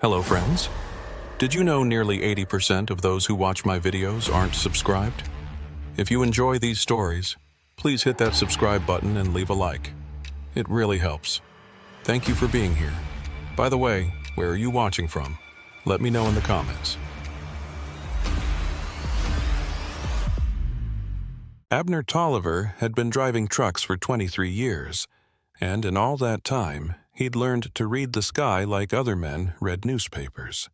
Hello friends. Did you know nearly 80% of those who watch my videos aren't subscribed? If you enjoy these stories, please hit that subscribe button and leave a like. It really helps. Thank you for being here. By the way, where are you watching from? Let me know in the comments. Abner Tolliver had been driving trucks for 23 years, and in all that time, he'd learned to read the sky like other men read newspapers.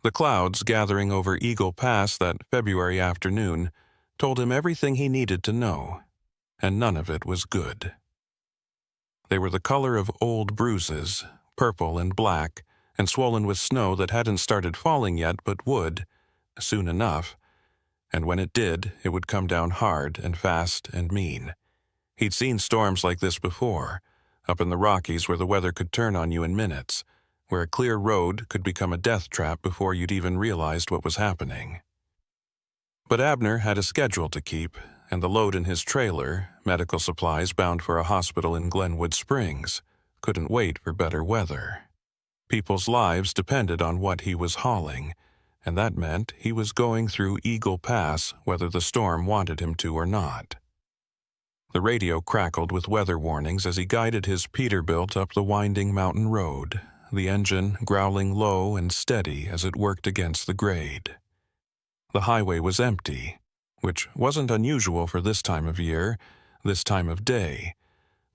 The clouds gathering over Eagle Pass that February afternoon told him everything he needed to know, and none of it was good. They were the color of old bruises, purple and black, and swollen with snow that hadn't started falling yet but would, soon enough, and when it did, it would come down hard and fast and mean. He'd seen storms like this before, up in the Rockies where the weather could turn on you in minutes, where a clear road could become a death trap before you'd even realized what was happening. But Abner had a schedule to keep, and the load in his trailer, medical supplies bound for a hospital in Glenwood Springs, couldn't wait for better weather. People's lives depended on what he was hauling, and that meant he was going through Eagle Pass whether the storm wanted him to or not. The radio crackled with weather warnings as he guided his Peterbilt up the winding mountain road, the engine growling low and steady as it worked against the grade. The highway was empty, which wasn't unusual for this time of year, this time of day,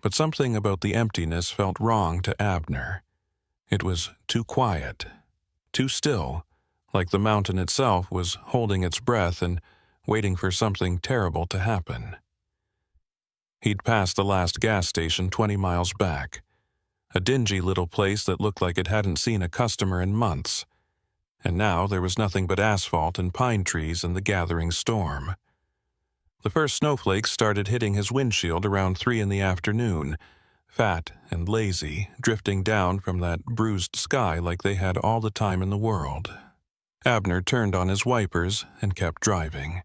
but something about the emptiness felt wrong to Abner. It was too quiet, too still, like the mountain itself was holding its breath and waiting for something terrible to happen. He'd passed the last gas station 20 miles back, a dingy little place that looked like it hadn't seen a customer in months, and now there was nothing but asphalt and pine trees in the gathering storm. The first snowflakes started hitting his windshield around 3 in the afternoon, fat and lazy, drifting down from that bruised sky like they had all the time in the world. Abner turned on his wipers and kept driving.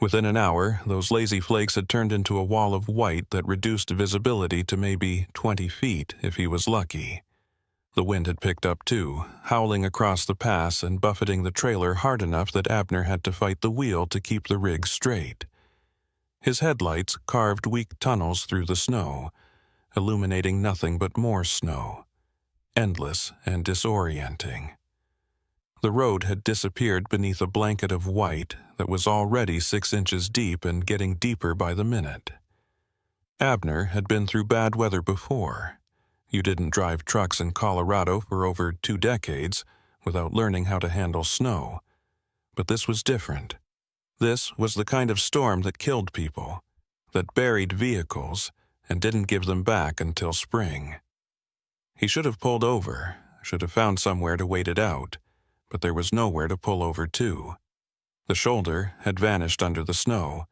Within an hour, those lazy flakes had turned into a wall of white that reduced visibility to maybe 20 feet if he was lucky. The wind had picked up too, howling across the pass and buffeting the trailer hard enough that Abner had to fight the wheel to keep the rig straight. His headlights carved weak tunnels through the snow, illuminating nothing but more snow, endless and disorienting. The road had disappeared beneath a blanket of white that was already 6 inches deep and getting deeper by the minute. Abner had been through bad weather before. You didn't drive trucks in Colorado for over 2 decades without learning how to handle snow. But this was different. This was the kind of storm that killed people, that buried vehicles, and didn't give them back until spring. He should have pulled over, should have found somewhere to wait it out, but there was nowhere to pull over to. The shoulder had vanished under the snow,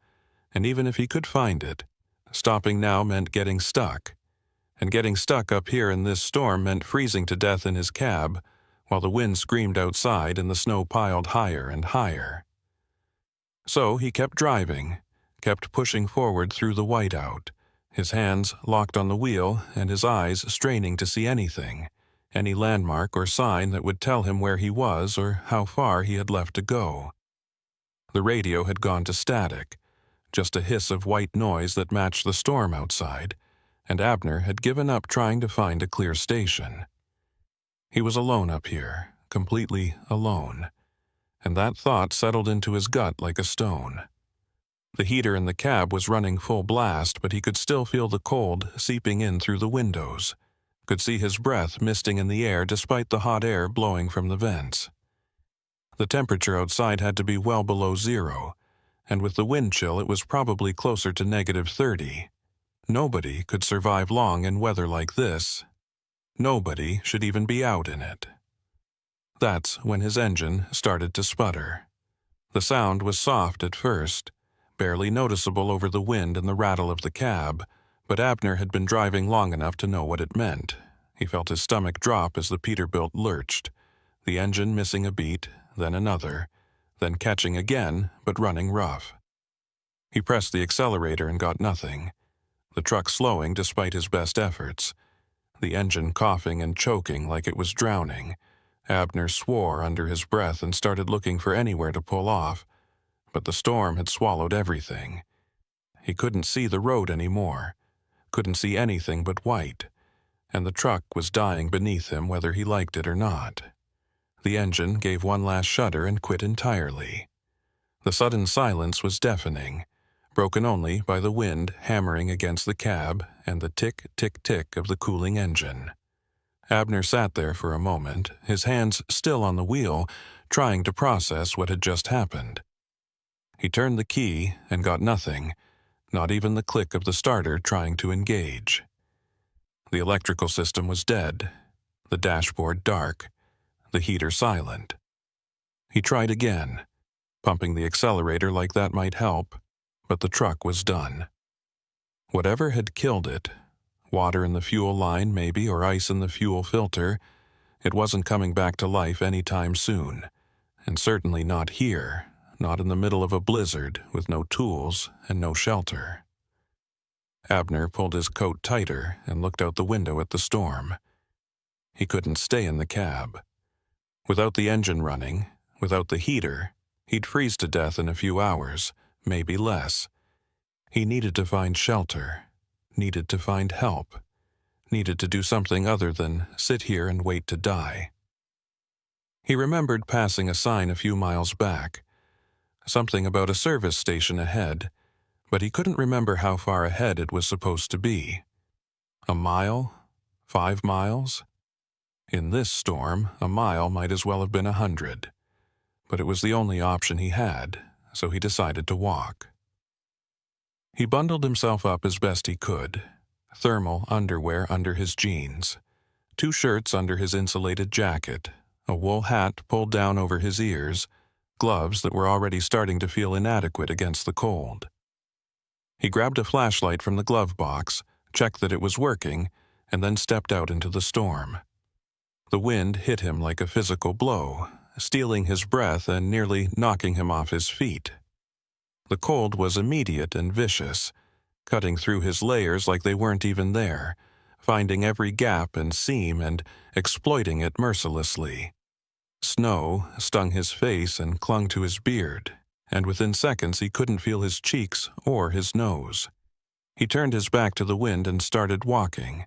and even if he could find it, stopping now meant getting stuck. And getting stuck up here in this storm meant freezing to death in his cab, while the wind screamed outside and the snow piled higher and higher. So he kept driving, kept pushing forward through the whiteout, his hands locked on the wheel and his eyes straining to see anything, any landmark or sign that would tell him where he was or how far he had left to go. The radio had gone to static, just a hiss of white noise that matched the storm outside, and Abner had given up trying to find a clear station. He was alone up here, completely alone, and that thought settled into his gut like a stone. The heater in the cab was running full blast, but he could still feel the cold seeping in through the windows, could see his breath misting in the air despite the hot air blowing from the vents. The temperature outside had to be well below 0, and with the wind chill it was probably closer to -30. Nobody could survive long in weather like this. Nobody should even be out in it. That's when his engine started to sputter. The sound was soft at first, barely noticeable over the wind and the rattle of the cab, but Abner had been driving long enough to know what it meant. He felt his stomach drop as the Peterbilt lurched, the engine missing a beat, then another, then catching again, but running rough. He pressed the accelerator and got nothing, the truck slowing despite his best efforts, the engine coughing and choking like it was drowning, Abner swore under his breath and started looking for anywhere to pull off, but the storm had swallowed everything. He couldn't see the road anymore, couldn't see anything but white, and the truck was dying beneath him whether he liked it or not. The engine gave one last shudder and quit entirely. The sudden silence was deafening, broken only by the wind hammering against the cab and the tick-tick-tick of the cooling engine. Abner sat there for a moment, his hands still on the wheel, trying to process what had just happened. He turned the key and got nothing, not even the click of the starter trying to engage. The electrical system was dead, the dashboard dark, the heater silent. He tried again, pumping the accelerator like that might help, but the truck was done. Whatever had killed it, water in the fuel line maybe, or ice in the fuel filter, it wasn't coming back to life any time soon, and certainly not here, not in the middle of a blizzard with no tools and no shelter. Abner pulled his coat tighter and looked out the window at the storm. He couldn't stay in the cab. Without the engine running, without the heater, he'd freeze to death in a few hours, maybe less. He needed to find shelter, needed to find help, needed to do something other than sit here and wait to die. He remembered passing a sign a few miles back, something about a service station ahead, but he couldn't remember how far ahead it was supposed to be. A mile? 5 miles? In this storm, a mile might as well have been 100. But it was the only option he had, so he decided to walk. He bundled himself up as best he could, thermal underwear under his jeans, 2 shirts under his insulated jacket, a wool hat pulled down over his ears, gloves that were already starting to feel inadequate against the cold. He grabbed a flashlight from the glove box, checked that it was working, and then stepped out into the storm. The wind hit him like a physical blow, stealing his breath and nearly knocking him off his feet. The cold was immediate and vicious, cutting through his layers like they weren't even there, finding every gap and seam and exploiting it mercilessly. Snow stung his face and clung to his beard, and within seconds he couldn't feel his cheeks or his nose. He turned his back to the wind and started walking,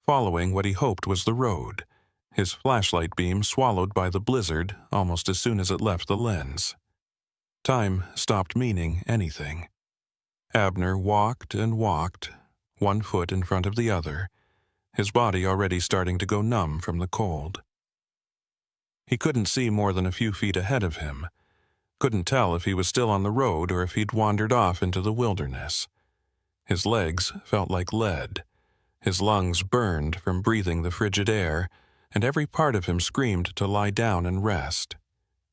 following what he hoped was the road, his flashlight beam swallowed by the blizzard almost as soon as it left the lens. Time stopped meaning anything. Abner walked and walked, one foot in front of the other, his body already starting to go numb from the cold. He couldn't see more than a few feet ahead of him, couldn't tell if he was still on the road or if he'd wandered off into the wilderness. His legs felt like lead, his lungs burned from breathing the frigid air, and every part of him screamed to lie down and rest,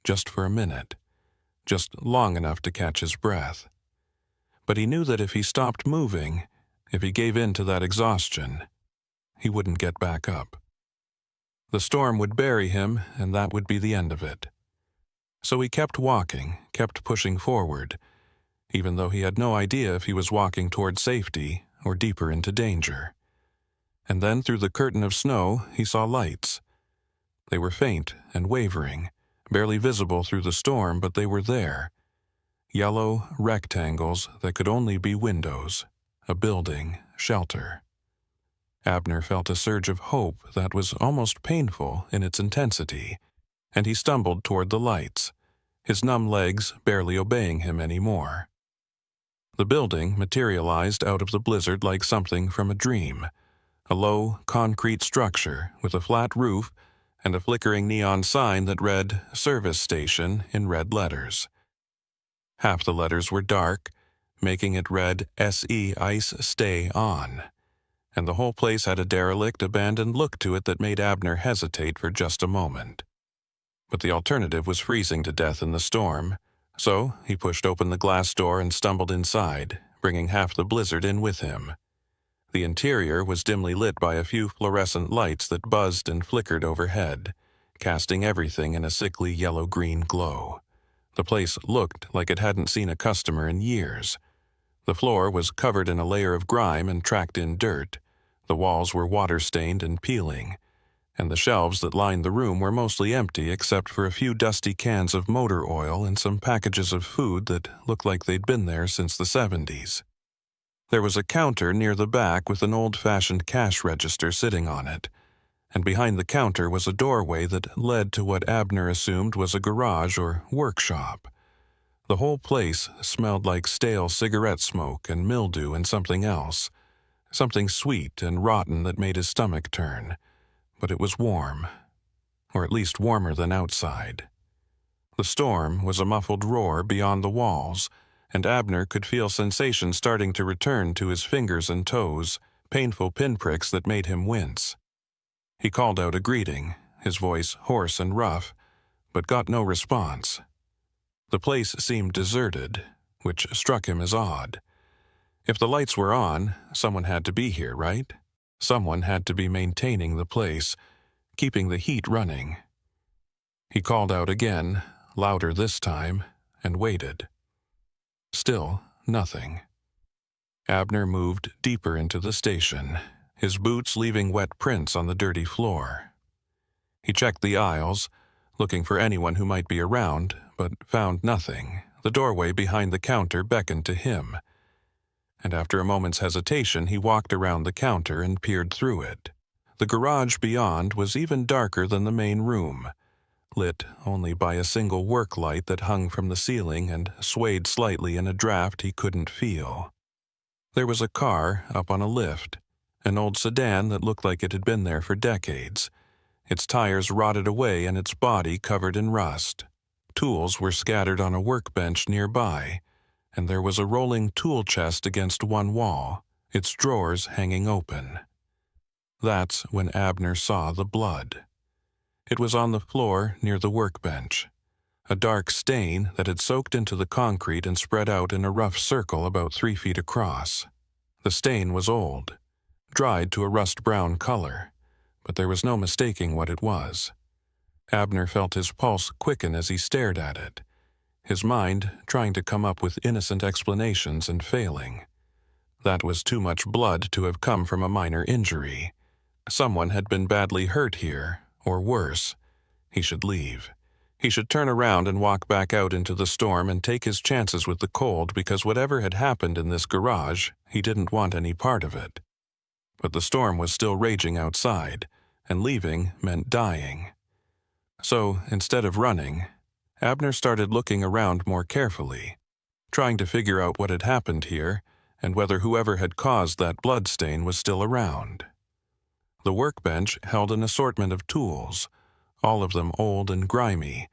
just for a minute, just long enough to catch his breath. But he knew that if he stopped moving, if he gave in to that exhaustion, he wouldn't get back up. The storm would bury him, and that would be the end of it. So he kept walking, kept pushing forward, even though he had no idea if he was walking toward safety or deeper into danger. And then through the curtain of snow he saw lights. They were faint and wavering, barely visible through the storm, but they were there. Yellow rectangles that could only be windows, a building, shelter. Abner felt a surge of hope that was almost painful in its intensity, and he stumbled toward the lights, his numb legs barely obeying him anymore. The building materialized out of the blizzard like something from a dream, a low, concrete structure with a flat roof and a flickering neon sign that read "Service Station" in red letters. Half the letters were dark, making it read "SE Ice Stay On," and the whole place had a derelict, abandoned look to it that made Abner hesitate for just a moment. But the alternative was freezing to death in the storm, so he pushed open the glass door and stumbled inside, bringing half the blizzard in with him. The interior was dimly lit by a few fluorescent lights that buzzed and flickered overhead, casting everything in a sickly yellow-green glow. The place looked like it hadn't seen a customer in years. The floor was covered in a layer of grime and tracked-in dirt. The walls were water-stained and peeling, and the shelves that lined the room were mostly empty except for a few dusty cans of motor oil and some packages of food that looked like they'd been there since the 70s. There was a counter near the back with an old-fashioned cash register sitting on it, and behind the counter was a doorway that led to what Abner assumed was a garage or workshop. The whole place smelled like stale cigarette smoke and mildew and something else, something sweet and rotten that made his stomach turn. But it was warm, or at least warmer than outside. The storm was a muffled roar beyond the walls, and Abner could feel sensations starting to return to his fingers and toes, painful pinpricks that made him wince. He called out a greeting, his voice hoarse and rough, but got no response. The place seemed deserted, which struck him as odd. If the lights were on, someone had to be here, right? Someone had to be maintaining the place, keeping the heat running. He called out again, louder this time, and waited. Still nothing. Abner moved deeper into the station, his boots leaving wet prints on the dirty floor. He checked the aisles, looking for anyone who might be around, but found nothing. The doorway behind the counter beckoned to him, and after a moment's hesitation he walked around the counter and peered through it. The garage beyond was even darker than the main room, lit only by a single work light that hung from the ceiling and swayed slightly in a draft he couldn't feel. There was a car up on a lift, an old sedan that looked like it had been there for decades, its tires rotted away and its body covered in rust. Tools were scattered on a workbench nearby, and there was a rolling tool chest against one wall, its drawers hanging open. That's when Abner saw the blood. It was on the floor near the workbench, a dark stain that had soaked into the concrete and spread out in a rough circle about 3 feet across. The stain was old, dried to a rust-brown color, but there was no mistaking what it was. Abner felt his pulse quicken as he stared at it, his mind trying to come up with innocent explanations and failing. That was too much blood to have come from a minor injury. Someone had been badly hurt here, or worse. He should leave. He should turn around and walk back out into the storm and take his chances with the cold, because whatever had happened in this garage, he didn't want any part of it. But the storm was still raging outside, and leaving meant dying. So, instead of running, Abner started looking around more carefully, trying to figure out what had happened here and whether whoever had caused that bloodstain was still around. The workbench held an assortment of tools, all of them old and grimy,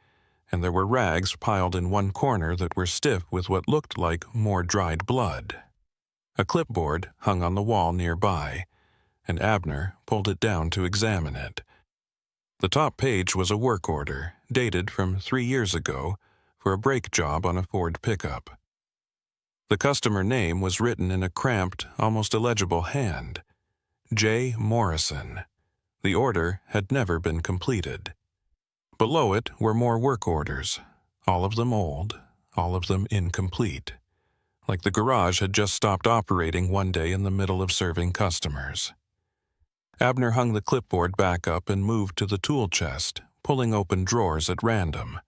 and there were rags piled in one corner that were stiff with what looked like more dried blood. A clipboard hung on the wall nearby, and Abner pulled it down to examine it. The top page was a work order, dated from 3 years ago, for a brake job on a Ford pickup. The customer name was written in a cramped, almost illegible hand, J. Morrison. The order had never been completed. Below it were more work orders, all of them old, all of them incomplete, like the garage had just stopped operating one day in the middle of serving customers. Abner hung the clipboard back up and moved to the tool chest, pulling open drawers at random.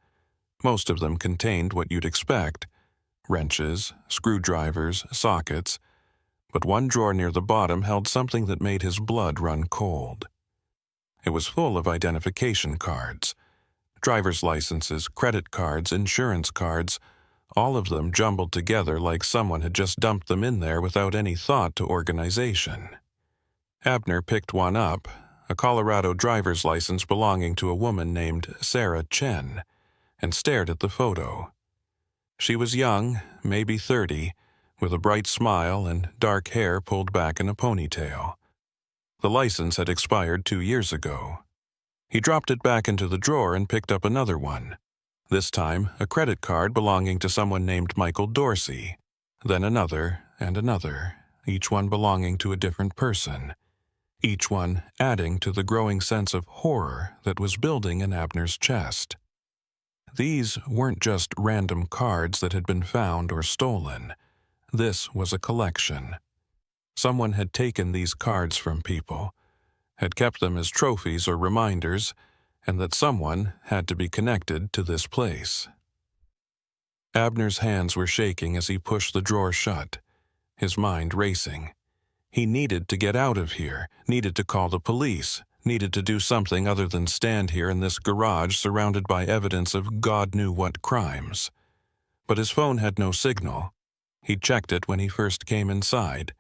Most of them contained what you'd expect: wrenches, screwdrivers, sockets, but one drawer near the bottom held something that made his blood run cold. It was full of identification cards, driver's licenses, credit cards, insurance cards, all of them jumbled together like someone had just dumped them in there without any thought to organization. Abner picked one up, a Colorado driver's license belonging to a woman named Sarah Chen, and stared at the photo. She was young, maybe 30, with a bright smile and dark hair pulled back in a ponytail. The license had expired 2 years ago. He dropped it back into the drawer and picked up another one, this time a credit card belonging to someone named Michael Dorsey, then another and another, each one belonging to a different person, each one adding to the growing sense of horror that was building in Abner's chest. These weren't just random cards that had been found or stolen. This was a collection. Someone had taken these cards from people, had kept them as trophies or reminders, and that someone had to be connected to this place. Abner's hands were shaking as he pushed the drawer shut, his mind racing. He needed to get out of here, needed to call the police, needed to do something other than stand here in this garage surrounded by evidence of God knew what crimes. But his phone had no signal. He'd checked it when he first came inside,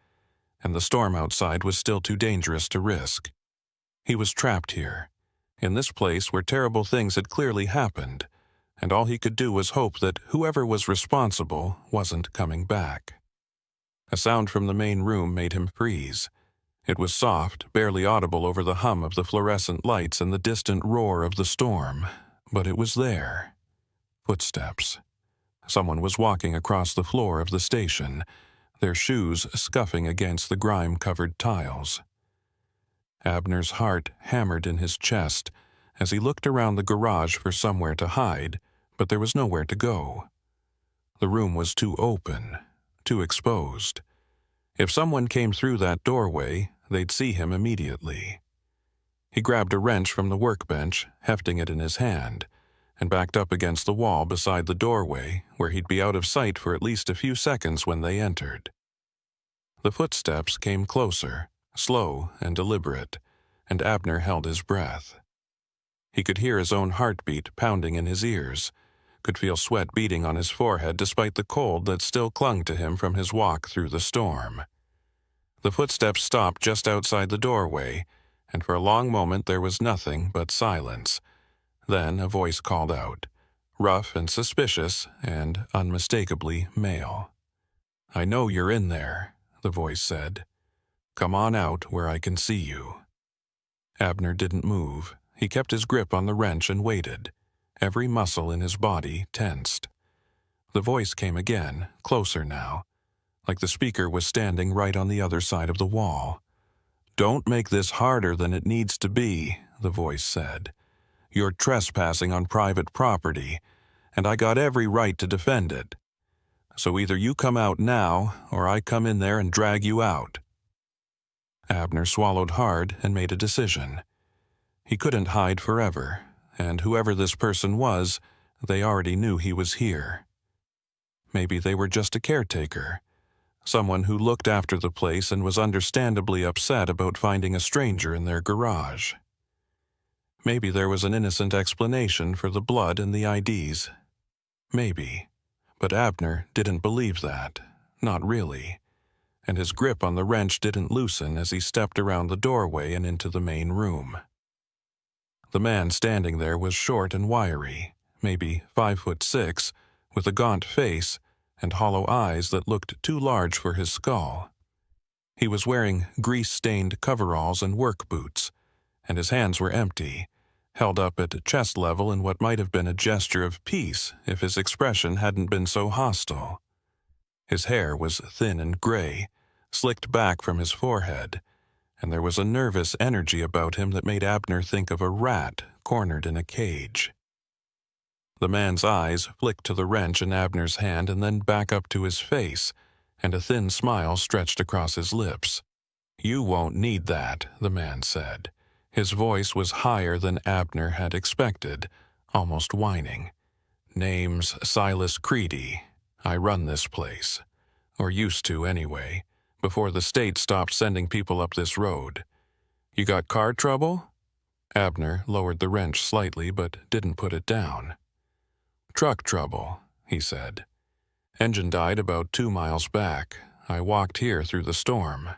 and the storm outside was still too dangerous to risk. He was trapped here, in this place where terrible things had clearly happened, and all he could do was hope that whoever was responsible wasn't coming back. A sound from the main room made him freeze. It was soft, barely audible over the hum of the fluorescent lights and the distant roar of the storm, but it was there. Footsteps. Someone was walking across the floor of the station, their shoes scuffing against the grime-covered tiles. Abner's heart hammered in his chest as he looked around the garage for somewhere to hide, but there was nowhere to go. The room was too open, too exposed. If someone came through that doorway, they'd see him immediately. He grabbed a wrench from the workbench, hefting it in his hand, and backed up against the wall beside the doorway, where he'd be out of sight for at least a few seconds when they entered. The footsteps came closer, slow and deliberate, and Abner held his breath. He could hear his own heartbeat pounding in his ears, could feel sweat beading on his forehead despite the cold that still clung to him from his walk through the storm. The footsteps stopped just outside the doorway, and for a long moment there was nothing but silence. Then a voice called out, rough and suspicious and unmistakably male. "I know you're in there," the voice said. "Come on out where I can see you." Abner didn't move. He kept his grip on the wrench and waited, every muscle in his body tensed. The voice came again, closer now, like the speaker was standing right on the other side of the wall. "Don't make this harder than it needs to be," the voice said. "You're trespassing on private property, and I got every right to defend it. So either you come out now, or I come in there and drag you out." Abner swallowed hard and made a decision. He couldn't hide forever, and whoever this person was, they already knew he was here. Maybe they were just a caretaker, someone who looked after the place and was understandably upset about finding a stranger in their garage. Maybe there was an innocent explanation for the blood and the IDs. Maybe. But Abner didn't believe that. Not really. And his grip on the wrench didn't loosen as he stepped around the doorway and into the main room. The man standing there was short and wiry, maybe 5'6", with a gaunt face and hollow eyes that looked too large for his skull. He was wearing grease-stained coveralls and work boots, and his hands were empty, held up at chest level in what might have been a gesture of peace if his expression hadn't been so hostile. His hair was thin and gray, slicked back from his forehead, and there was a nervous energy about him that made Abner think of a rat cornered in a cage. The man's eyes flicked to the wrench in Abner's hand and then back up to his face, and a thin smile stretched across his lips. "You won't need that," the man said. His voice was higher than Abner had expected, almost whining. "Name's Silas Creedy. I run this place. Or used to, anyway, before the state stopped sending people up this road. You got car trouble?" Abner lowered the wrench slightly but didn't put it down. "Truck trouble," he said. "Engine died about 2 miles back. I walked here through the storm."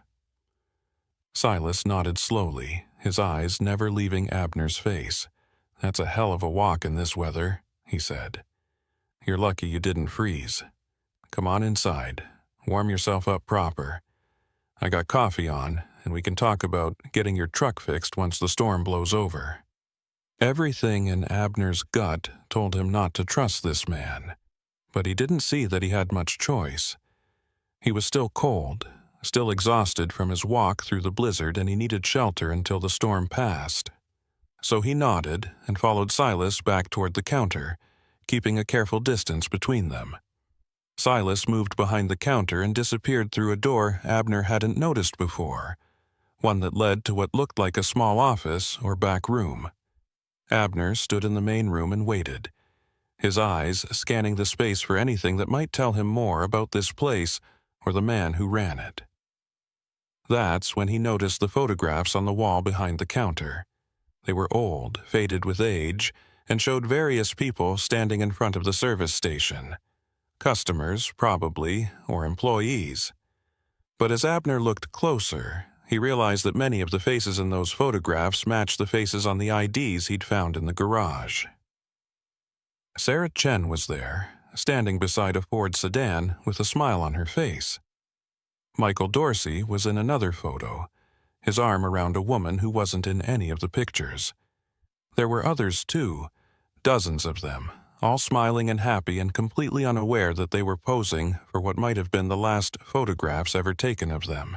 Silas nodded slowly, his eyes never leaving Abner's face. "That's a hell of a walk in this weather," he said. "You're lucky you didn't freeze. Come on inside. Warm yourself up proper. I got coffee on, and we can talk about getting your truck fixed once the storm blows over." Everything in Abner's gut told him not to trust this man, but he didn't see that he had much choice. He was still cold, still exhausted from his walk through the blizzard, and he needed shelter until the storm passed. So he nodded and followed Silas back toward the counter, keeping a careful distance between them. Silas moved behind the counter and disappeared through a door Abner hadn't noticed before, one that led to what looked like a small office or back room. Abner stood in the main room and waited, his eyes scanning the space for anything that might tell him more about this place or the man who ran it. That's when he noticed the photographs on the wall behind the counter. They were old, faded with age, and showed various people standing in front of the service station. Customers, probably, or employees. But as Abner looked closer, he realized that many of the faces in those photographs matched the faces on the IDs he'd found in the garage. Sarah Chen was there, standing beside a Ford sedan with a smile on her face. Michael Dorsey was in another photo, his arm around a woman who wasn't in any of the pictures. There were others too, dozens of them, all smiling and happy and completely unaware that they were posing for what might have been the last photographs ever taken of them.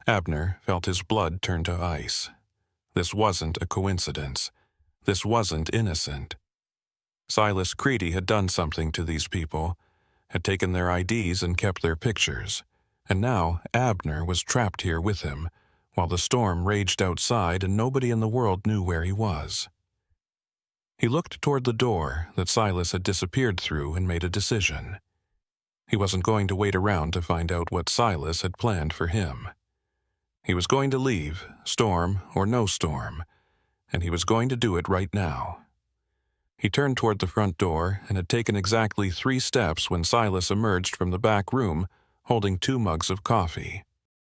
Abner felt his blood turn to ice. This wasn't a coincidence. This wasn't innocent. Silas Creedy had done something to these people, had taken their IDs and kept their pictures, and now Abner was trapped here with him, while the storm raged outside and nobody in the world knew where he was. He looked toward the door that Silas had disappeared through and made a decision. He wasn't going to wait around to find out what Silas had planned for him. He was going to leave, storm or no storm, and he was going to do it right now. He turned toward the front door and had taken exactly 3 steps when Silas emerged from the back room holding 2 mugs of coffee.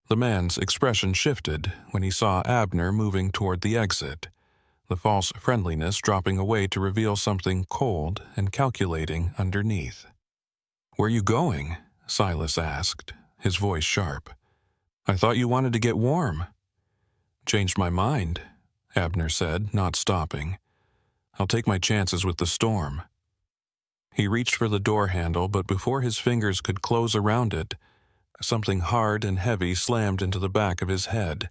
The man's expression shifted when he saw Abner moving toward the exit, the false friendliness dropping away to reveal something cold and calculating underneath. "Where you going?" Silas asked, his voice sharp. "I thought you wanted to get warm." "Changed my mind," Abner said, not stopping. "I'll take my chances with the storm." He reached for the door handle, but before his fingers could close around it, something hard and heavy slammed into the back of his head.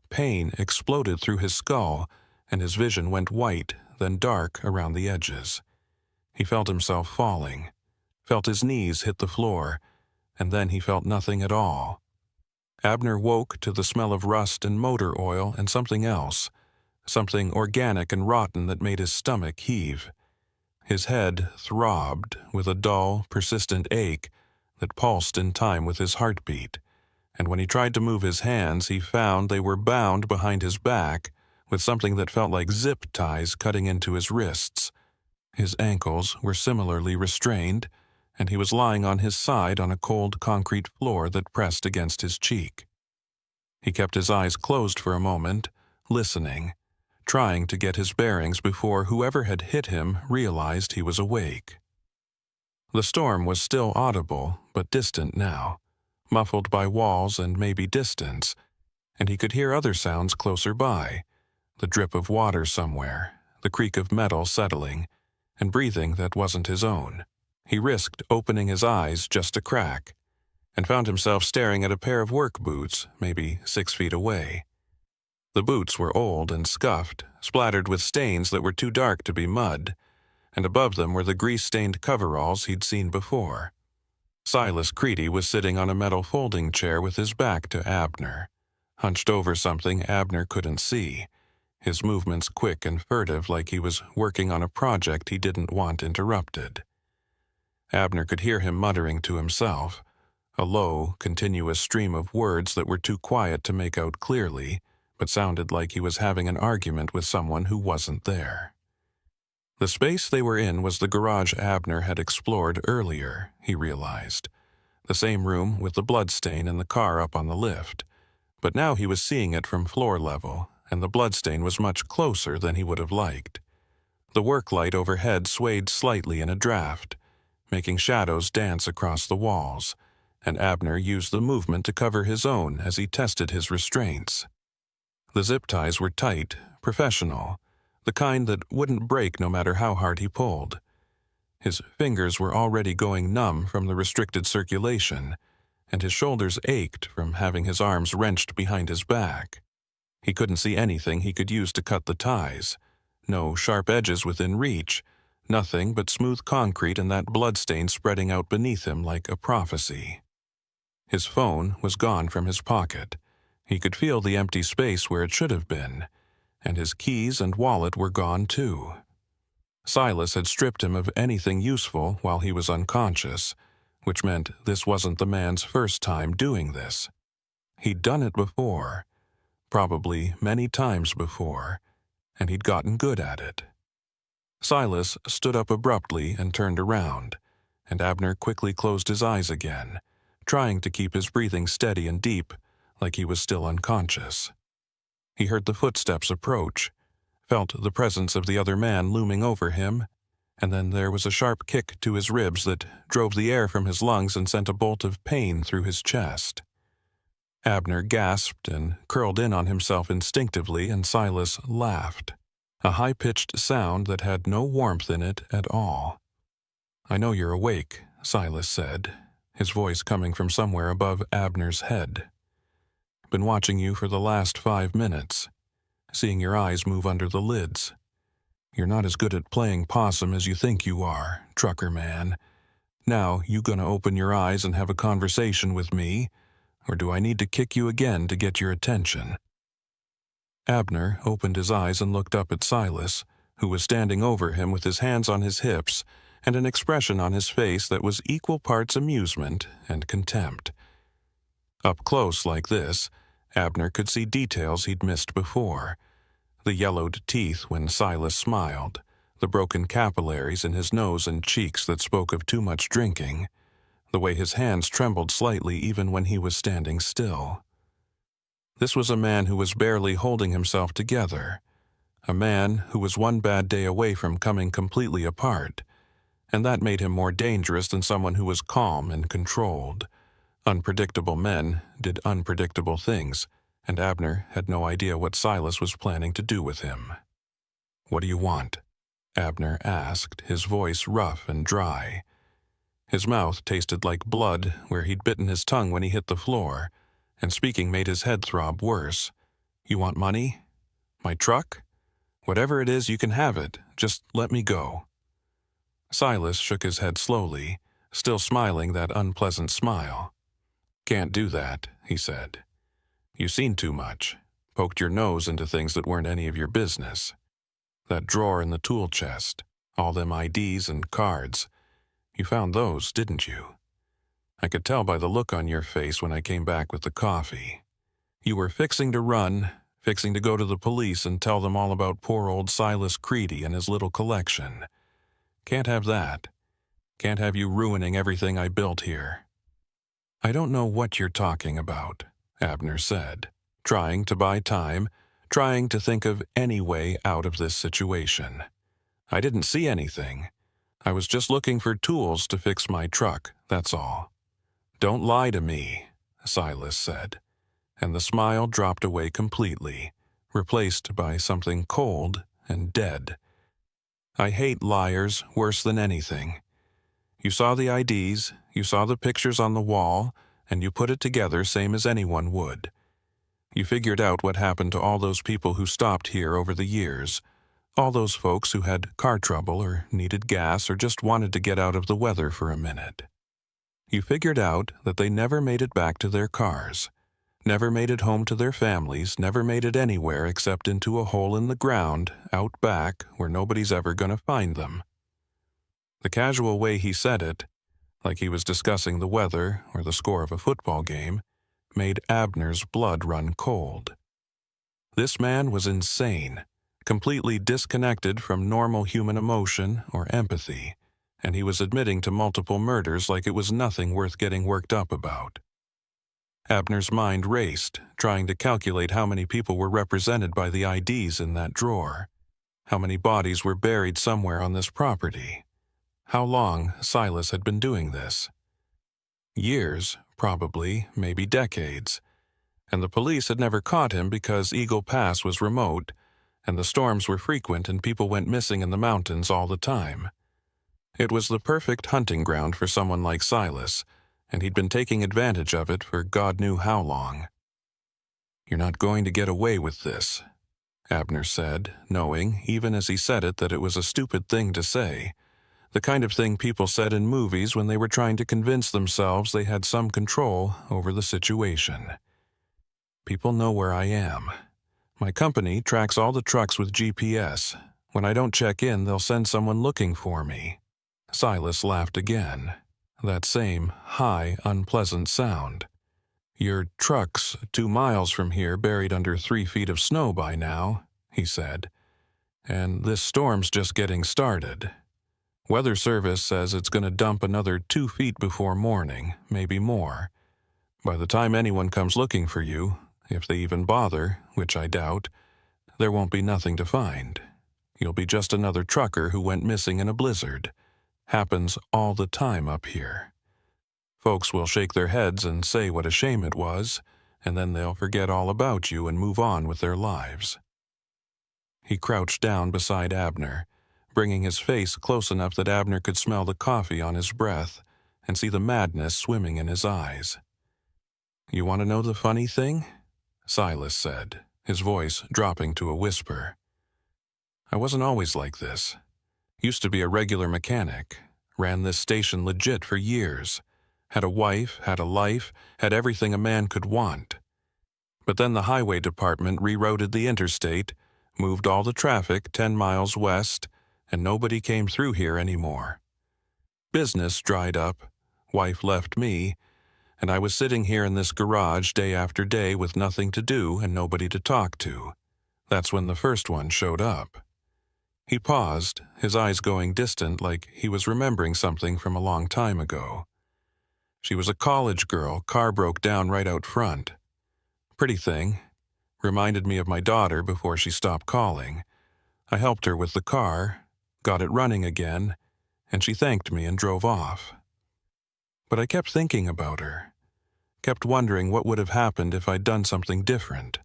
Pain exploded through his skull, and his vision went white, then dark around the edges. He felt himself falling, felt his knees hit the floor, and then he felt nothing at all. Abner woke to the smell of rust and motor oil and something else, something organic and rotten that made his stomach heave. His head throbbed with a dull, persistent ache that pulsed in time with his heartbeat, and when he tried to move his hands, he found they were bound behind his back with something that felt like zip ties cutting into his wrists. His ankles were similarly restrained, and he was lying on his side on a cold concrete floor that pressed against his cheek. He kept his eyes closed for a moment, listening, trying to get his bearings before whoever had hit him realized he was awake. The storm was still audible, but distant now, muffled by walls and maybe distance, and he could hear other sounds closer by, the drip of water somewhere, the creak of metal settling, and breathing that wasn't his own. He risked opening his eyes just a crack, and found himself staring at a pair of work boots, maybe 6 feet away. The boots were old and scuffed, splattered with stains that were too dark to be mud, and above them were the grease-stained coveralls he'd seen before. Silas Creedy was sitting on a metal folding chair with his back to Abner, hunched over something Abner couldn't see, his movements quick and furtive like he was working on a project he didn't want interrupted. Abner could hear him muttering to himself, a low, continuous stream of words that were too quiet to make out clearly, but sounded like he was having an argument with someone who wasn't there. The space they were in was the garage Abner had explored earlier, he realized, the same room with the bloodstain and the car up on the lift, but now he was seeing it from floor level, and the bloodstain was much closer than he would have liked. The work light overhead swayed slightly in a draft, making shadows dance across the walls, and Abner used the movement to cover his own as he tested his restraints. The zip ties were tight, professional, the kind that wouldn't break no matter how hard he pulled. His fingers were already going numb from the restricted circulation, and his shoulders ached from having his arms wrenched behind his back. He couldn't see anything he could use to cut the ties, no sharp edges within reach, nothing but smooth concrete and that bloodstain spreading out beneath him like a prophecy. His phone was gone from his pocket, He could feel the empty space where it should have been, and his keys and wallet were gone too. Silas had stripped him of anything useful while he was unconscious, which meant this wasn't the man's first time doing this. He'd done it before, probably many times before, and he'd gotten good at it. Silas stood up abruptly and turned around, and Abner quickly closed his eyes again, trying to keep his breathing steady and deep, like he was still unconscious. He heard the footsteps approach, felt the presence of the other man looming over him, and then there was a sharp kick to his ribs that drove the air from his lungs and sent a bolt of pain through his chest. Abner gasped and curled in on himself instinctively, and Silas laughed, a high-pitched sound that had no warmth in it at all. "I know you're awake," Silas said, his voice coming from somewhere above Abner's head. "Been watching you for the last 5 minutes, seeing your eyes move under the lids. You're not as good at playing possum as you think you are, trucker man. Now, you gonna open your eyes and have a conversation with me, or do I need to kick you again to get your attention?" Abner opened his eyes and looked up at Silas, who was standing over him with his hands on his hips and an expression on his face that was equal parts amusement and contempt. Up close like this, Abner could see details he'd missed before. The yellowed teeth when Silas smiled, the broken capillaries in his nose and cheeks that spoke of too much drinking, the way his hands trembled slightly even when he was standing still. This was a man who was barely holding himself together, a man who was one bad day away from coming completely apart, and that made him more dangerous than someone who was calm and controlled. Unpredictable men did unpredictable things, and Abner had no idea what Silas was planning to do with him. "What do you want?" Abner asked, his voice rough and dry. His mouth tasted like blood where he'd bitten his tongue when he hit the floor, and speaking made his head throb worse. "You want money? My truck? Whatever it is, you can have it. Just let me go." Silas shook his head slowly, still smiling that unpleasant smile. "Can't do that," he said. "You seen too much, poked your nose into things that weren't any of your business. That drawer in the tool chest, all them IDs and cards. You found those, didn't you? I could tell by the look on your face when I came back with the coffee. You were fixing to run, fixing to go to the police and tell them all about poor old Silas Creedy and his little collection. Can't have that. Can't have you ruining everything I built here." "I don't know what you're talking about," Abner said, trying to buy time, trying to think of any way out of this situation. "I didn't see anything. I was just looking for tools to fix my truck, that's all." "Don't lie to me," Silas said, and the smile dropped away completely, replaced by something cold and dead. "I hate liars worse than anything. You saw the IDs, you saw the pictures on the wall, and you put it together same as anyone would. You figured out what happened to all those people who stopped here over the years, all those folks who had car trouble or needed gas or just wanted to get out of the weather for a minute. You figured out that they never made it back to their cars, never made it home to their families, never made it anywhere except into a hole in the ground out back where nobody's ever going to find them." The casual way he said it, like he was discussing the weather or the score of a football game, made Abner's blood run cold. This man was insane, completely disconnected from normal human emotion or empathy, and he was admitting to multiple murders like it was nothing worth getting worked up about. Abner's mind raced, trying to calculate how many people were represented by the IDs in that drawer, how many bodies were buried somewhere on this property, how long Silas had been doing this. Years, probably, maybe decades, and the police had never caught him because Eagle Pass was remote, and the storms were frequent and people went missing in the mountains all the time. It was the perfect hunting ground for someone like Silas, and he'd been taking advantage of it for God knew how long. "You're not going to get away with this," Abner said, knowing, even as he said it, that it was a stupid thing to say, the kind of thing people said in movies when they were trying to convince themselves they had some control over the situation. People know where I am. My company tracks all the trucks with GPS. When I don't check in, they'll send someone looking for me." Silas laughed again. That same high, unpleasant sound. "Your truck's 2 miles from here, buried under 3 feet of snow by now," he said. "And this storm's just getting started. Weather Service says it's going to dump another 2 feet before morning, maybe more. By the time anyone comes looking for you, if they even bother, which I doubt, there won't be nothing to find. You'll be just another trucker who went missing in a blizzard. Happens all the time up here. Folks will shake their heads and say what a shame it was, and then they'll forget all about you and move on with their lives." He crouched down beside Abner, bringing his face close enough that Abner could smell the coffee on his breath and see the madness swimming in his eyes. "You want to know the funny thing?" Silas said, his voice dropping to a whisper. "I wasn't always like this. Used to be a regular mechanic, ran this station legit for years, had a wife, had a life, had everything a man could want. But then the highway department rerouted the interstate, moved all the traffic 10 miles west, and nobody came through here anymore. Business dried up, wife left me, and I was sitting here in this garage day after day with nothing to do and nobody to talk to. That's when the first one showed up." He paused, his eyes going distant like he was remembering something from a long time ago. "She was a college girl, car broke down right out front. Pretty thing. Reminded me of my daughter before she stopped calling. I helped her with the car, got it running again, and she thanked me and drove off. But I kept thinking about her. Kept wondering what would have happened if I'd done something different.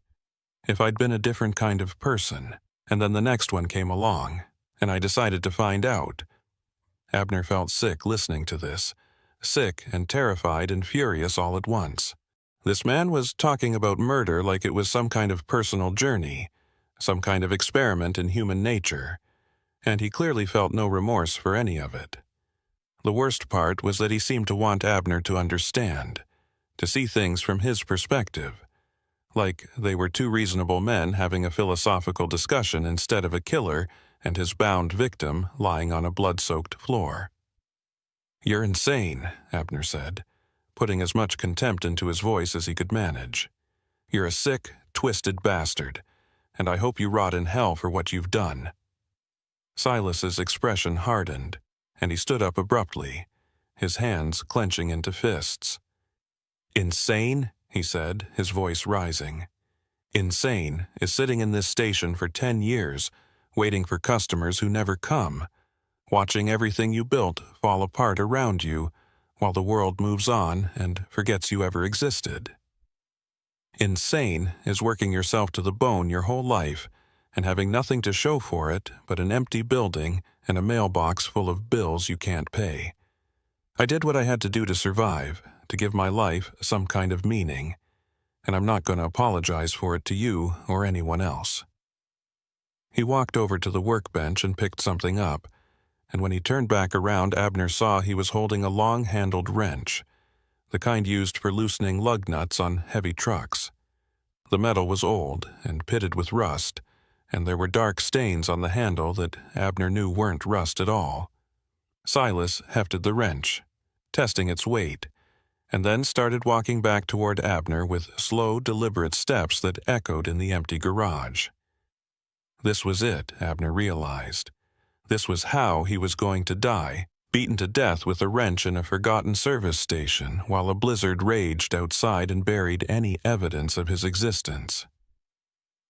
If I'd been a different kind of person. And then the next one came along, and I decided to find out." Abner felt sick listening to this, sick and terrified and furious all at once. This man was talking about murder like it was some kind of personal journey, some kind of experiment in human nature, and he clearly felt no remorse for any of it. The worst part was that he seemed to want Abner to understand, to see things from his perspective, like they were two reasonable men having a philosophical discussion instead of a killer and his bound victim lying on a blood-soaked floor. "You're insane," Abner said, putting as much contempt into his voice as he could manage. "You're a sick, twisted bastard, and I hope you rot in hell for what you've done." Silas's expression hardened, and he stood up abruptly, his hands clenching into fists. "Insane?" he said, his voice rising. "Insane is sitting in this station for 10 years, waiting for customers who never come, watching everything you built fall apart around you while the world moves on and forgets you ever existed. Insane is working yourself to the bone your whole life and having nothing to show for it but an empty building and a mailbox full of bills you can't pay. I did what I had to do to survive, to give my life some kind of meaning, and I'm not going to apologize for it to you or anyone else." He walked over to the workbench and picked something up, and when he turned back around, Abner saw he was holding a long-handled wrench, the kind used for loosening lug nuts on heavy trucks. The metal was old and pitted with rust, and there were dark stains on the handle that Abner knew weren't rust at all. Silas hefted the wrench, testing its weight, and then started walking back toward Abner with slow, deliberate steps that echoed in the empty garage. This was it, Abner realized. This was how he was going to die, beaten to death with a wrench in a forgotten service station while a blizzard raged outside and buried any evidence of his existence.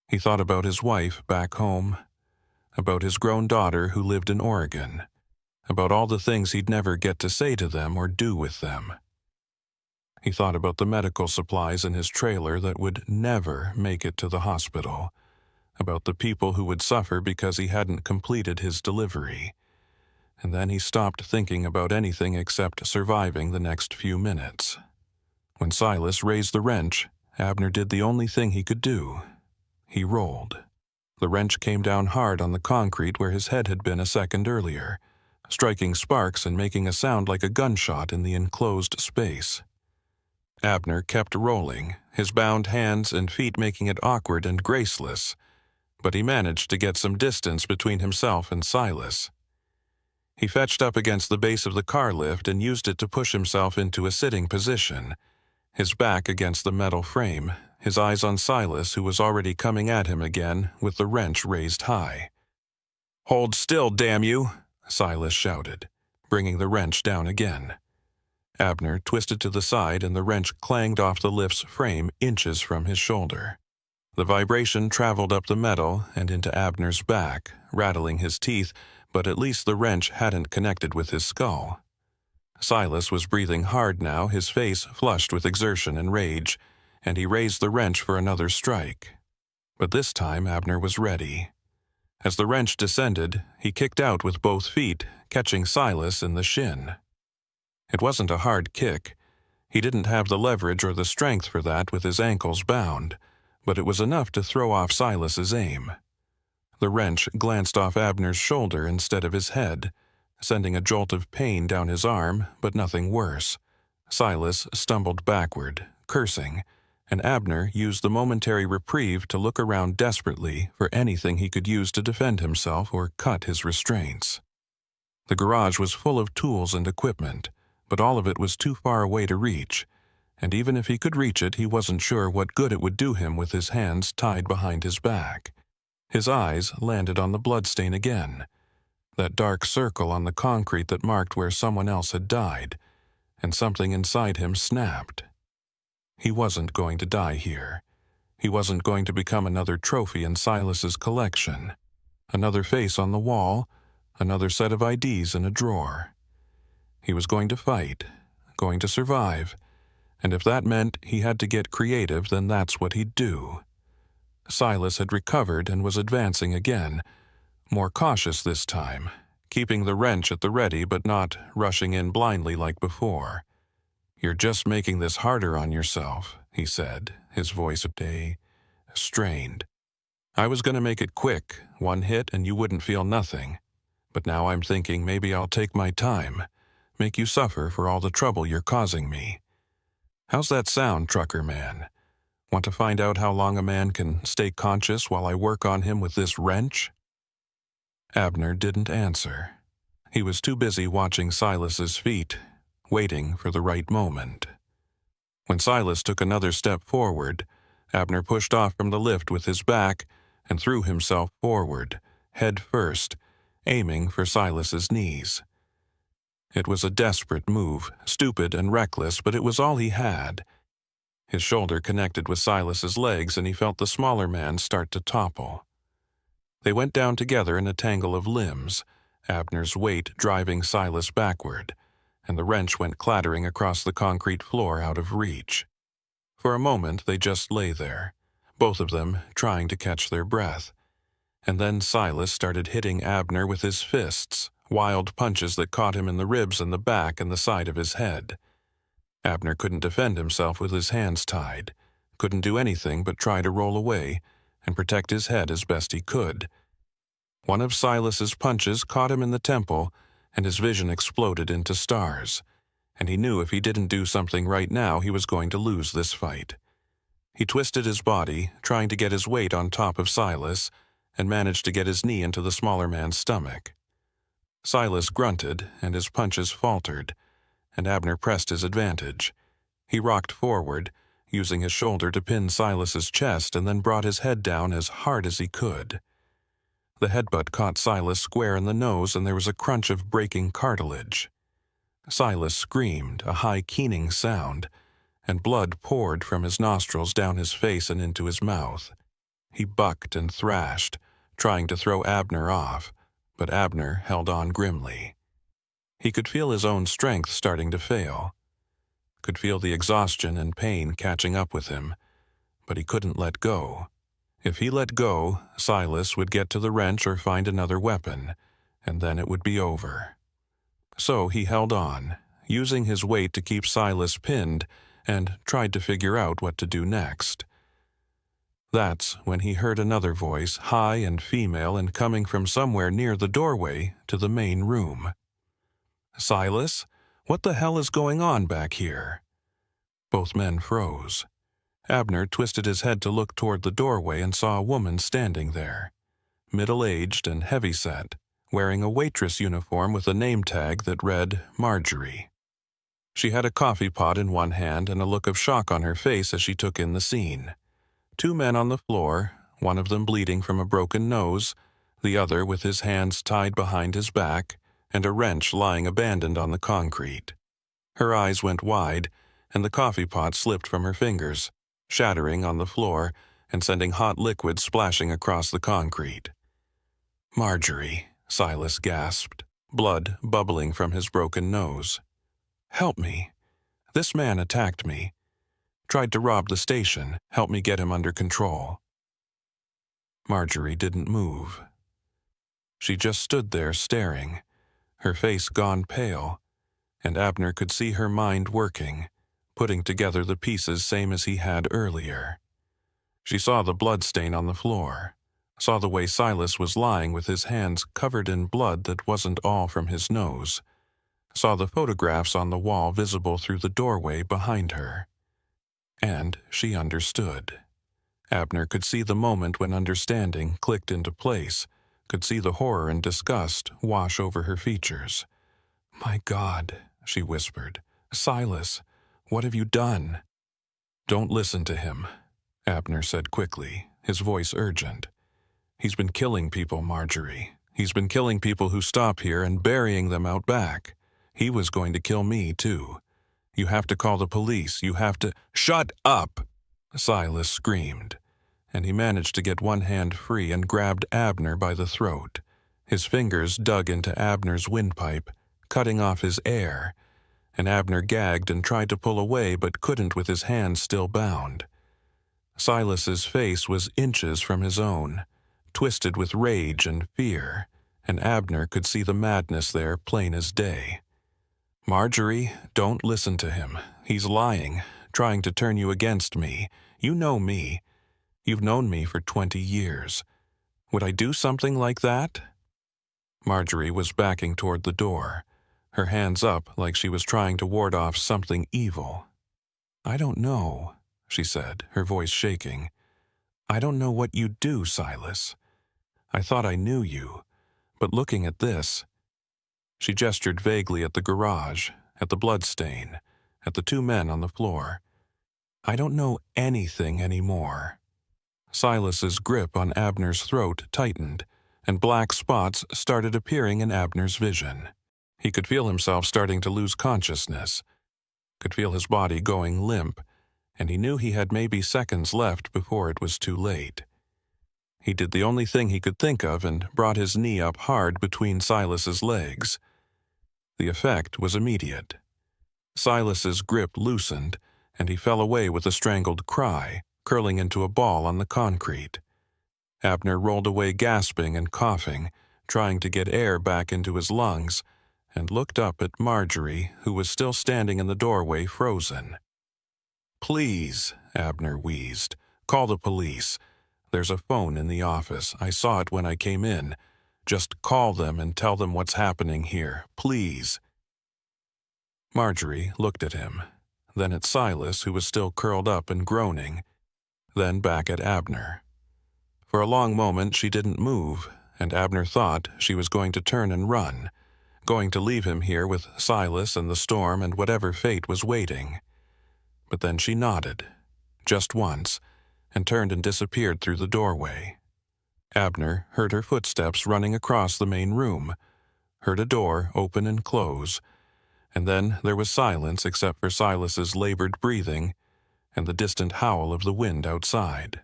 He thought about his wife back home, about his grown daughter who lived in Oregon, about all the things he'd never get to say to them or do with them. He thought about the medical supplies in his trailer that would never make it to the hospital, about the people who would suffer because he hadn't completed his delivery. And then he stopped thinking about anything except surviving the next few minutes. When Silas raised the wrench, Abner did the only thing he could do. He rolled. The wrench came down hard on the concrete where his head had been a second earlier, striking sparks and making a sound like a gunshot in the enclosed space. Abner kept rolling, his bound hands and feet making it awkward and graceless, but he managed to get some distance between himself and Silas. He fetched up against the base of the car lift and used it to push himself into a sitting position, his back against the metal frame, his eyes on Silas, who was already coming at him again with the wrench raised high. "Hold still, damn you!" Silas shouted, bringing the wrench down again. Abner twisted to the side and the wrench clanged off the lift's frame inches from his shoulder. The vibration traveled up the metal and into Abner's back, rattling his teeth, but at least the wrench hadn't connected with his skull. Silas was breathing hard now, his face flushed with exertion and rage, and he raised the wrench for another strike. But this time Abner was ready. As the wrench descended, he kicked out with both feet, catching Silas in the shin. It wasn't a hard kick. He didn't have the leverage or the strength for that with his ankles bound, but it was enough to throw off Silas's aim. The wrench glanced off Abner's shoulder instead of his head, sending a jolt of pain down his arm, but nothing worse. Silas stumbled backward, cursing, and Abner used the momentary reprieve to look around desperately for anything he could use to defend himself or cut his restraints. The garage was full of tools and equipment, but all of it was too far away to reach, and even if he could reach it, he wasn't sure what good it would do him with his hands tied behind his back. His eyes landed on the bloodstain again, that dark circle on the concrete that marked where someone else had died, and something inside him snapped. He wasn't going to die here. He wasn't going to become another trophy in Silas's collection, another face on the wall, another set of IDs in a drawer. He was going to fight, going to survive, and if that meant he had to get creative, then that's what he'd do. Silas had recovered and was advancing again, more cautious this time, keeping the wrench at the ready but not rushing in blindly like before. "You're just making this harder on yourself," he said, his voice strained. "I was going to make it quick, one hit and you wouldn't feel nothing. But now I'm thinking maybe I'll take my time, make you suffer for all the trouble you're causing me. How's that sound, trucker man? Want to find out how long a man can stay conscious while I work on him with this wrench?" Abner didn't answer. He was too busy watching Silas's feet, waiting for the right moment. When Silas took another step forward, Abner pushed off from the lift with his back and threw himself forward, head first, aiming for Silas's knees. It was a desperate move, stupid and reckless, but it was all he had. His shoulder connected with Silas's legs, and he felt the smaller man start to topple. They went down together in a tangle of limbs, Abner's weight driving Silas backward, and the wrench went clattering across the concrete floor out of reach. For a moment they just lay there, both of them trying to catch their breath. And then Silas started hitting Abner with his fists, wild punches that caught him in the ribs and the back and the side of his head. Abner couldn't defend himself with his hands tied, couldn't do anything but try to roll away and protect his head as best he could. One of Silas's punches caught him in the temple, and his vision exploded into stars, and he knew if he didn't do something right now he was going to lose this fight. He twisted his body, trying to get his weight on top of Silas, and managed to get his knee into the smaller man's stomach. Silas grunted, and his punches faltered, and Abner pressed his advantage. He rocked forward, using his shoulder to pin Silas's chest, and then brought his head down as hard as he could. The headbutt caught Silas square in the nose, and there was a crunch of breaking cartilage. Silas screamed, a high keening sound, and blood poured from his nostrils down his face and into his mouth. He bucked and thrashed, trying to throw Abner off, but Abner held on grimly. He could feel his own strength starting to fail, could feel the exhaustion and pain catching up with him, but he couldn't let go. If he let go, Silas would get to the wrench or find another weapon, and then it would be over. So he held on, using his weight to keep Silas pinned, and tried to figure out what to do next. That's when he heard another voice, high and female and coming from somewhere near the doorway to the main room. "Silas, what the hell is going on back here?" Both men froze. Abner twisted his head to look toward the doorway and saw a woman standing there, middle-aged and heavy-set, wearing a waitress uniform with a name tag that read Marjorie. She had a coffee pot in one hand and a look of shock on her face as she took in the scene. Two men on the floor, one of them bleeding from a broken nose, the other with his hands tied behind his back, and a wrench lying abandoned on the concrete. Her eyes went wide, and the coffee pot slipped from her fingers, shattering on the floor and sending hot liquid splashing across the concrete. "Marjorie," Silas gasped, blood bubbling from his broken nose. "Help me. This man attacked me. Tried to rob the station. Help me get him under control." Marjorie didn't move. She just stood there staring, her face gone pale, and Abner could see her mind working, putting together the pieces same as he had earlier. She saw the blood stain on the floor, saw the way Silas was lying with his hands covered in blood that wasn't all from his nose, saw the photographs on the wall visible through the doorway behind her. And she understood. Abner could see the moment when understanding clicked into place, could see the horror and disgust wash over her features. "My God," she whispered. "Silas, what have you done?" "Don't listen to him," Abner said quickly, his voice urgent. "He's been killing people, Marjorie. He's been killing people who stop here and burying them out back. He was going to kill me, too. You have to call the police. You have to—" "Shut up!" Silas screamed, and he managed to get one hand free and grabbed Abner by the throat. His fingers dug into Abner's windpipe, cutting off his air, and Abner gagged and tried to pull away but couldn't with his hands still bound. Silas's face was inches from his own, twisted with rage and fear, and Abner could see the madness there plain as day. "Marjorie, don't listen to him. He's lying, trying to turn you against me. You know me. You've known me for 20 years. Would I do something like that?" Marjorie was backing toward the door, her hands up like she was trying to ward off something evil. "I don't know," she said, her voice shaking. "I don't know what you'd do, Silas. I thought I knew you, but looking at this—" She gestured vaguely at the garage, at the bloodstain, at the two men on the floor. "I don't know anything anymore." Silas's grip on Abner's throat tightened, and black spots started appearing in Abner's vision. He could feel himself starting to lose consciousness, could feel his body going limp, and he knew he had maybe seconds left before it was too late. He did the only thing he could think of and brought his knee up hard between Silas's legs. The effect was immediate. Silas's grip loosened, and he fell away with a strangled cry, curling into a ball on the concrete. Abner rolled away gasping and coughing, trying to get air back into his lungs, and looked up at Marjorie, who was still standing in the doorway frozen. "Please," Abner wheezed, "call the police. There's a phone in the office. I saw it when I came in. Just call them and tell them what's happening here. Please." Marjorie looked at him, then at Silas, who was still curled up and groaning, then back at Abner. For a long moment she didn't move, and Abner thought she was going to turn and run, going to leave him here with Silas and the storm and whatever fate was waiting. But then she nodded, just once, and turned and disappeared through the doorway. Abner heard her footsteps running across the main room, heard a door open and close, and then there was silence except for Silas's labored breathing and the distant howl of the wind outside.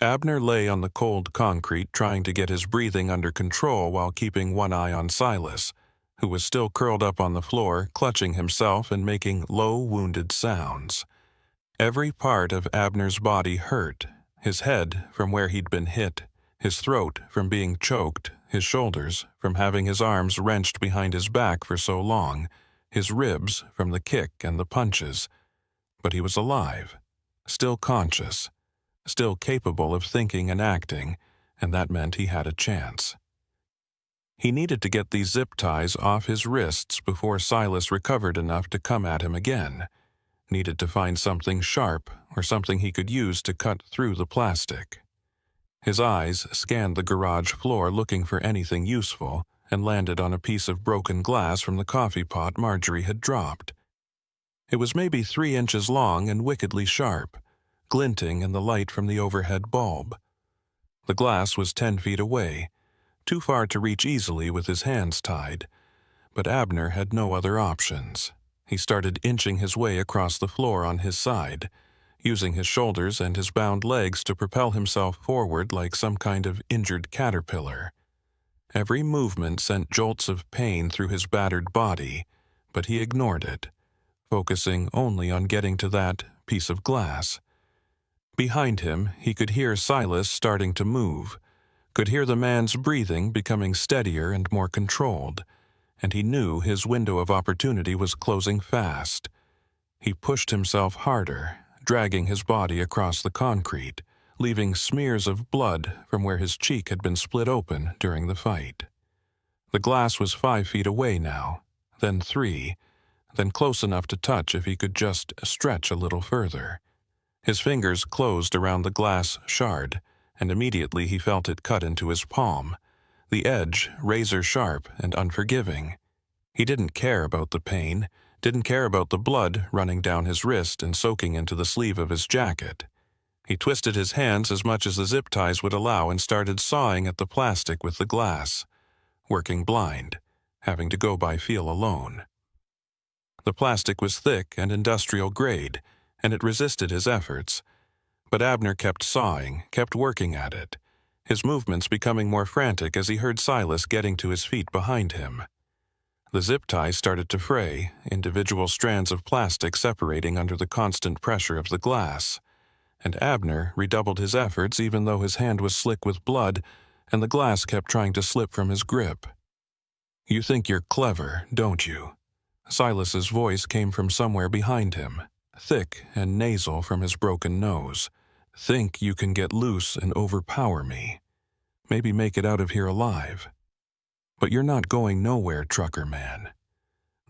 Abner lay on the cold concrete trying to get his breathing under control while keeping one eye on Silas, who was still curled up on the floor, clutching himself and making low, wounded sounds. Every part of Abner's body hurt, his head from where he'd been hit, his throat from being choked, his shoulders from having his arms wrenched behind his back for so long, his ribs from the kick and the punches. But he was alive, still conscious, still capable of thinking and acting, and that meant he had a chance. He needed to get these zip ties off his wrists before Silas recovered enough to come at him again. needed to find something sharp or something he could use to cut through the plastic. His eyes scanned the garage floor looking for anything useful and landed on a piece of broken glass from the coffee pot Marjorie had dropped. It was maybe 3 inches long and wickedly sharp, glinting in the light from the overhead bulb. The glass was 10 feet away, too far to reach easily with his hands tied, but Abner had no other options. He started inching his way across the floor on his side, using his shoulders and his bound legs to propel himself forward like some kind of injured caterpillar. Every movement sent jolts of pain through his battered body, but he ignored it, focusing only on getting to that piece of glass. Behind him, he could hear Silas starting to move, could hear the man's breathing becoming steadier and more controlled, and he knew his window of opportunity was closing fast. He pushed himself harder, dragging his body across the concrete, leaving smears of blood from where his cheek had been split open during the fight. The glass was 5 feet away now, then 3, then close enough to touch if he could just stretch a little further. His fingers closed around the glass shard, and immediately he felt it cut into his palm, the edge razor-sharp and unforgiving. He didn't care about the pain, didn't care about the blood running down his wrist and soaking into the sleeve of his jacket. He twisted his hands as much as the zip ties would allow and started sawing at the plastic with the glass, working blind, having to go by feel alone. The plastic was thick and industrial grade, and it resisted his efforts. But Abner kept sawing, kept working at it, his movements becoming more frantic as he heard Silas getting to his feet behind him. The zip ties started to fray, individual strands of plastic separating under the constant pressure of the glass, and Abner redoubled his efforts even though his hand was slick with blood and the glass kept trying to slip from his grip. "You think you're clever, don't you?" Silas's voice came from somewhere behind him, thick and nasal from his broken nose. "Think you can get loose and overpower me? Maybe make it out of here alive? But you're not going nowhere, trucker man.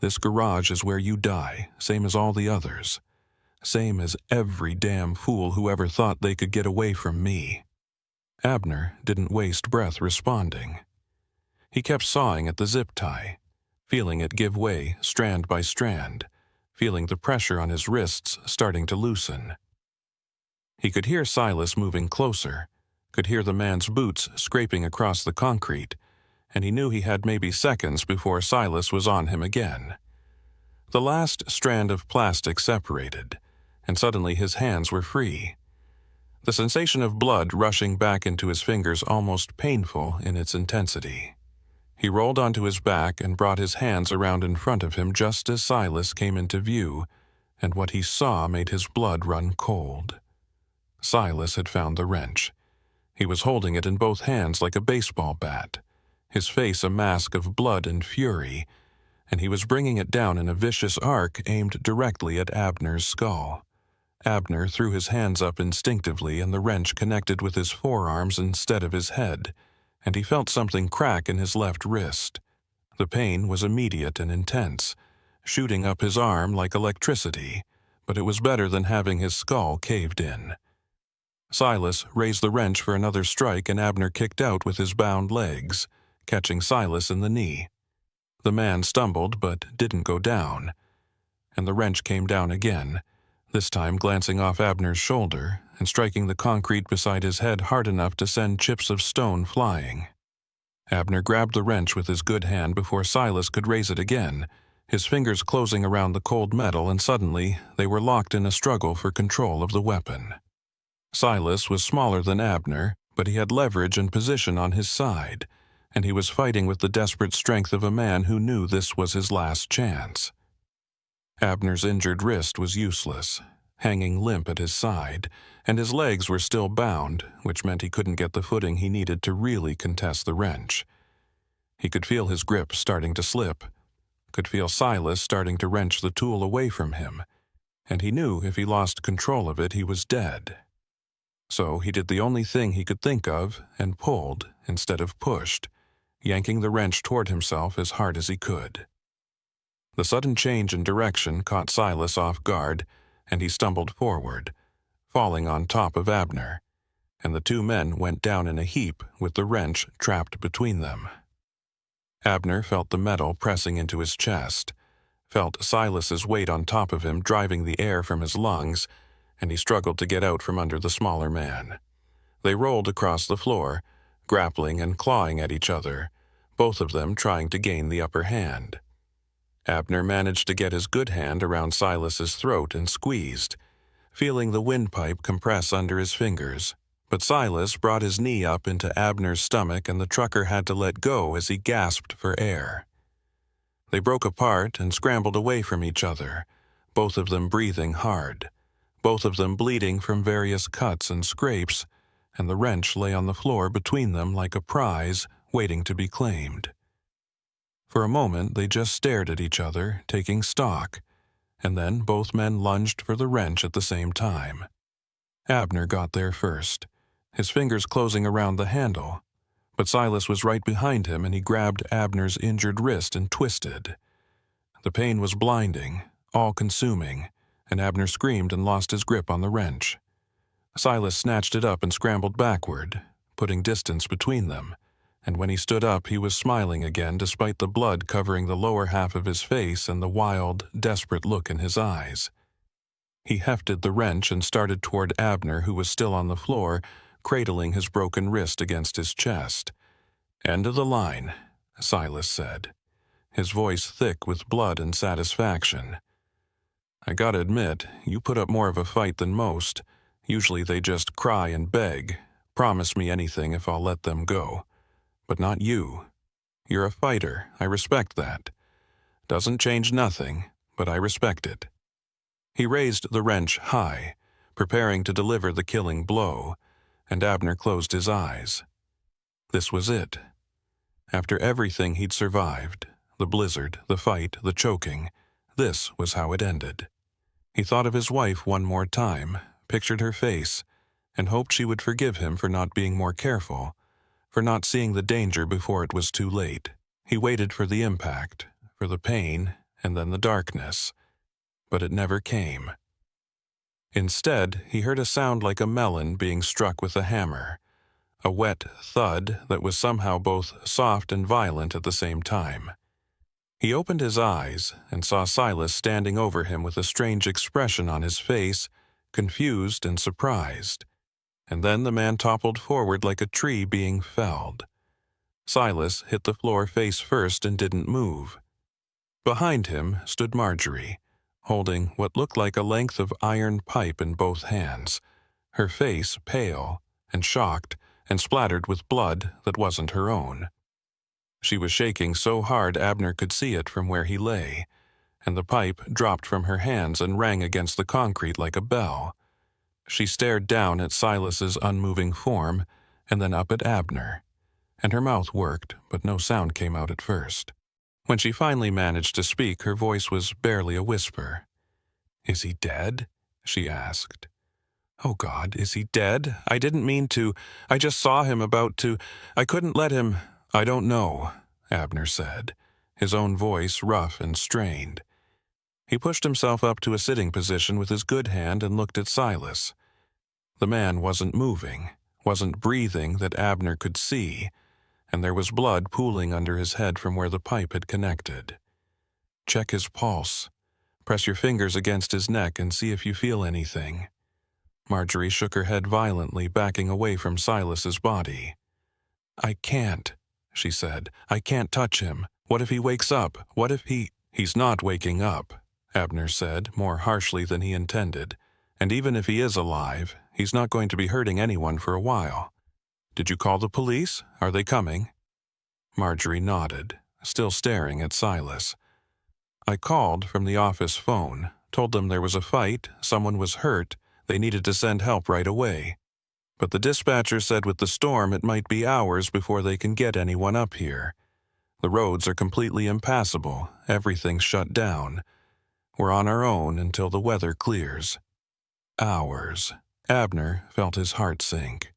This garage is where you die, same as all the others. Same as every damn fool who ever thought they could get away from me." Abner didn't waste breath responding. He kept sawing at the zip tie, feeling it give way strand by strand, feeling the pressure on his wrists starting to loosen. He could hear Silas moving closer, could hear the man's boots scraping across the concrete, and he knew he had maybe seconds before Silas was on him again. The last strand of plastic separated, and suddenly his hands were free. The sensation of blood rushing back into his fingers almost painful in its intensity. He rolled onto his back and brought his hands around in front of him just as Silas came into view, and what he saw made his blood run cold. Silas had found the wrench. He was holding it in both hands like a baseball bat, his face a mask of blood and fury, and he was bringing it down in a vicious arc aimed directly at Abner's skull. Abner threw his hands up instinctively and the wrench connected with his forearms instead of his head, and he felt something crack in his left wrist. The pain was immediate and intense, shooting up his arm like electricity, but it was better than having his skull caved in. Silas raised the wrench for another strike and Abner kicked out with his bound legs, catching Silas in the knee. The man stumbled but didn't go down, and the wrench came down again, this time glancing off Abner's shoulder and striking the concrete beside his head hard enough to send chips of stone flying. Abner grabbed the wrench with his good hand before Silas could raise it again, his fingers closing around the cold metal, and suddenly they were locked in a struggle for control of the weapon. Silas was smaller than Abner, but he had leverage and position on his side, and he was fighting with the desperate strength of a man who knew this was his last chance. Abner's injured wrist was useless, hanging limp at his side, and his legs were still bound, which meant he couldn't get the footing he needed to really contest the wrench. He could feel his grip starting to slip, could feel Silas starting to wrench the tool away from him, and he knew if he lost control of it he was dead. So he did the only thing he could think of and pulled instead of pushed, yanking the wrench toward himself as hard as he could. The sudden change in direction caught Silas off guard, and he stumbled forward, falling on top of Abner, and the two men went down in a heap with the wrench trapped between them. Abner felt the metal pressing into his chest, felt Silas's weight on top of him driving the air from his lungs, and he struggled to get out from under the smaller man. They rolled across the floor, grappling and clawing at each other, both of them trying to gain the upper hand. Abner managed to get his good hand around Silas's throat and squeezed, feeling the windpipe compress under his fingers. But Silas brought his knee up into Abner's stomach and the trucker had to let go as he gasped for air. They broke apart and scrambled away from each other, both of them breathing hard, both of them bleeding from various cuts and scrapes, and the wrench lay on the floor between them like a prize waiting to be claimed. For a moment they just stared at each other, taking stock, and then both men lunged for the wrench at the same time. Abner got there first, his fingers closing around the handle, but Silas was right behind him and he grabbed Abner's injured wrist and twisted. The pain was blinding, all-consuming, and Abner screamed and lost his grip on the wrench. Silas snatched it up and scrambled backward, putting distance between them, and when he stood up he was smiling again despite the blood covering the lower half of his face and the wild, desperate look in his eyes. He hefted the wrench and started toward Abner, who was still on the floor, cradling his broken wrist against his chest. "End of the line," Silas said, his voice thick with blood and satisfaction. "I gotta admit, you put up more of a fight than most. Usually they just cry and beg, promise me anything if I'll let them go. But not you. You're a fighter, I respect that. Doesn't change nothing, but I respect it." He raised the wrench high, preparing to deliver the killing blow, and Abner closed his eyes. This was it. After everything he'd survived, the blizzard, the fight, the choking, this was how it ended. He thought of his wife one more time, pictured her face, and hoped she would forgive him for not being more careful, for not seeing the danger before it was too late. He waited for the impact, for the pain, and then the darkness, but it never came. Instead, he heard a sound like a melon being struck with a hammer, a wet thud that was somehow both soft and violent at the same time. He opened his eyes and saw Silas standing over him with a strange expression on his face, confused and surprised. And then the man toppled forward like a tree being felled. Silas hit the floor face first and didn't move. Behind him stood Marjorie, holding what looked like a length of iron pipe in both hands, her face pale and shocked and splattered with blood that wasn't her own. She was shaking so hard Abner could see it from where he lay, and the pipe dropped from her hands and rang against the concrete like a bell. She stared down at Silas's unmoving form and then up at Abner, and her mouth worked, but no sound came out at first. When she finally managed to speak, her voice was barely a whisper. "Is he dead?" she asked. "Oh God, is he dead? I didn't mean to. I just saw him about to. I couldn't let him." "I don't know," Abner said, his own voice rough and strained. He pushed himself up to a sitting position with his good hand and looked at Silas. The man wasn't moving, wasn't breathing that Abner could see, and there was blood pooling under his head from where the pipe had connected. "Check his pulse. Press your fingers against his neck and see if you feel anything." Marjorie shook her head violently, backing away from Silas's body. "I can't," she said. "I can't touch him. What if he wakes up? What if he—" "He's not waking up," Abner said, more harshly than he intended. "And even if he is alive, he's not going to be hurting anyone for a while. Did you call the police? Are they coming?" Marjorie nodded, still staring at Silas. "I called from the office phone, told them there was a fight, someone was hurt, they needed to send help right away. But the dispatcher said with the storm it might be hours before they can get anyone up here. The roads are completely impassable, everything's shut down. We're on our own until the weather clears." Hours. Abner felt his heart sink.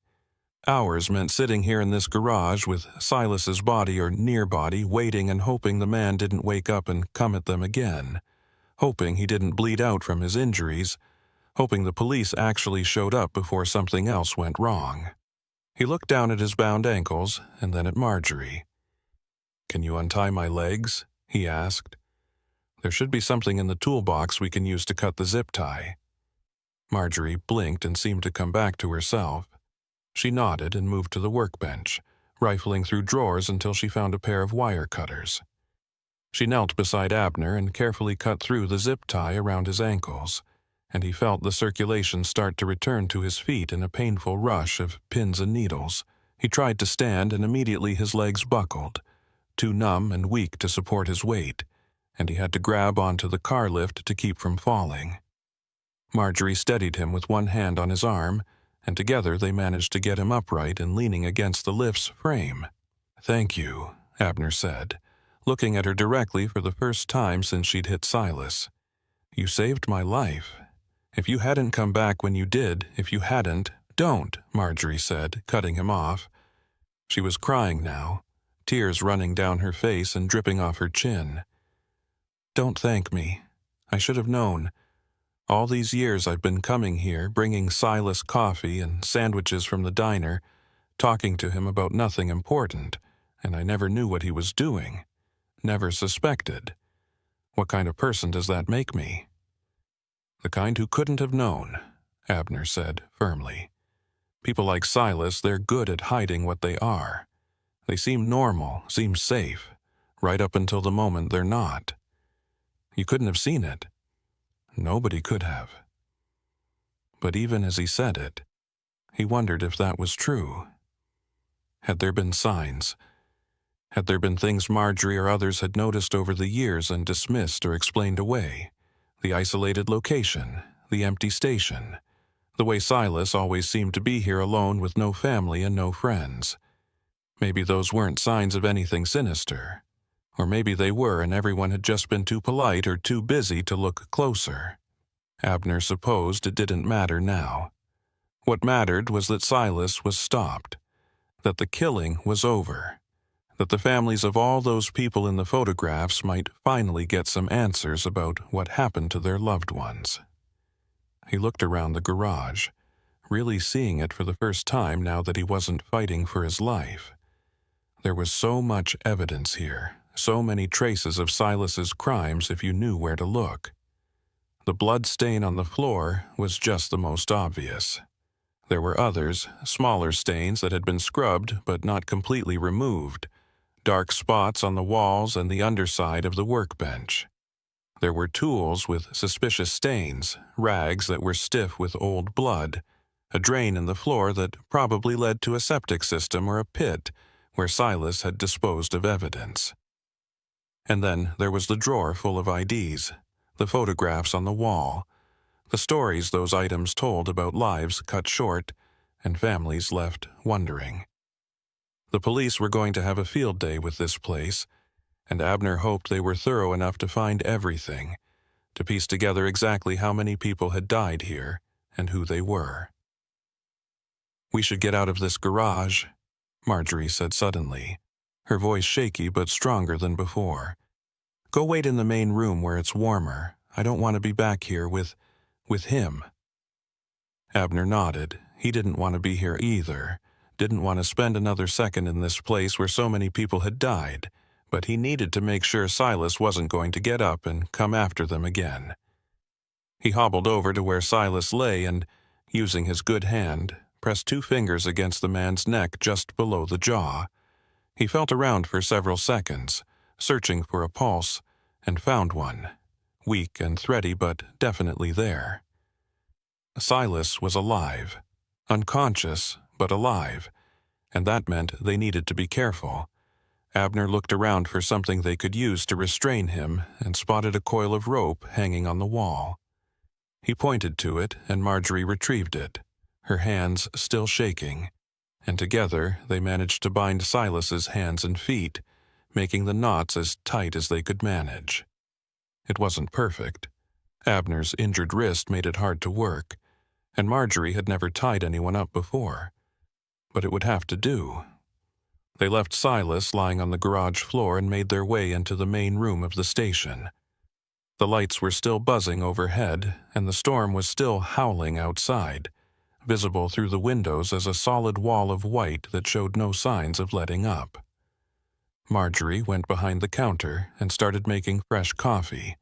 Hours meant sitting here in this garage with Silas's body or near body, waiting and hoping the man didn't wake up and come at them again, hoping he didn't bleed out from his injuries, hoping the police actually showed up before something else went wrong. He looked down at his bound ankles and then at Marjorie. "Can you untie my legs?" he asked. "There should be something in the toolbox we can use to cut the zip tie." Marjorie blinked and seemed to come back to herself. She nodded and moved to the workbench, rifling through drawers until she found a pair of wire cutters. She knelt beside Abner and carefully cut through the zip tie around his ankles, and he felt the circulation start to return to his feet in a painful rush of pins and needles. He tried to stand, and immediately his legs buckled, too numb and weak to support his weight, and he had to grab onto the car lift to keep from falling. Marjorie steadied him with one hand on his arm, and together they managed to get him upright and leaning against the lift's frame. "Thank you," Abner said, looking at her directly for the first time since she'd hit Silas. "You saved my life. If you hadn't come back when you did, if you hadn't—" "Don't," Marjorie said, cutting him off. She was crying now, tears running down her face and dripping off her chin. "Don't thank me. I should have known. All these years I've been coming here, bringing Silas coffee and sandwiches from the diner, talking to him about nothing important, and I never knew what he was doing. Never suspected. What kind of person does that make me?" "The kind who couldn't have known," Abner said firmly. "People like Silas, they're good at hiding what they are. They seem normal, seem safe, right up until the moment they're not. You couldn't have seen it. Nobody could have." But even as he said it, he wondered if that was true. Had there been signs? Had there been things Marjorie or others had noticed over the years and dismissed or explained away? The isolated location, the empty station, the way Silas always seemed to be here alone with no family and no friends. Maybe those weren't signs of anything sinister. Or maybe they were and everyone had just been too polite or too busy to look closer. Abner supposed it didn't matter now. What mattered was that Silas was stopped, that the killing was over, that the families of all those people in the photographs might finally get some answers about what happened to their loved ones. He looked around the garage, really seeing it for the first time now that he wasn't fighting for his life. There was so much evidence here, so many traces of Silas's crimes if you knew where to look. The blood stain on the floor was just the most obvious. There were others, smaller stains that had been scrubbed but not completely removed, dark spots on the walls and the underside of the workbench. There were tools with suspicious stains, rags that were stiff with old blood, a drain in the floor that probably led to a septic system or a pit where Silas had disposed of evidence. And then there was the drawer full of IDs, the photographs on the wall, the stories those items told about lives cut short and families left wondering. The police were going to have a field day with this place, and Abner hoped they were thorough enough to find everything, to piece together exactly how many people had died here and who they were. "We should get out of this garage," Marjorie said suddenly, her voice shaky but stronger than before. "Go wait in the main room where it's warmer. I don't want to be back here with him." Abner nodded. He didn't want to be here either, didn't want to spend another second in this place where so many people had died, but he needed to make sure Silas wasn't going to get up and come after them again. He hobbled over to where Silas lay and, using his good hand, pressed 2 fingers against the man's neck just below the jaw. He felt around for several seconds, searching for a pulse, and found one, weak and thready but definitely there. Silas was alive, unconscious but alive, and that meant they needed to be careful. Abner looked around for something they could use to restrain him and spotted a coil of rope hanging on the wall. He pointed to it and Marjorie retrieved it, her hands still shaking, and together they managed to bind Silas's hands and feet, making the knots as tight as they could manage. It wasn't perfect. Abner's injured wrist made it hard to work, and Marjorie had never tied anyone up before. But it would have to do. They left Silas lying on the garage floor and made their way into the main room of the station. The lights were still buzzing overhead, and the storm was still howling outside, visible through the windows as a solid wall of white that showed no signs of letting up. Marjorie went behind the counter and started making fresh coffee,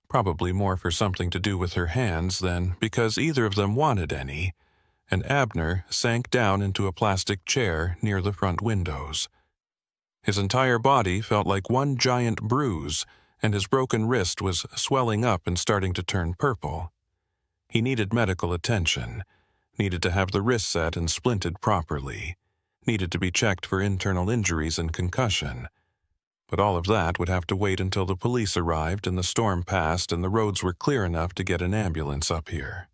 probably more for something to do with her hands than because either of them wanted any, and Abner sank down into a plastic chair near the front windows. His entire body felt like one giant bruise, and his broken wrist was swelling up and starting to turn purple. He needed medical attention, needed to have the wrist set and splinted properly, needed to be checked for internal injuries and concussion. But all of that would have to wait until the police arrived and the storm passed and the roads were clear enough to get an ambulance up here.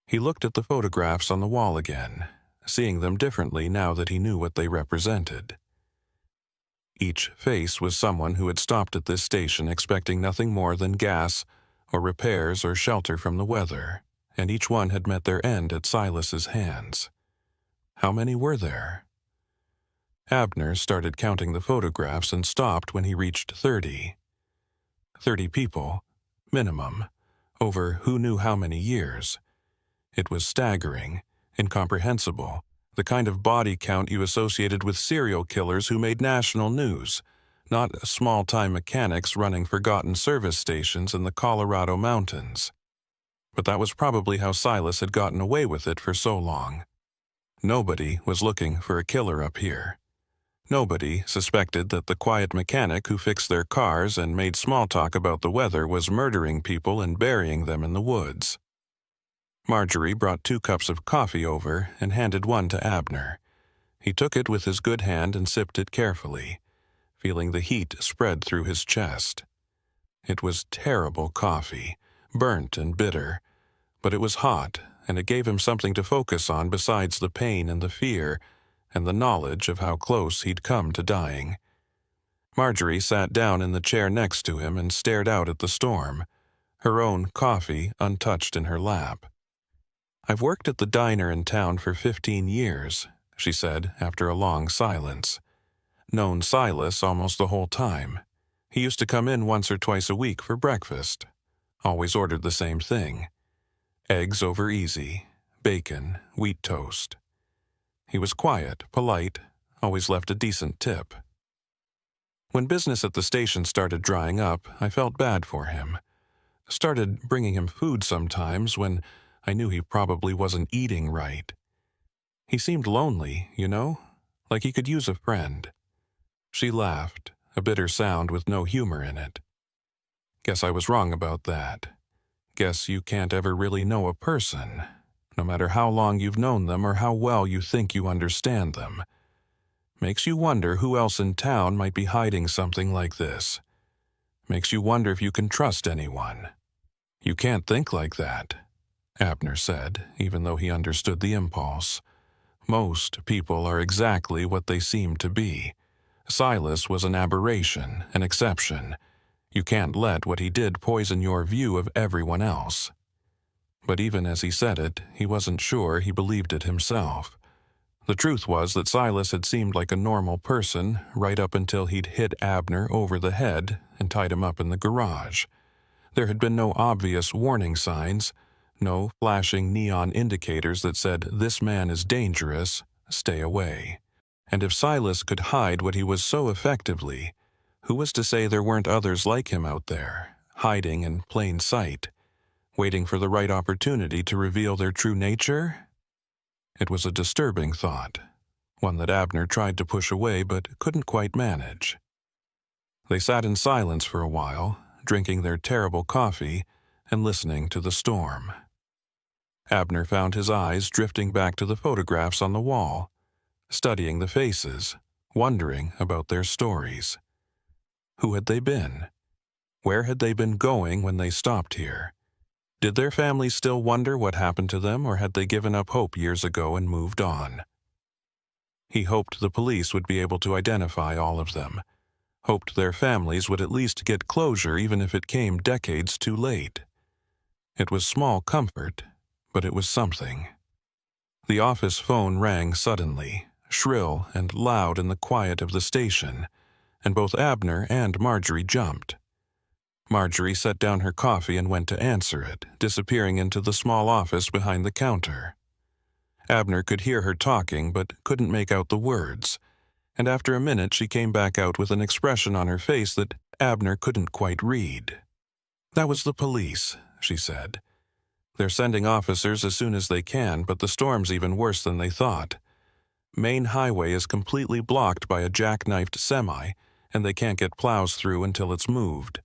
He looked at the photographs on the wall again, seeing them differently now that he knew what they represented. Each face was someone who had stopped at this station expecting nothing more than gas or repairs or shelter from the weather, and each one had met their end at Silas's hands. How many were there? Abner started counting the photographs and stopped when he reached 30. 30 people, minimum, over who knew how many years. It was staggering, incomprehensible, the kind of body count you associated with serial killers who made national news, not small-time mechanics running forgotten service stations in the Colorado mountains. But that was probably how Silas had gotten away with it for so long. Nobody was looking for a killer up here. Nobody suspected that the quiet mechanic who fixed their cars and made small talk about the weather was murdering people and burying them in the woods. Marjorie brought 2 cups of coffee over and handed one to Abner. He took it with his good hand and sipped it carefully, feeling the heat spread through his chest. It was terrible coffee, burnt and bitter, but it was hot, and it gave him something to focus on besides the pain and the fear and the knowledge of how close he'd come to dying. Marjorie sat down in the chair next to him and stared out at the storm, her own coffee untouched in her lap. "I've worked at the diner in town for 15 years, she said after a long silence. Known Silas almost the whole time. He used to come in once or twice a week for breakfast. Always ordered the same thing. Eggs over easy, bacon, wheat toast. He was quiet, polite, always left a decent tip. When business at the station started drying up, I felt bad for him. Started bringing him food sometimes when I knew he probably wasn't eating right. He seemed lonely, you know, like he could use a friend." She laughed, a bitter sound with no humor in it. "Guess I was wrong about that. Guess you can't ever really know a person, no matter how long you've known them or how well you think you understand them. Makes you wonder who else in town might be hiding something like this. Makes you wonder if you can trust anyone." "You can't think like that," Abner said, even though he understood the impulse. "Most people are exactly what they seem to be. Silas was an aberration, an exception. You can't let what he did poison your view of everyone else." But even as he said it, he wasn't sure he believed it himself. The truth was that Silas had seemed like a normal person right up until he'd hit Abner over the head and tied him up in the garage. There had been no obvious warning signs, no flashing neon indicators that said, "This man is dangerous, stay away." And if Silas could hide what he was so effectively, who was to say there weren't others like him out there, hiding in plain sight, waiting for the right opportunity to reveal their true nature? It was a disturbing thought, one that Abner tried to push away but couldn't quite manage. They sat in silence for a while, drinking their terrible coffee and listening to the storm. Abner found his eyes drifting back to the photographs on the wall, studying the faces, wondering about their stories. Who had they been? Where had they been going when they stopped here? Did their families still wonder what happened to them, or had they given up hope years ago and moved on? He hoped the police would be able to identify all of them, hoped their families would at least get closure even if it came decades too late. It was small comfort, but it was something. The office phone rang suddenly, shrill and loud in the quiet of the station, and both Abner and Marjorie jumped. Marjorie set down her coffee and went to answer it, disappearing into the small office behind the counter. Abner could hear her talking but couldn't make out the words, and after a minute she came back out with an expression on her face that Abner couldn't quite read. "That was the police," she said. "They're sending officers as soon as they can, but the storm's even worse than they thought. Main highway is completely blocked by a jackknifed semi, and they can't get plows through until it's moved.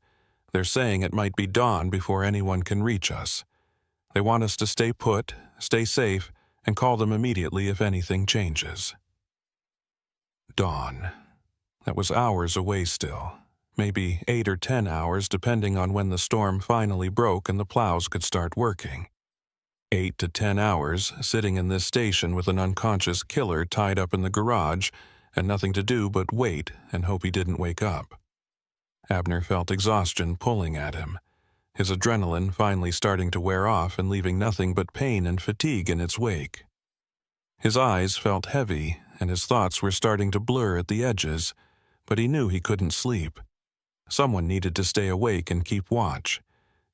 They're saying it might be dawn before anyone can reach us. They want us to stay put, stay safe, and call them immediately if anything changes." Dawn. That was hours away still. Maybe 8 or 10 hours depending on when the storm finally broke and the plows could start working. 8 to 10 hours sitting in this station with an unconscious killer tied up in the garage and nothing to do but wait and hope he didn't wake up. Abner felt exhaustion pulling at him, his adrenaline finally starting to wear off and leaving nothing but pain and fatigue in its wake. His eyes felt heavy and his thoughts were starting to blur at the edges, but he knew he couldn't sleep. Someone needed to stay awake and keep watch,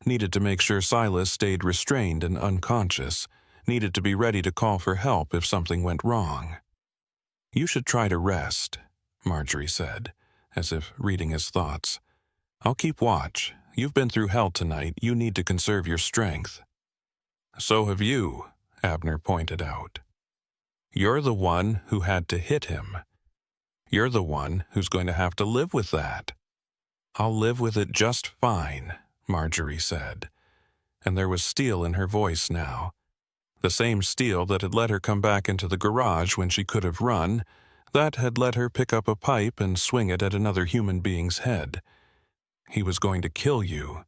needed to make sure Silas stayed restrained and unconscious, needed to be ready to call for help if something went wrong. "You should try to rest," Marjorie said, as if reading his thoughts. "I'll keep watch. You've been through hell tonight. You need to conserve your strength." "So have you," Abner pointed out. "You're the one who had to hit him. You're the one who's going to have to live with that." "I'll live with it just fine," Marjorie said, and there was steel in her voice now. The same steel that had let her come back into the garage when she could have run, that had let her pick up a pipe and swing it at another human being's head. "He was going to kill you.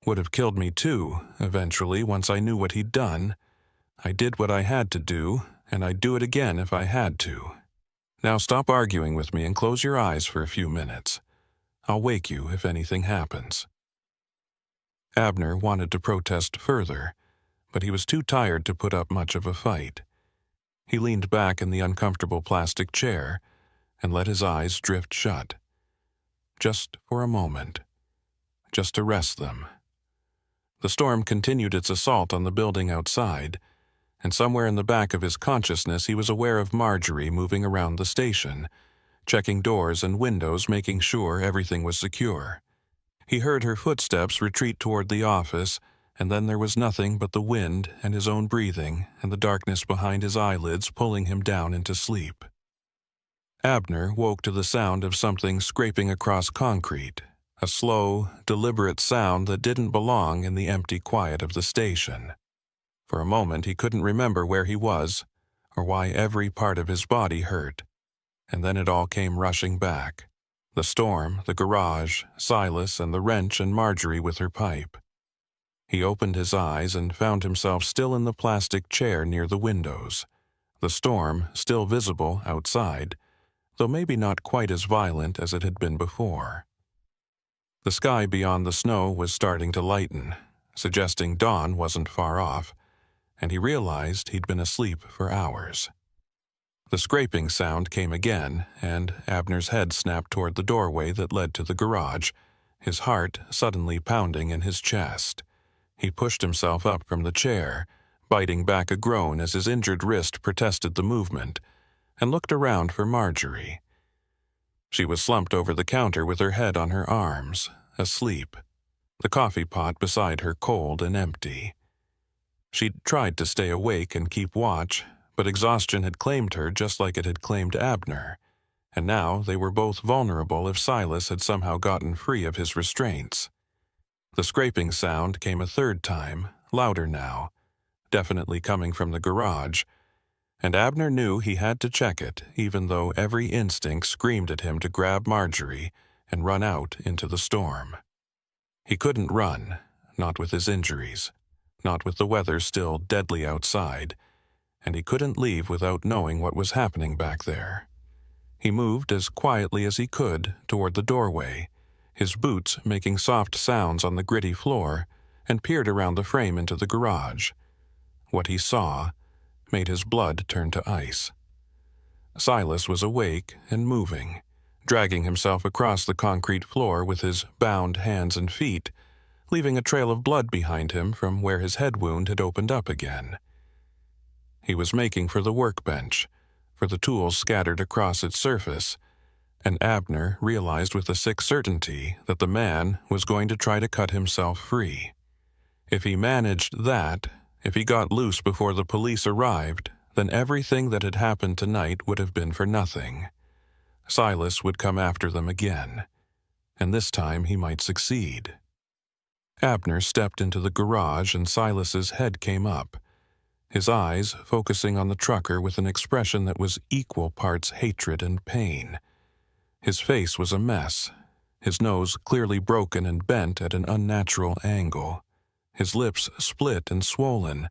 Would have killed me too, eventually, once I knew what he'd done. I did what I had to do, and I'd do it again if I had to. Now stop arguing with me and close your eyes for a few minutes. I'll wake you if anything happens." Abner wanted to protest further, but he was too tired to put up much of a fight. He leaned back in the uncomfortable plastic chair and let his eyes drift shut. Just for a moment. Just to rest them. The storm continued its assault on the building outside, and somewhere in the back of his consciousness he was aware of Marjorie moving around the station, checking doors and windows, making sure everything was secure. He heard her footsteps retreat toward the office, and then there was nothing but the wind and his own breathing and the darkness behind his eyelids pulling him down into sleep. Abner woke to the sound of something scraping across concrete, a slow, deliberate sound that didn't belong in the empty quiet of the station. For a moment he couldn't remember where he was, or why every part of his body hurt, and then it all came rushing back. The storm, the garage, Silas, and the wrench and Marjorie with her pipe. He opened his eyes and found himself still in the plastic chair near the windows, the storm still visible outside, though maybe not quite as violent as it had been before. The sky beyond the snow was starting to lighten, suggesting dawn wasn't far off, and he realized he'd been asleep for hours. The scraping sound came again, and Abner's head snapped toward the doorway that led to the garage, his heart suddenly pounding in his chest. He pushed himself up from the chair, biting back a groan as his injured wrist protested the movement, and looked around for Marjorie. She was slumped over the counter with her head on her arms, asleep, the coffee pot beside her cold and empty. She'd tried to stay awake and keep watch, but exhaustion had claimed her just like it had claimed Abner, and now they were both vulnerable if Silas had somehow gotten free of his restraints. The scraping sound came a third time, louder now, definitely coming from the garage, and Abner knew he had to check it, even though every instinct screamed at him to grab Marjorie and run out into the storm. He couldn't run, not with his injuries, not with the weather still deadly outside, and he couldn't leave without knowing what was happening back there. He moved as quietly as he could toward the doorway, his boots making soft sounds on the gritty floor, and peered around the frame into the garage. What he saw made his blood turn to ice. Silas was awake and moving, dragging himself across the concrete floor with his bound hands and feet, leaving a trail of blood behind him from where his head wound had opened up again. He was making for the workbench, for the tools scattered across its surface, and Abner realized with a sick certainty that the man was going to try to cut himself free. If he managed that, if he got loose before the police arrived, then everything that had happened tonight would have been for nothing. Silas would come after them again, and this time he might succeed. Abner stepped into the garage and Silas's head came up, his eyes focusing on the trucker with an expression that was equal parts hatred and pain. His face was a mess, his nose clearly broken and bent at an unnatural angle, his lips split and swollen,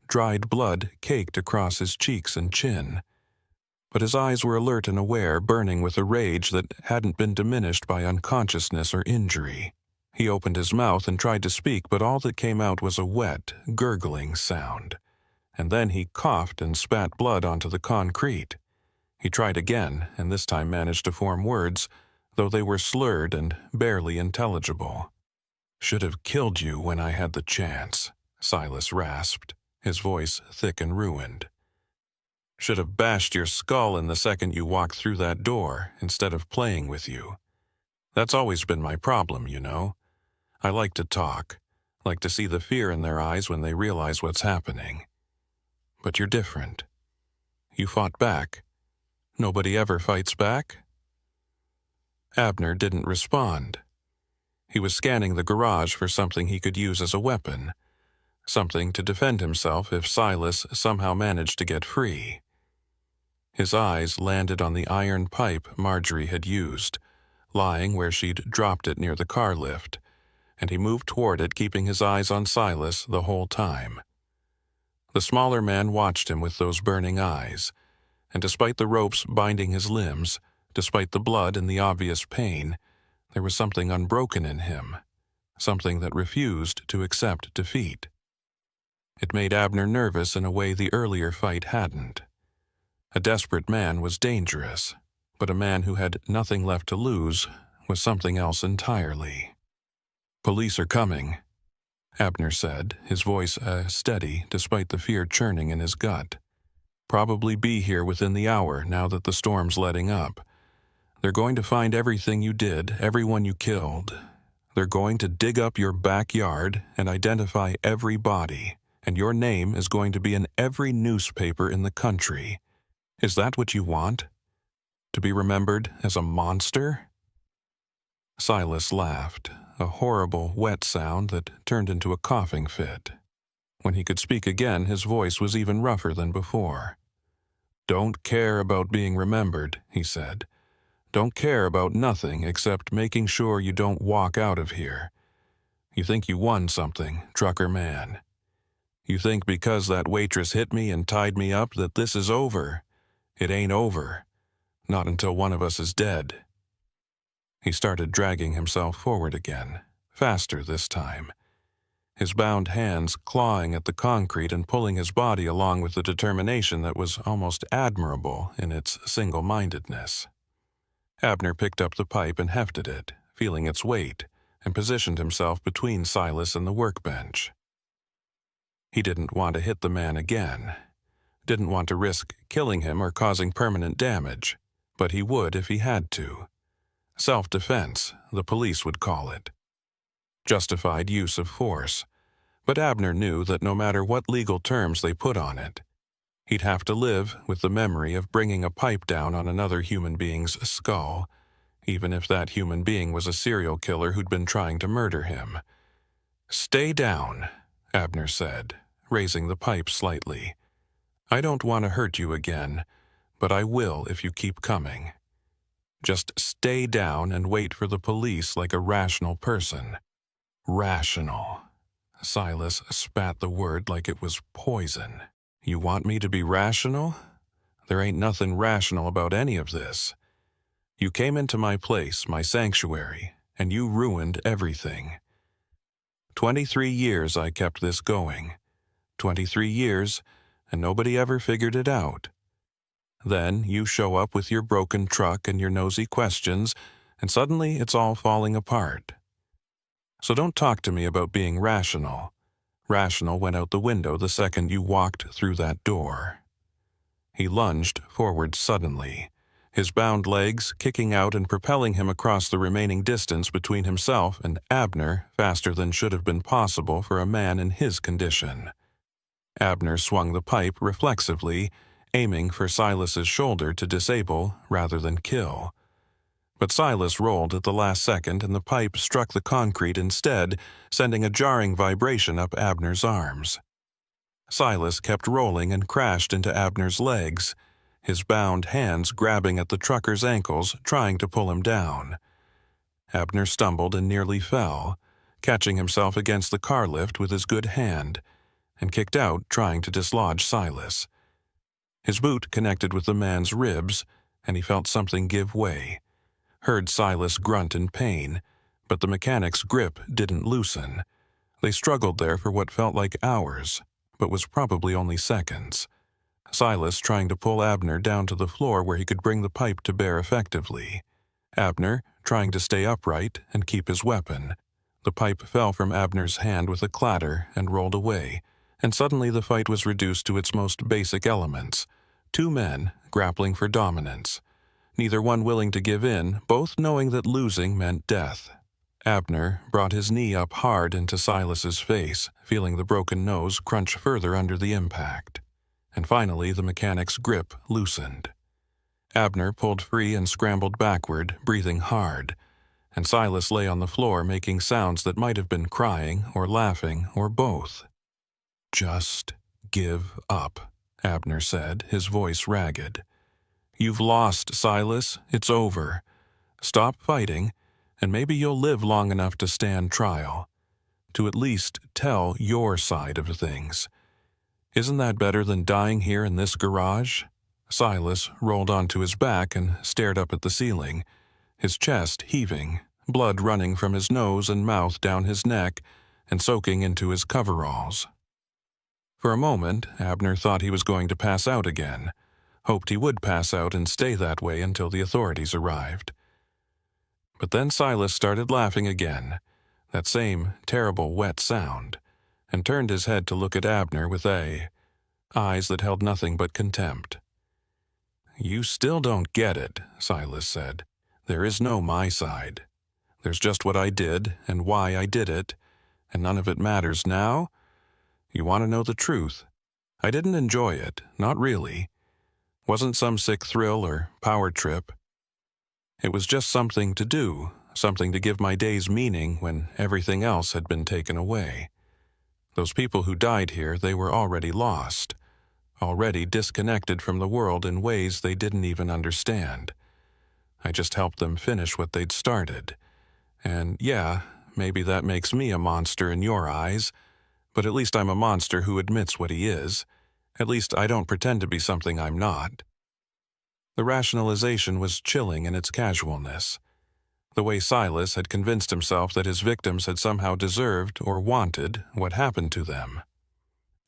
dried blood caked across his cheeks and chin. But his eyes were alert and aware, burning with a rage that hadn't been diminished by unconsciousness or injury. He opened his mouth and tried to speak, but all that came out was a wet, gurgling sound. And then he coughed and spat blood onto the concrete. He tried again, and this time managed to form words, though they were slurred and barely intelligible. "Should have killed you when I had the chance," Silas rasped, his voice thick and ruined. "Should have bashed your skull in the second you walked through that door, instead of playing with you. That's always been my problem, you know. I like to talk, like to see the fear in their eyes when they realize what's happening. But you're different. You fought back. Nobody ever fights back?" Abner didn't respond. He was scanning the garage for something he could use as a weapon, something to defend himself if Silas somehow managed to get free. His eyes landed on the iron pipe Marjorie had used, lying where she'd dropped it near the car lift, and he moved toward it, keeping his eyes on Silas the whole time. The smaller man watched him with those burning eyes, and despite the ropes binding his limbs, despite the blood and the obvious pain, there was something unbroken in him, something that refused to accept defeat. It made Abner nervous in a way the earlier fight hadn't. A desperate man was dangerous, but a man who had nothing left to lose was something else entirely. "Police are coming," Abner said, his voice steady despite the fear churning in his gut. "Probably be here within the hour now that the storm's letting up. They're going to find everything you did, everyone you killed. They're going to dig up your backyard and identify every body, and your name is going to be in every newspaper in the country. Is that what you want? To be remembered as a monster?" Silas laughed, a horrible, wet sound that turned into a coughing fit. When he could speak again, his voice was even rougher than before. "Don't care about being remembered," he said. "Don't care about nothing except making sure you don't walk out of here. You think you won something, trucker man. You think because that waitress hit me and tied me up that this is over. It ain't over. Not until one of us is dead." He started dragging himself forward again, faster this time, his bound hands clawing at the concrete and pulling his body along with a determination that was almost admirable in its single-mindedness. Abner picked up the pipe and hefted it, feeling its weight, and positioned himself between Silas and the workbench. He didn't want to hit the man again, didn't want to risk killing him or causing permanent damage, but he would if he had to. Self-defense, the police would call it. Justified use of force, but Abner knew that no matter what legal terms they put on it, he'd have to live with the memory of bringing a pipe down on another human being's skull, even if that human being was a serial killer who'd been trying to murder him. "Stay down," Abner said, raising the pipe slightly. "I don't want to hurt you again, but I will if you keep coming. Just stay down and wait for the police like a rational person." Rational. Silas spat the word like it was poison. "You want me to be rational? There ain't nothing rational about any of this. You came into my place, my sanctuary, and you ruined everything. 23 years I kept this going. 23 years, and nobody ever figured it out. Then you show up with your broken truck and your nosy questions, and suddenly it's all falling apart. So don't talk to me about being rational. Rational went out the window the second you walked through that door." He lunged forward suddenly, his bound legs kicking out and propelling him across the remaining distance between himself and Abner faster than should have been possible for a man in his condition. Abner swung the pipe reflexively, aiming for Silas's shoulder to disable rather than kill. But Silas rolled at the last second and the pipe struck the concrete instead, sending a jarring vibration up Abner's arms. Silas kept rolling and crashed into Abner's legs, his bound hands grabbing at the trucker's ankles, trying to pull him down. Abner stumbled and nearly fell, catching himself against the car lift with his good hand, and kicked out, trying to dislodge Silas. His boot connected with the man's ribs, and he felt something give way. Heard Silas grunt in pain, but the mechanic's grip didn't loosen. They struggled there for what felt like hours, but was probably only seconds. Silas trying to pull Abner down to the floor where he could bring the pipe to bear effectively. Abner trying to stay upright and keep his weapon. The pipe fell from Abner's hand with a clatter and rolled away, and suddenly the fight was reduced to its most basic elements. Two men grappling for dominance. Neither one willing to give in, both knowing that losing meant death. Abner brought his knee up hard into Silas's face, feeling the broken nose crunch further under the impact. And finally the mechanic's grip loosened. Abner pulled free and scrambled backward, breathing hard, and Silas lay on the floor making sounds that might have been crying or laughing or both. "Just give up," Abner said, his voice ragged. "You've lost, Silas. It's over. Stop fighting, and maybe you'll live long enough to stand trial. To at least tell your side of things. Isn't that better than dying here in this garage?" Silas rolled onto his back and stared up at the ceiling, his chest heaving, blood running from his nose and mouth down his neck and soaking into his coveralls. For a moment, Abner thought he was going to pass out again, hoped he would pass out and stay that way until the authorities arrived. But then Silas started laughing again, that same terrible wet sound, and turned his head to look at Abner with eyes that held nothing but contempt. "You still don't get it," Silas said. "There is no my side. There's just what I did and why I did it, and none of it matters now? You want to know the truth? I didn't enjoy it, not really. Wasn't some sick thrill or power trip. It was just something to do, something to give my days meaning when everything else had been taken away. Those people who died here, they were already lost, already disconnected from the world in ways they didn't even understand. I just helped them finish what they'd started. And yeah, maybe that makes me a monster in your eyes, but at least I'm a monster who admits what he is. At least I don't pretend to be something I'm not." The rationalization was chilling in its casualness. The way Silas had convinced himself that his victims had somehow deserved or wanted what happened to them.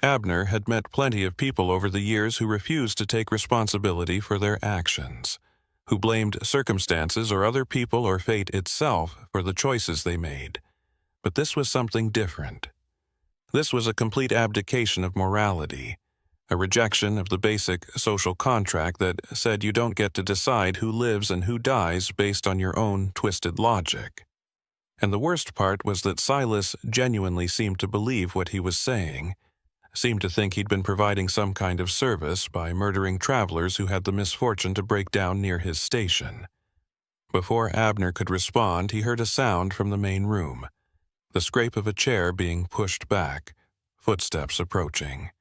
Abner had met plenty of people over the years who refused to take responsibility for their actions, who blamed circumstances or other people or fate itself for the choices they made. But this was something different. This was a complete abdication of morality, a rejection of the basic social contract that said you don't get to decide who lives and who dies based on your own twisted logic. And the worst part was that Silas genuinely seemed to believe what he was saying, seemed to think he'd been providing some kind of service by murdering travelers who had the misfortune to break down near his station. Before Abner could respond, he heard a sound from the main room, the scrape of a chair being pushed back, footsteps approaching.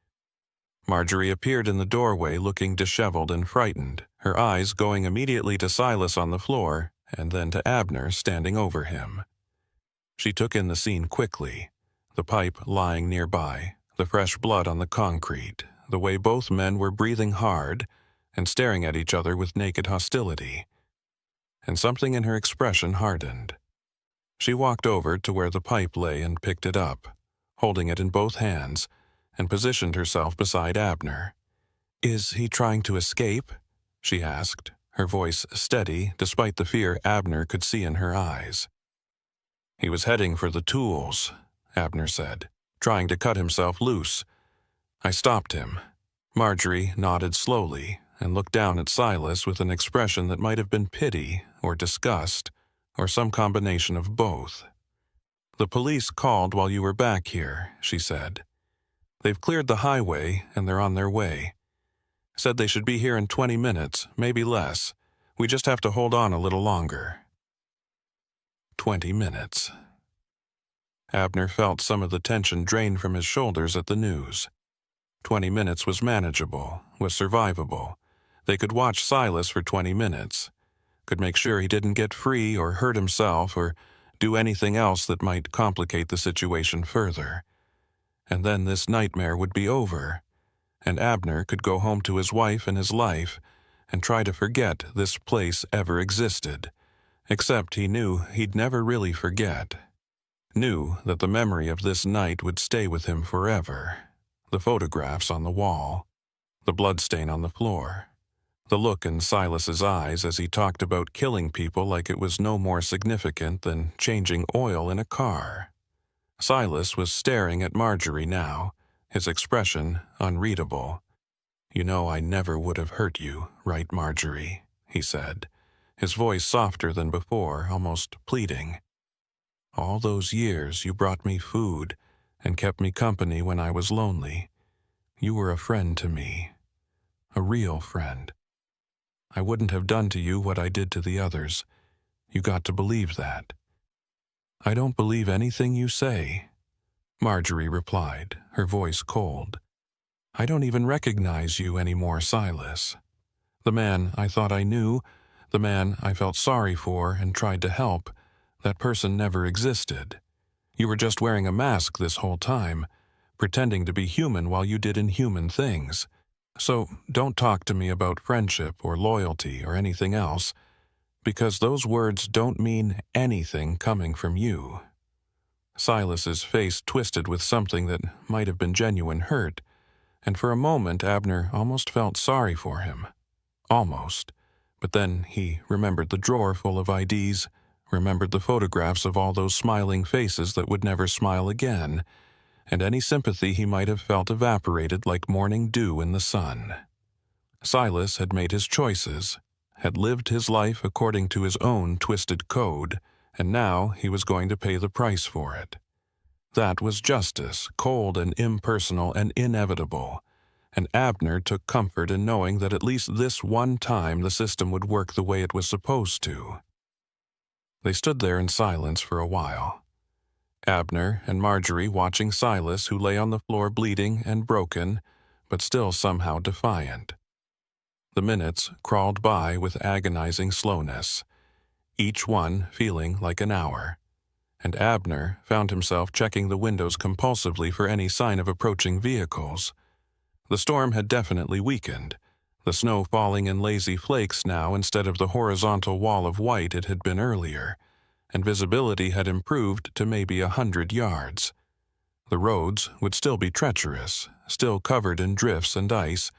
Marjorie appeared in the doorway looking disheveled and frightened, her eyes going immediately to Silas on the floor and then to Abner standing over him. She took in the scene quickly, the pipe lying nearby, the fresh blood on the concrete, the way both men were breathing hard and staring at each other with naked hostility. And something in her expression hardened. She walked over to where the pipe lay and picked it up, holding it in both hands, and positioned herself beside Abner. "Is he trying to escape?" she asked, her voice steady despite the fear Abner could see in her eyes. He was heading for the tools, Abner said, trying to cut himself loose. I stopped him. Marjorie nodded slowly and looked down at Silas with an expression that might have been pity or disgust, or some combination of both. The police called while you were back here, she said. They've cleared the highway and they're on their way. Said they should be here in 20 minutes, maybe less. We just have to hold on a little longer. 20 minutes. Abner felt some of the tension drain from his shoulders at the news. 20 minutes was manageable, was survivable. They could watch Silas for 20 minutes, could make sure he didn't get free or hurt himself or do anything else that might complicate the situation further. And then this nightmare would be over, and Abner could go home to his wife and his life and try to forget this place ever existed, except he knew he'd never really forget. Knew that the memory of this night would stay with him forever. The photographs on the wall, the bloodstain on the floor, the look in Silas's eyes as he talked about killing people like it was no more significant than changing oil in a car. Silas was staring at Marjorie now, his expression unreadable. You know I never would have hurt you, right, Marjorie? He said, his voice softer than before, almost pleading. All those years you brought me food and kept me company when I was lonely. You were a friend to me, a real friend. I wouldn't have done to you what I did to the others. You got to believe that. I don't believe anything you say, Marjorie replied, her voice cold. I don't even recognize you anymore, Silas. The man I thought I knew, the man I felt sorry for and tried to help, that person never existed. You were just wearing a mask this whole time, pretending to be human while you did inhuman things. So don't talk to me about friendship or loyalty or anything else, because those words don't mean anything coming from you. Silas's face twisted with something that might have been genuine hurt, and for a moment Abner almost felt sorry for him. Almost. But then he remembered the drawer full of IDs, remembered the photographs of all those smiling faces that would never smile again, and any sympathy he might have felt evaporated like morning dew in the sun. Silas had made his choices, had lived his life according to his own twisted code, and now he was going to pay the price for it. That was justice, cold and impersonal and inevitable, and Abner took comfort in knowing that at least this one time the system would work the way it was supposed to. They stood there in silence for a while. Abner and Marjorie watching Silas, who lay on the floor bleeding and broken, but still somehow defiant. The minutes crawled by with agonizing slowness, each one feeling like an hour, and Abner found himself checking the windows compulsively for any sign of approaching vehicles. The storm had definitely weakened, the snow falling in lazy flakes now instead of the horizontal wall of white it had been earlier, and visibility had improved to maybe 100 yards. The roads would still be treacherous, still covered in drifts and ice,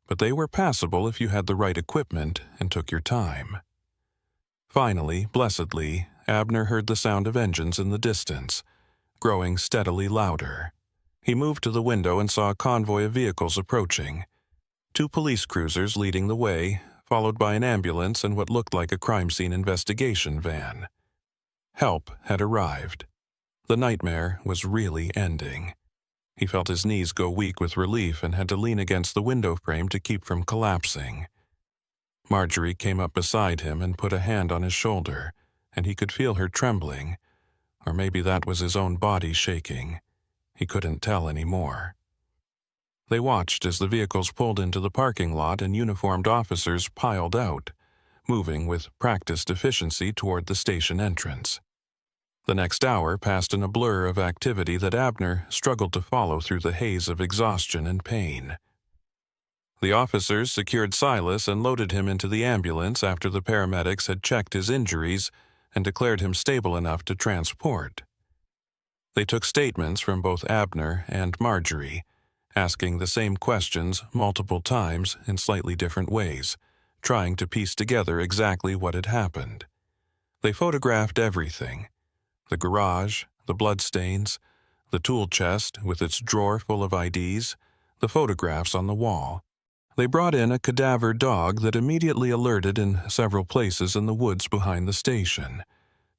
but they were passable if you had the right equipment and took your time. Finally, blessedly, Abner heard the sound of engines in the distance, growing steadily louder. He moved to the window and saw a convoy of vehicles approaching. 2 police cruisers leading the way, followed by an ambulance and what looked like a crime scene investigation van. Help had arrived. The nightmare was really ending. He felt his knees go weak with relief and had to lean against the window frame to keep from collapsing. Marjorie came up beside him and put a hand on his shoulder, and he could feel her trembling, or maybe that was his own body shaking. He couldn't tell anymore. They watched as the vehicles pulled into the parking lot and uniformed officers piled out, moving with practiced efficiency toward the station entrance. The next hour passed in a blur of activity that Abner struggled to follow through the haze of exhaustion and pain. The officers secured Silas and loaded him into the ambulance after the paramedics had checked his injuries and declared him stable enough to transport. They took statements from both Abner and Marjorie, asking the same questions multiple times in slightly different ways, trying to piece together exactly what had happened. They photographed everything, The garage, the bloodstains, the tool chest with its drawer full of IDs, the photographs on the wall. They brought in a cadaver dog that immediately alerted in several places in the woods behind the station,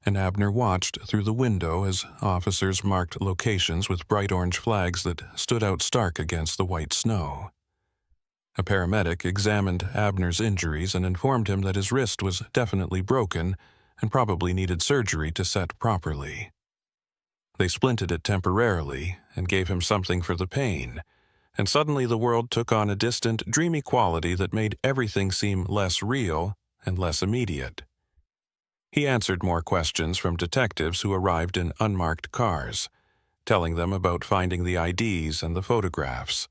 and Abner watched through the window as officers marked locations with bright orange flags that stood out stark against the white snow. A paramedic examined Abner's injuries and informed him that his wrist was definitely broken and probably needed surgery to set properly. They splinted it temporarily and gave him something for the pain, and suddenly the world took on a distant, dreamy quality that made everything seem less real and less immediate. He answered more questions from detectives who arrived in unmarked cars, telling them about finding the IDs and the photographs,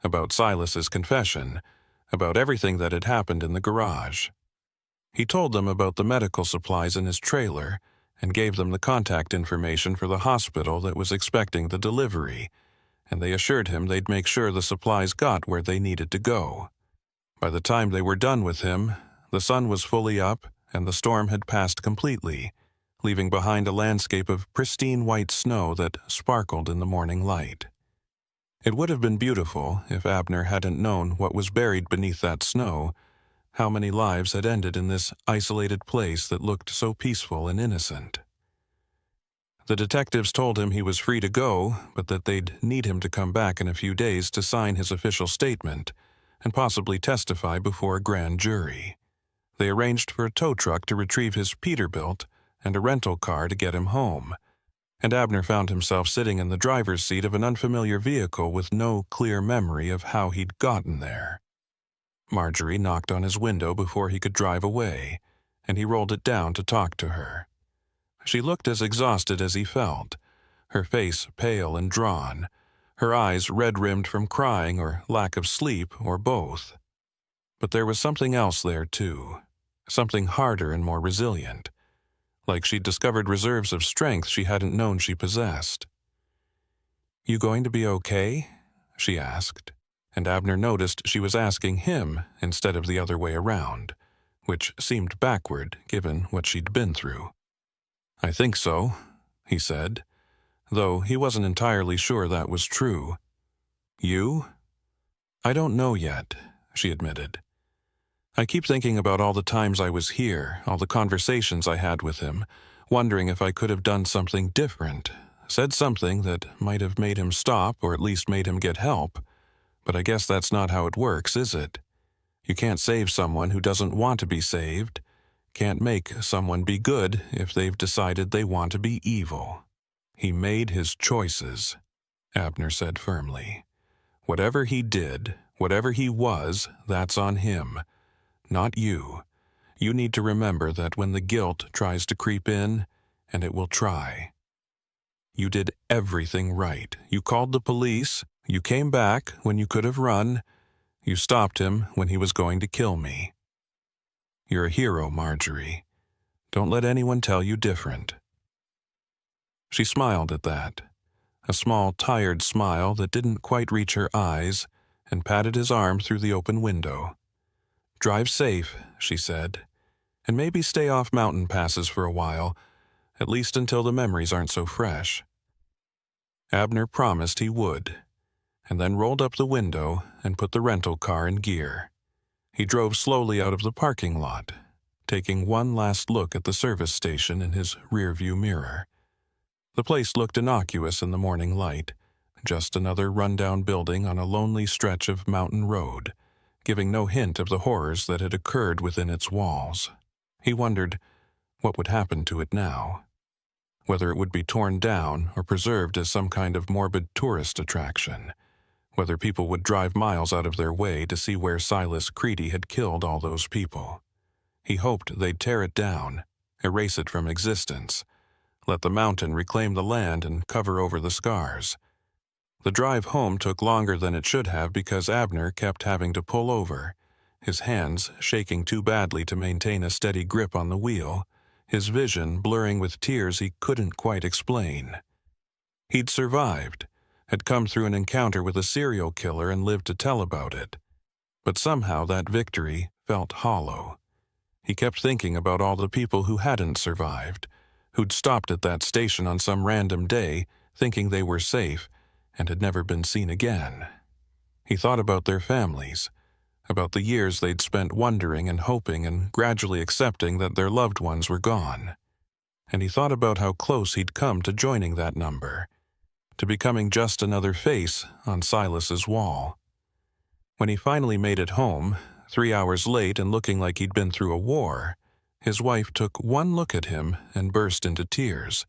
about Silas's confession, about everything that had happened in the garage. He told them about the medical supplies in his trailer and gave them the contact information for the hospital that was expecting the delivery, and they assured him they'd make sure the supplies got where they needed to go. By the time they were done with him, the sun was fully up and the storm had passed completely, leaving behind a landscape of pristine white snow that sparkled in the morning light. It would have been beautiful if Abner hadn't known what was buried beneath that snow, how many lives had ended in this isolated place that looked so peaceful and innocent. The detectives told him he was free to go, but that they'd need him to come back in a few days to sign his official statement and possibly testify before a grand jury. They arranged for a tow truck to retrieve his Peterbilt and a rental car to get him home, and Abner found himself sitting in the driver's seat of an unfamiliar vehicle with no clear memory of how he'd gotten there. Marjorie knocked on his window before he could drive away, and he rolled it down to talk to her. She looked as exhausted as he felt, her face pale and drawn, her eyes red-rimmed from crying or lack of sleep or both. But there was something else there, too, something harder and more resilient, like she'd discovered reserves of strength she hadn't known she possessed. "You going to be okay?" she asked, and Abner noticed she was asking him instead of the other way around, which seemed backward given what she'd been through. "I think so," he said, though he wasn't entirely sure that was true. "You?" "I don't know yet," she admitted. "I keep thinking about all the times I was here, all the conversations I had with him, wondering if I could have done something different, said something that might have made him stop or at least made him get help. But I guess that's not how it works, is it? You can't save someone who doesn't want to be saved, can't make someone be good if they've decided they want to be evil." "He made his choices," Abner said firmly. "Whatever he did, whatever he was, that's on him, not you. You need to remember that when the guilt tries to creep in, and it will try. You did everything right. You called the police, you came back when you could have run, you stopped him when he was going to kill me. You're a hero, Marjorie. Don't let anyone tell you different." She smiled at that, a small, tired smile that didn't quite reach her eyes, and patted his arm through the open window. "Drive safe," she said, "and maybe stay off mountain passes for a while, at least until the memories aren't so fresh." Abner promised he would, and then rolled up the window and put the rental car in gear. He drove slowly out of the parking lot, taking one last look at the service station in his rearview mirror. The place looked innocuous in the morning light, just another rundown building on a lonely stretch of mountain road, giving no hint of the horrors that had occurred within its walls. He wondered what would happen to it now, whether it would be torn down or preserved as some kind of morbid tourist attraction, whether people would drive miles out of their way to see where Silas Creedy had killed all those people. He hoped they'd tear it down, erase it from existence, let the mountain reclaim the land and cover over the scars. The drive home took longer than it should have because Abner kept having to pull over, his hands shaking too badly to maintain a steady grip on the wheel, his vision blurring with tears he couldn't quite explain. He'd survived, had come through an encounter with a serial killer and lived to tell about it. But somehow that victory felt hollow. He kept thinking about all the people who hadn't survived, who'd stopped at that station on some random day, thinking they were safe, and had never been seen again. He thought about their families, about the years they'd spent wondering and hoping and gradually accepting that their loved ones were gone. And he thought about how close he'd come to joining that number, to becoming just another face on Silas's wall. When he finally made it home, 3 hours late and looking like he'd been through a war, his wife took one look at him and burst into tears.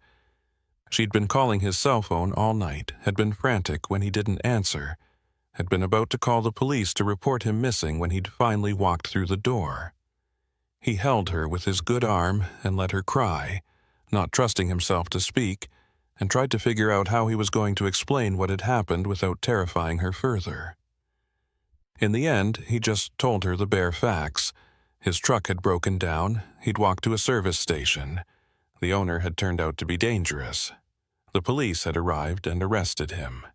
She'd been calling his cell phone all night, had been frantic when he didn't answer, had been about to call the police to report him missing when he'd finally walked through the door. He held her with his good arm and let her cry, not trusting himself to speak, and tried to figure out how he was going to explain what had happened without terrifying her further. In the end, he just told her the bare facts. His truck had broken down, he'd walked to a service station. The owner had turned out to be dangerous. The police had arrived and arrested him.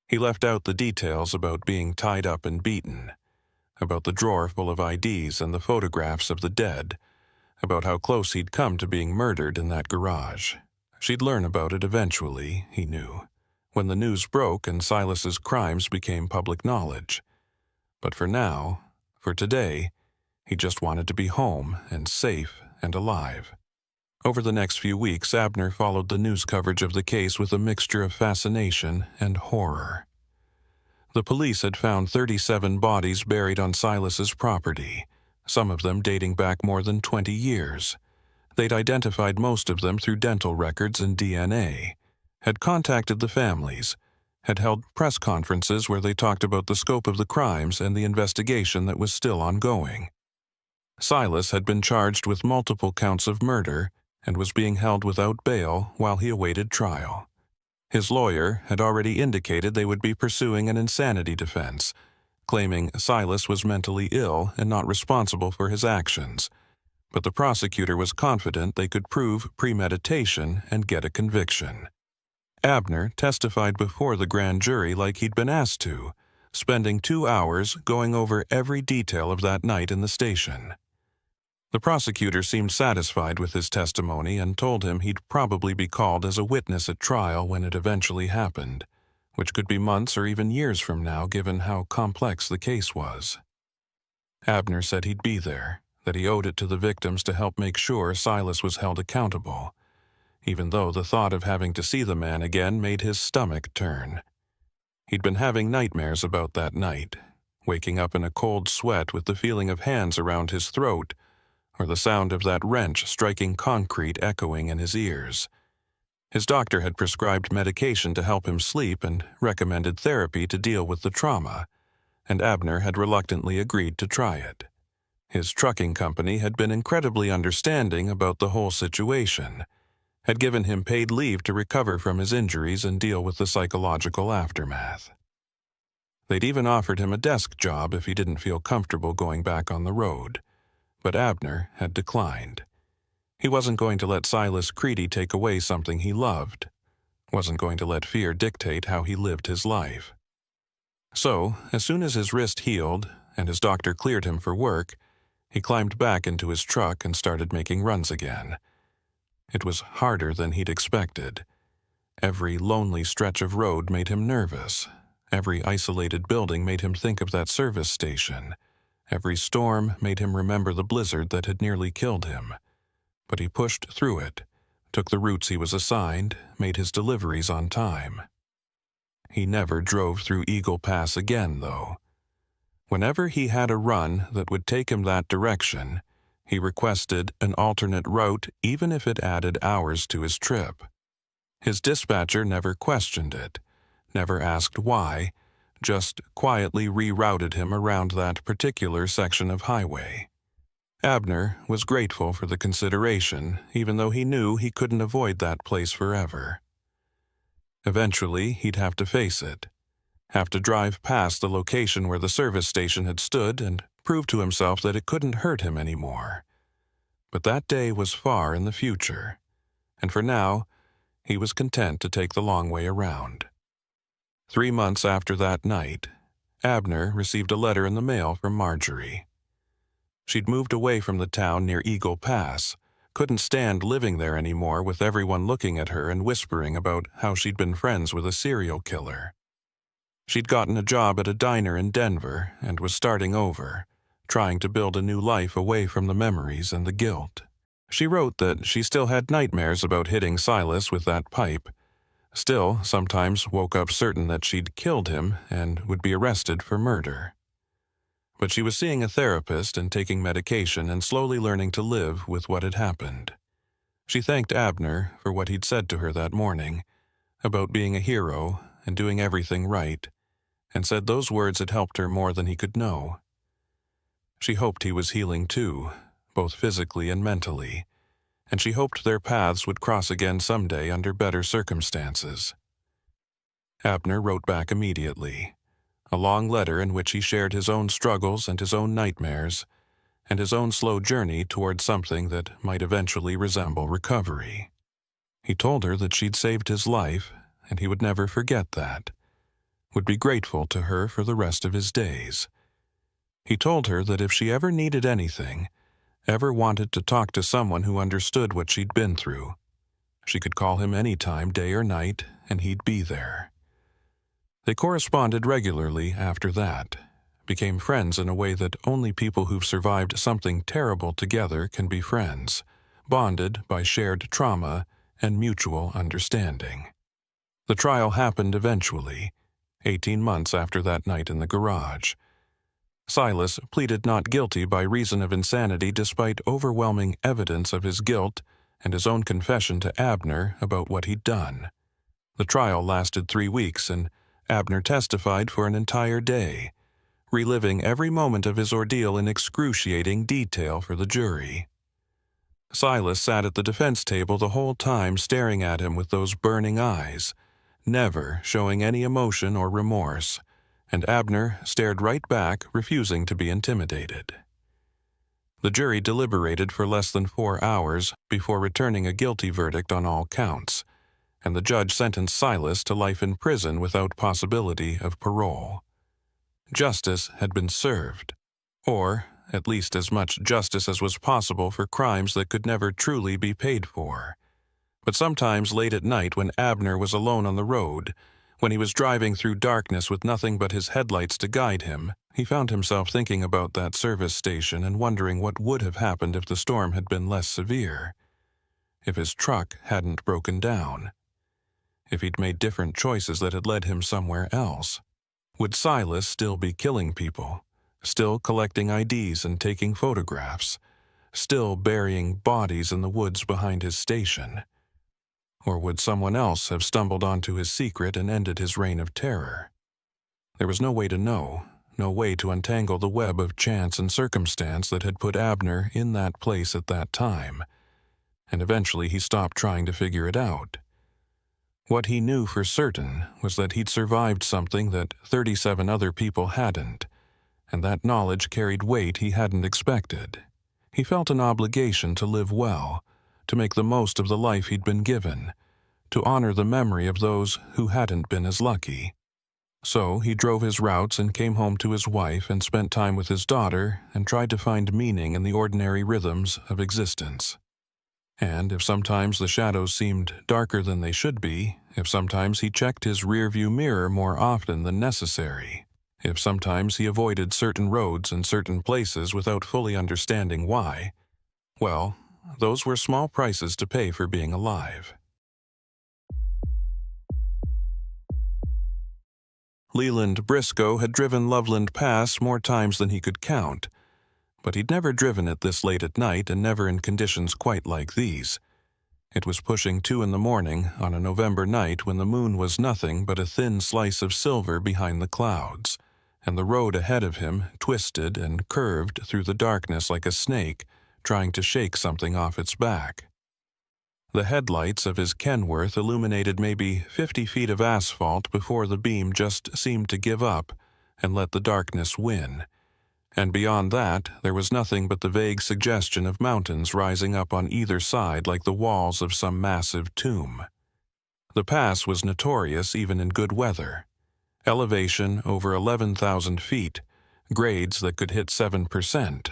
He left out the details about being tied up and beaten, about the drawer full of IDs and the photographs of the dead, about how close he'd come to being murdered in that garage. She'd learn about it eventually, he knew, when the news broke and Silas's crimes became public knowledge. But for now, for today, he just wanted to be home and safe and alive. Over the next few weeks, Abner followed the news coverage of the case with a mixture of fascination and horror. The police had found 37 bodies buried on Silas's property, some of them dating back more than 20 years. They'd identified most of them through dental records and DNA, had contacted the families, had held press conferences where they talked about the scope of the crimes and the investigation that was still ongoing. Silas had been charged with multiple counts of murder and was being held without bail while he awaited trial. His lawyer had already indicated they would be pursuing an insanity defense, claiming Silas was mentally ill and not responsible for his actions, but the prosecutor was confident they could prove premeditation and get a conviction. Abner testified before the grand jury like he'd been asked to, spending 2 hours going over every detail of that night in the station. The prosecutor seemed satisfied with his testimony and told him he'd probably be called as a witness at trial when it eventually happened, which could be months or even years from now given how complex the case was. Abner said he'd be there, that he owed it to the victims to help make sure Silas was held accountable, even though the thought of having to see the man again made his stomach turn. He'd been having nightmares about that night, waking up in a cold sweat with the feeling of hands around his throat, or the sound of that wrench striking concrete echoing in his ears. His doctor had prescribed medication to help him sleep and recommended therapy to deal with the trauma, and Abner had reluctantly agreed to try it. His trucking company had been incredibly understanding about the whole situation, had given him paid leave to recover from his injuries and deal with the psychological aftermath. They'd even offered him a desk job if he didn't feel comfortable going back on the road, but Abner had declined. He wasn't going to let Silas Creedy take away something he loved, wasn't going to let fear dictate how he lived his life. So, as soon as his wrist healed and his doctor cleared him for work, he climbed back into his truck and started making runs again. It was harder than he'd expected. Every lonely stretch of road made him nervous. Every isolated building made him think of that service station. Every storm made him remember the blizzard that had nearly killed him. But he pushed through it, took the routes he was assigned, made his deliveries on time. He never drove through Eagle Pass again, though. Whenever he had a run that would take him that direction, he requested an alternate route even if it added hours to his trip. His dispatcher never questioned it, never asked why, just quietly rerouted him around that particular section of highway. Abner was grateful for the consideration, even though he knew he couldn't avoid that place forever. Eventually, he'd have to face it, have to drive past the location where the service station had stood and prove to himself that it couldn't hurt him anymore. But that day was far in the future, and for now, he was content to take the long way around. 3 months after that night, Abner received a letter in the mail from Marjorie. She'd moved away from the town near Eagle Pass, couldn't stand living there anymore with everyone looking at her and whispering about how she'd been friends with a serial killer. She'd gotten a job at a diner in Denver and was starting over, trying to build a new life away from the memories and the guilt. She wrote that she still had nightmares about hitting Silas with that pipe, still sometimes woke up certain that she'd killed him and would be arrested for murder. But she was seeing a therapist and taking medication and slowly learning to live with what had happened. She thanked Abner for what he'd said to her that morning, about being a hero and doing everything right, and said those words had helped her more than he could know. She hoped he was healing too, both physically and mentally, and she hoped their paths would cross again someday under better circumstances. Abner wrote back immediately, a long letter in which he shared his own struggles and his own nightmares, and his own slow journey toward something that might eventually resemble recovery. He told her that she'd saved his life, and he would never forget that, would be grateful to her for the rest of his days. He told her that if she ever needed anything, ever wanted to talk to someone who understood what she'd been through, she could call him any time, day or night, and he'd be there. They corresponded regularly after that, became friends in a way that only people who've survived something terrible together can be friends, bonded by shared trauma and mutual understanding. The trial happened eventually, 18 months after that night in the garage. Silas pleaded not guilty by reason of insanity despite overwhelming evidence of his guilt and his own confession to Abner about what he'd done. The trial lasted 3 weeks, and Abner testified for an entire day, reliving every moment of his ordeal in excruciating detail for the jury. Silas sat at the defense table the whole time staring at him with those burning eyes, never showing any emotion or remorse, and Abner stared right back, refusing to be intimidated. The jury deliberated for less than 4 hours before returning a guilty verdict on all counts, and the judge sentenced Silas to life in prison without possibility of parole. Justice had been served, or at least as much justice as was possible for crimes that could never truly be paid for. But sometimes late at night when Abner was alone on the road, when he was driving through darkness with nothing but his headlights to guide him, he found himself thinking about that service station and wondering what would have happened if the storm had been less severe, if his truck hadn't broken down, if he'd made different choices that had led him somewhere else. Would Silas still be killing people, still collecting IDs and taking photographs, still burying bodies in the woods behind his station? Or would someone else have stumbled onto his secret and ended his reign of terror? There was no way to know, no way to untangle the web of chance and circumstance that had put Abner in that place at that time, and eventually he stopped trying to figure it out. What he knew for certain was that he'd survived something that 37 other people hadn't, and that knowledge carried weight he hadn't expected. He felt an obligation to live well, to make the most of the life he'd been given, to honor the memory of those who hadn't been as lucky. So he drove his routes and came home to his wife and spent time with his daughter and tried to find meaning in the ordinary rhythms of existence. And if sometimes the shadows seemed darker than they should be, if sometimes he checked his rearview mirror more often than necessary, if sometimes he avoided certain roads and certain places without fully understanding why, well, those were small prices to pay for being alive. Leland Briscoe had driven Loveland Pass more times than he could count, but he'd never driven it this late at night and never in conditions quite like these. It was pushing 2 in the morning on a November night when the moon was nothing but a thin slice of silver behind the clouds, and the road ahead of him twisted and curved through the darkness like a snake trying to shake something off its back. The headlights of his Kenworth illuminated maybe 50 feet of asphalt before the beam just seemed to give up and let the darkness win, and beyond that there was nothing but the vague suggestion of mountains rising up on either side like the walls of some massive tomb. The pass was notorious even in good weather. Elevation over 11,000 feet, grades that could hit 7%.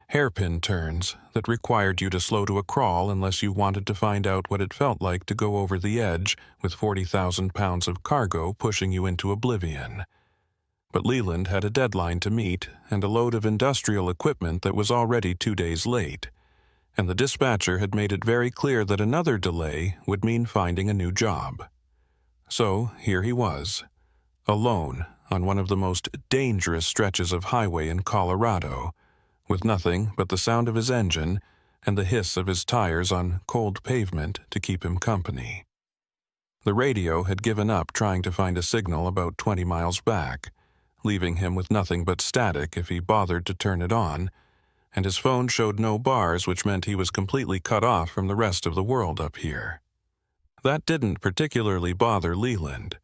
hairpin turns that required you to slow to a crawl unless you wanted to find out what it felt like to go over the edge with 40,000 pounds of cargo pushing you into oblivion. But Leland had a deadline to meet and a load of industrial equipment that was already 2 days late, and the dispatcher had made it very clear that another delay would mean finding a new job. So here he was, alone on one of the most dangerous stretches of highway in Colorado, with nothing but the sound of his engine and the hiss of his tires on cold pavement to keep him company. The radio had given up trying to find a signal about 20 miles back, leaving him with nothing but static if he bothered to turn it on, and his phone showed no bars, which meant he was completely cut off from the rest of the world up here. That didn't particularly bother Leland.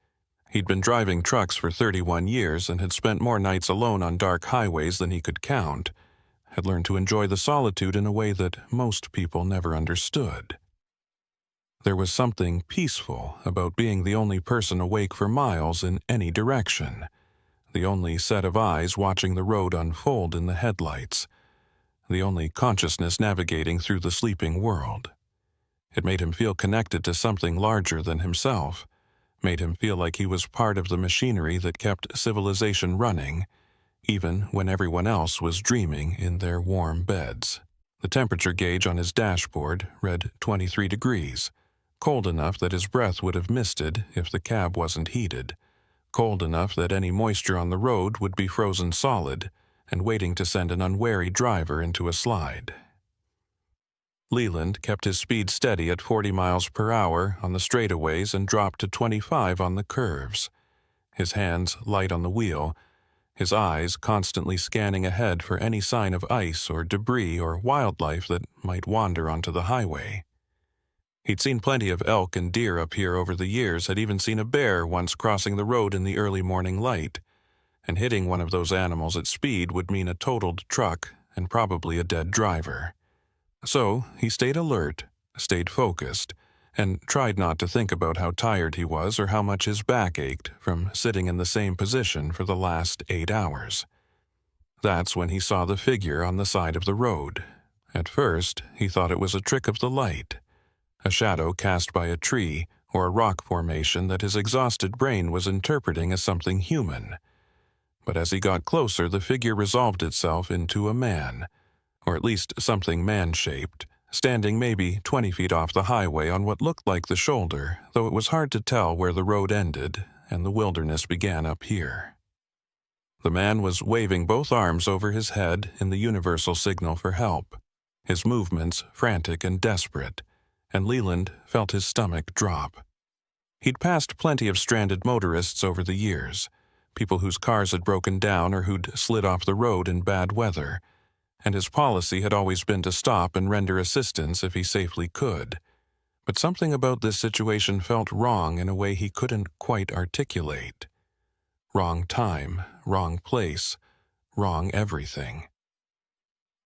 He'd been driving trucks for 31 years and had spent more nights alone on dark highways than he could count, had learned to enjoy the solitude in a way that most people never understood. There was something peaceful about being the only person awake for miles in any direction, the only set of eyes watching the road unfold in the headlights, the only consciousness navigating through the sleeping world. It made him feel connected to something larger than himself, made him feel like he was part of the machinery that kept civilization running, even when everyone else was dreaming in their warm beds. The temperature gauge on his dashboard read 23 degrees, cold enough that his breath would have misted if the cab wasn't heated, cold enough that any moisture on the road would be frozen solid and waiting to send an unwary driver into a slide. Leland kept his speed steady at 40 miles per hour on the straightaways and dropped to 25 on the curves, his hands light on the wheel, his eyes constantly scanning ahead for any sign of ice or debris or wildlife that might wander onto the highway. He'd seen plenty of elk and deer up here over the years, had even seen a bear once crossing the road in the early morning light, and hitting one of those animals at speed would mean a totaled truck and probably a dead driver. So he stayed alert, stayed focused, and tried not to think about how tired he was or how much his back ached from sitting in the same position for the last 8 hours. That's when he saw the figure on the side of the road. At first, he thought it was a trick of the light, a shadow cast by a tree or a rock formation that his exhausted brain was interpreting as something human. But as he got closer, the figure resolved itself into a man, or at least something man-shaped, standing maybe 20 feet off the highway on what looked like the shoulder, though it was hard to tell where the road ended and the wilderness began up here. The man was waving both arms over his head in the universal signal for help, his movements frantic and desperate, and Leland felt his stomach drop. He'd passed plenty of stranded motorists over the years, people whose cars had broken down or who'd slid off the road in bad weather, and his policy had always been to stop and render assistance if he safely could. But something about this situation felt wrong in a way he couldn't quite articulate. Wrong time, wrong place, wrong everything.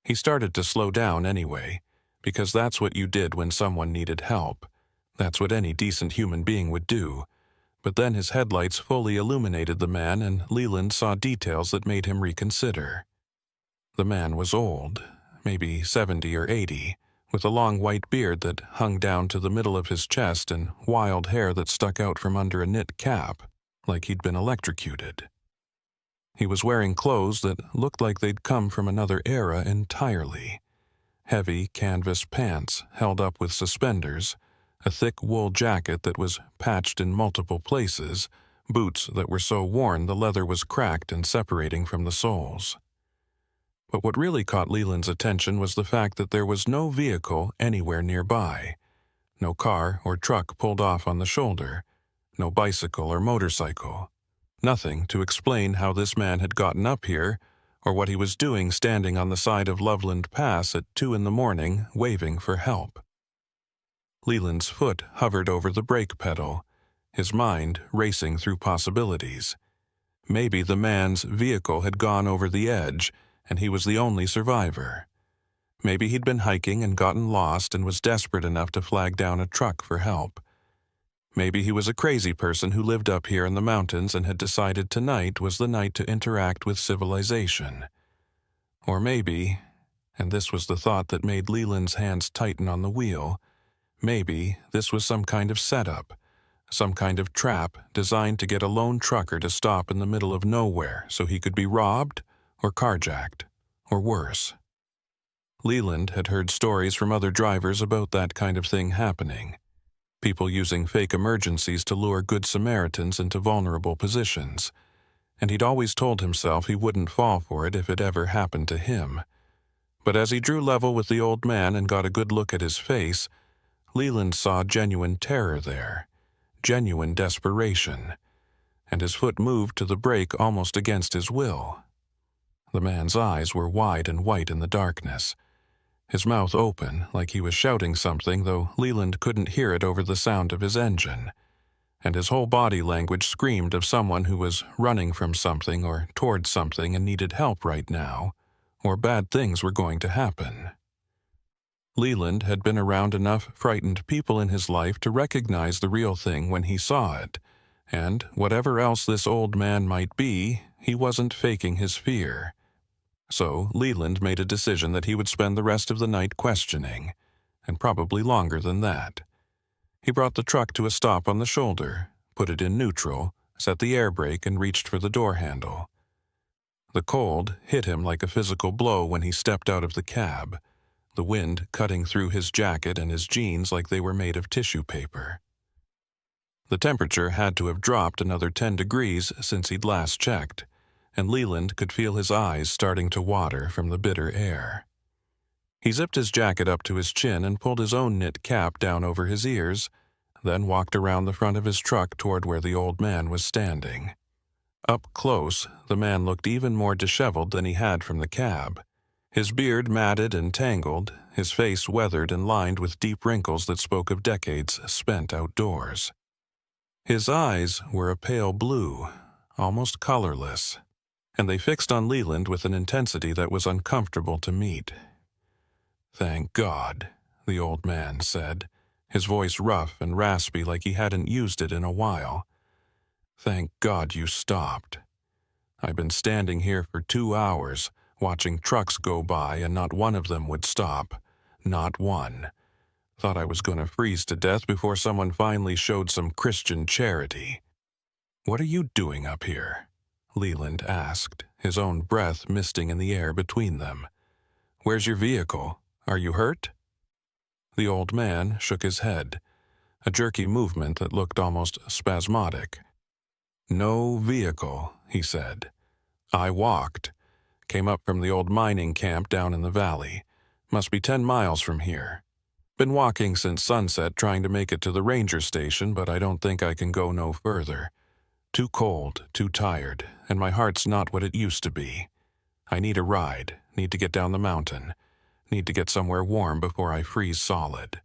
He started to slow down anyway, because that's what you did when someone needed help. That's what any decent human being would do. But then his headlights fully illuminated the man, and Leland saw details that made him reconsider. The man was old, maybe 70 or 80, with a long white beard that hung down to the middle of his chest and wild hair that stuck out from under a knit cap, like he'd been electrocuted. He was wearing clothes that looked like they'd come from another era entirely. Heavy canvas pants held up with suspenders, a thick wool jacket that was patched in multiple places, boots that were so worn the leather was cracked and separating from the soles. But what really caught Leland's attention was the fact that there was no vehicle anywhere nearby. No car or truck pulled off on the shoulder. No bicycle or motorcycle. Nothing to explain how this man had gotten up here, or what he was doing standing on the side of Loveland Pass at 2 a.m, waving for help. Leland's foot hovered over the brake pedal, his mind racing through possibilities. Maybe the man's vehicle had gone over the edge, and he was the only survivor. Maybe he'd been hiking and gotten lost and was desperate enough to flag down a truck for help. Maybe he was a crazy person who lived up here in the mountains and had decided tonight was the night to interact with civilization. Or maybe, And this was the thought that made Leland's hands tighten on the wheel. Maybe this was some kind of setup, some kind of trap designed to get a lone trucker to stop in the middle of nowhere so he could be robbed or carjacked, or worse. Leland had heard stories from other drivers about that kind of thing happening. People using fake emergencies to lure good Samaritans into vulnerable positions. And he'd always told himself he wouldn't fall for it if it ever happened to him. But as he drew level with the old man and got a good look at his face, Leland saw genuine terror there, genuine desperation, and his foot moved to the brake almost against his will. The man's eyes were wide and white in the darkness, his mouth open like he was shouting something, though Leland couldn't hear it over the sound of his engine, and his whole body language screamed of someone who was running from something or towards something and needed help right now, or bad things were going to happen. Leland had been around enough frightened people in his life to recognize the real thing when he saw it, and whatever else this old man might be, he wasn't faking his fear. So Leland made a decision that he would spend the rest of the night questioning, and probably longer than that. He brought the truck to a stop on the shoulder, put it in neutral, set the air brake, and reached for the door handle. The cold hit him like a physical blow when he stepped out of the cab, the wind cutting through his jacket and his jeans like they were made of tissue paper. The temperature had to have dropped another 10 degrees since he'd last checked, and Leland could feel his eyes starting to water from the bitter air. He zipped his jacket up to his chin and pulled his own knit cap down over his ears, then walked around the front of his truck toward where the old man was standing. Up close, the man looked even more disheveled than he had from the cab. His beard matted and tangled, his face weathered and lined with deep wrinkles that spoke of decades spent outdoors. His eyes were a pale blue, almost colorless, and they fixed on Leland with an intensity that was uncomfortable to meet. "Thank God," the old man said, his voice rough and raspy like he hadn't used it in a while. "Thank God you stopped. I've been standing here for 2 hours, watching trucks go by, and not one of them would stop. Not one. Thought I was going to freeze to death before someone finally showed some Christian charity." "What are you doing up here?" Leland asked, his own breath misting in the air between them. "Where's your vehicle? Are you hurt?" The old man shook his head, a jerky movement that looked almost spasmodic. "No vehicle," he said. "I walked. Came up from the old mining camp down in the valley. Must be 10 miles from here. Been walking since sunset trying to make it to the ranger station, but I don't think I can go no further. Too cold, too tired, and my heart's not what it used to be. I need a ride, need to get down the mountain, need to get somewhere warm before I freeze solid."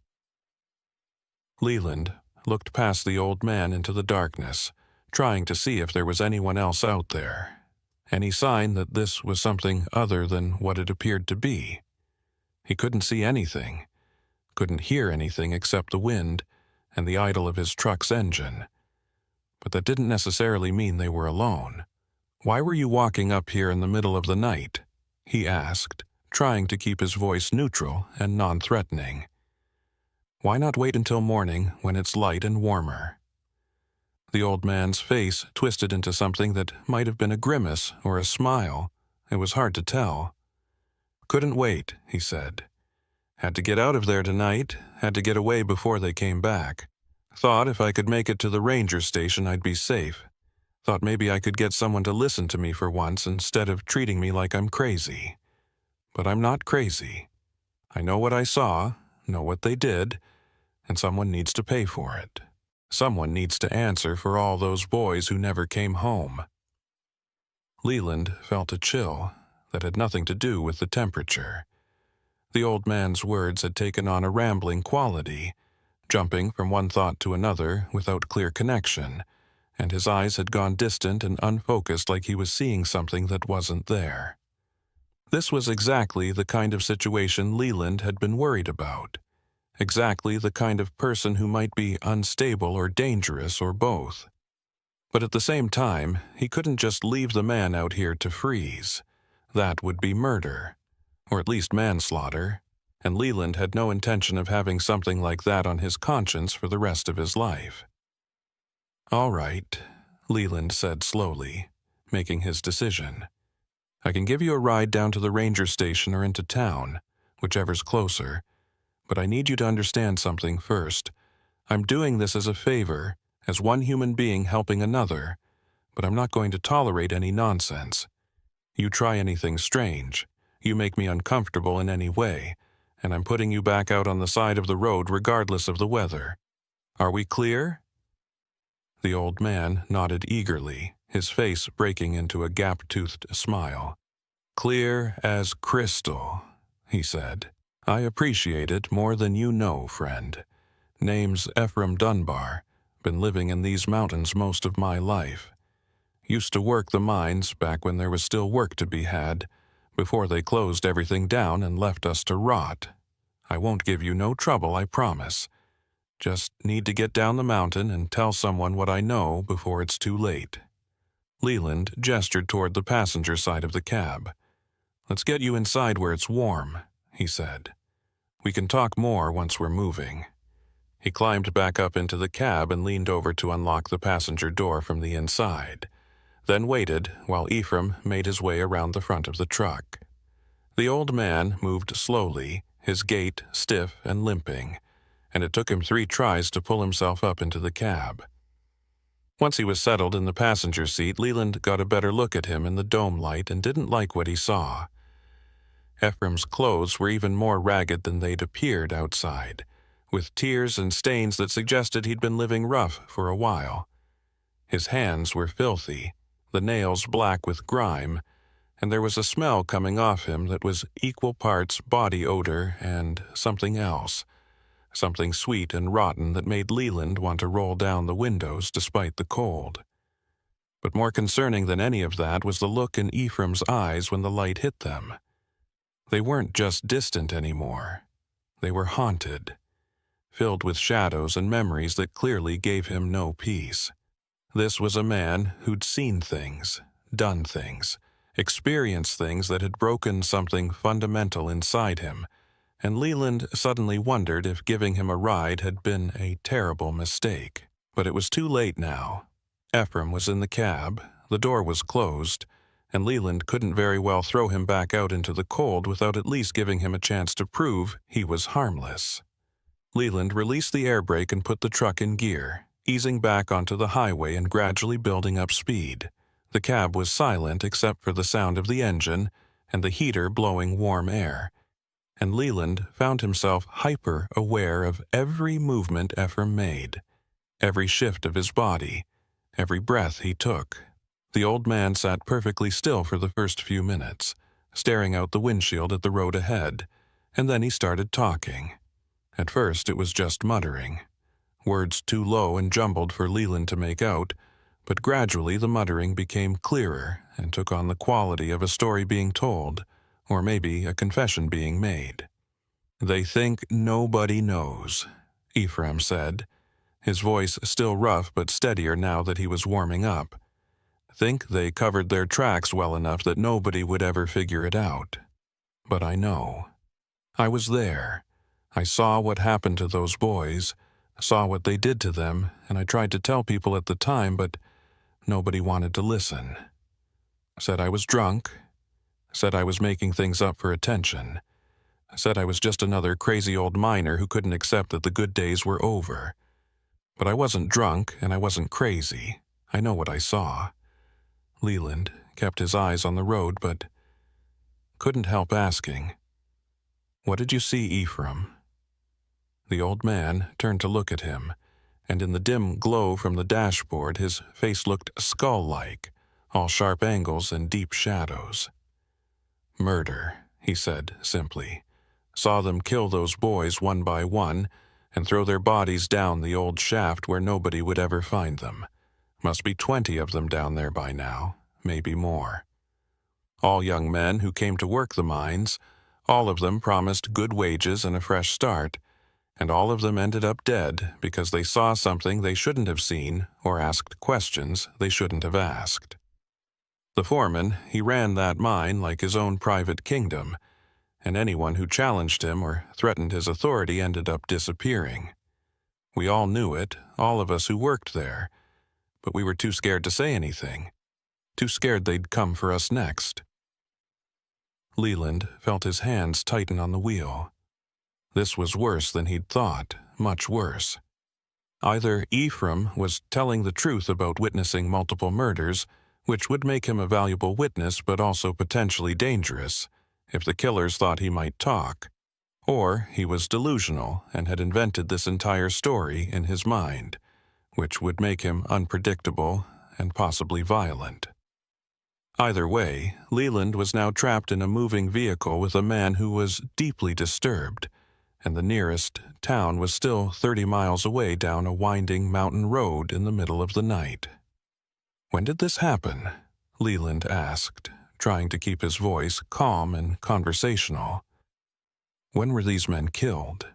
Leland looked past the old man into the darkness, trying to see if there was anyone else out there. Any sign that this was something other than what it appeared to be. He couldn't see anything, couldn't hear anything except the wind and the idle of his truck's engine. But that didn't necessarily mean they were alone. "Why were you walking up here in the middle of the night?" he asked, trying to keep his voice neutral and non-threatening. "Why not wait until morning when it's light and warmer?" The old man's face twisted into something that might have been a grimace or a smile. It was hard to tell. "Couldn't wait," he said. "Had to get out of there tonight, had to get away before they came back. Thought if I could make it to the ranger station I'd be safe. Thought maybe I could get someone to listen to me for once instead of treating me like I'm crazy. But I'm not crazy. I know what I saw, know what they did, and someone needs to pay for it. Someone needs to answer for all those boys who never came home." Leland felt a chill that had nothing to do with the temperature. The old man's words had taken on a rambling quality, jumping from one thought to another without clear connection, and his eyes had gone distant and unfocused like he was seeing something that wasn't there. This was exactly the kind of situation Leland had been worried about. Exactly the kind of person who might be unstable or dangerous or both. But at the same time, he couldn't just leave the man out here to freeze. That would be murder. or at least manslaughter, and Leland had no intention of having something like that on his conscience for the rest of his life. "All right," Leland said slowly, making his decision. "I can give you a ride down to the ranger station or into town, whichever's closer, but I need you to understand something first. I'm doing this as a favor, as one human being helping another, but I'm not going to tolerate any nonsense. You try anything strange, you make me uncomfortable in any way, and I'm putting you back out on the side of the road regardless of the weather. Are we clear?" The old man nodded eagerly, his face breaking into a gap-toothed smile. "Clear as crystal," he said. "I appreciate it more than you know, friend. Name's Ephraim Dunbar. Been living in these mountains most of my life. Used to work the mines back when there was still work to be had, before they closed everything down and left us to rot. I won't give you no trouble, I promise. Just need to get down the mountain and tell someone what I know before it's too late." Leland gestured toward the passenger side of the cab. "Let's get you inside where it's warm," he said. "We can talk more once we're moving." He climbed back up into the cab and leaned over to unlock the passenger door from the inside, then waited while Ephraim made his way around the front of the truck. The old man moved slowly, his gait stiff and limping, and it took him 3 tries to pull himself up into the cab. Once he was settled in the passenger seat, Leland got a better look at him in the dome light and didn't like what he saw. Ephraim's clothes were even more ragged than they'd appeared outside, with tears and stains that suggested he'd been living rough for a while. His hands were filthy, the nails black with grime, and there was a smell coming off him that was equal parts body odor and something else, something sweet and rotten that made Leland want to roll down the windows despite the cold. But more concerning than any of that was the look in Ephraim's eyes when the light hit them. They weren't just distant anymore. They were haunted, filled with shadows and memories that clearly gave him no peace. This was a man who'd seen things, done things, experienced things that had broken something fundamental inside him, and Leland suddenly wondered if giving him a ride had been a terrible mistake. But it was too late now. Ephraim was in the cab, the door was closed, and Leland couldn't very well throw him back out into the cold without at least giving him a chance to prove he was harmless. Leland released the air brake and put the truck in gear, easing back onto the highway and gradually building up speed. The cab was silent except for the sound of the engine and the heater blowing warm air, and Leland found himself hyper-aware of every movement Ephraim made, every shift of his body, every breath he took. The old man sat perfectly still for the first few minutes, staring out the windshield at the road ahead, and then he started talking. At first it was just muttering, words too low and jumbled for Leland to make out, but gradually the muttering became clearer and took on the quality of a story being told, or maybe a confession being made. "They think nobody knows," Ephraim said, his voice still rough but steadier now that he was warming up. "Think they covered their tracks well enough that nobody would ever figure it out. But I know. I was there. I saw what happened to those boys, saw what they did to them, and I tried to tell people at the time, but nobody wanted to listen. Said I was drunk, said I was making things up for attention, said I was just another crazy old miner who couldn't accept that the good days were over. But I wasn't drunk and I wasn't crazy. I know what I saw." Leland kept his eyes on the road, but couldn't help asking, "What did you see, Ephraim?" The old man turned to look at him, and in the dim glow from the dashboard his face looked skull-like, all sharp angles and deep shadows. "Murder," he said simply. "Saw them kill those boys one by one and throw their bodies down the old shaft where nobody would ever find them. Must be 20 of them down there by now, maybe more. All young men who came to work the mines, all of them promised good wages and a fresh start, and all of them ended up dead because they saw something they shouldn't have seen or asked questions they shouldn't have asked. The foreman, he ran that mine like his own private kingdom, and anyone who challenged him or threatened his authority ended up disappearing. We all knew it, all of us who worked there, but we were too scared to say anything, too scared they'd come for us next. Leland felt his hands tighten on the wheel. This was worse than he'd thought, much worse. Either Ephraim was telling the truth about witnessing multiple murders, which would make him a valuable witness but also potentially dangerous, if the killers thought he might talk, or he was delusional and had invented this entire story in his mind, which would make him unpredictable and possibly violent. Either way, Leland was now trapped in a moving vehicle with a man who was deeply disturbed, and the nearest town was still 30 miles away down a winding mountain road in the middle of the night. "When did this happen?" Leland asked, trying to keep his voice calm and conversational. "When were these men killed?"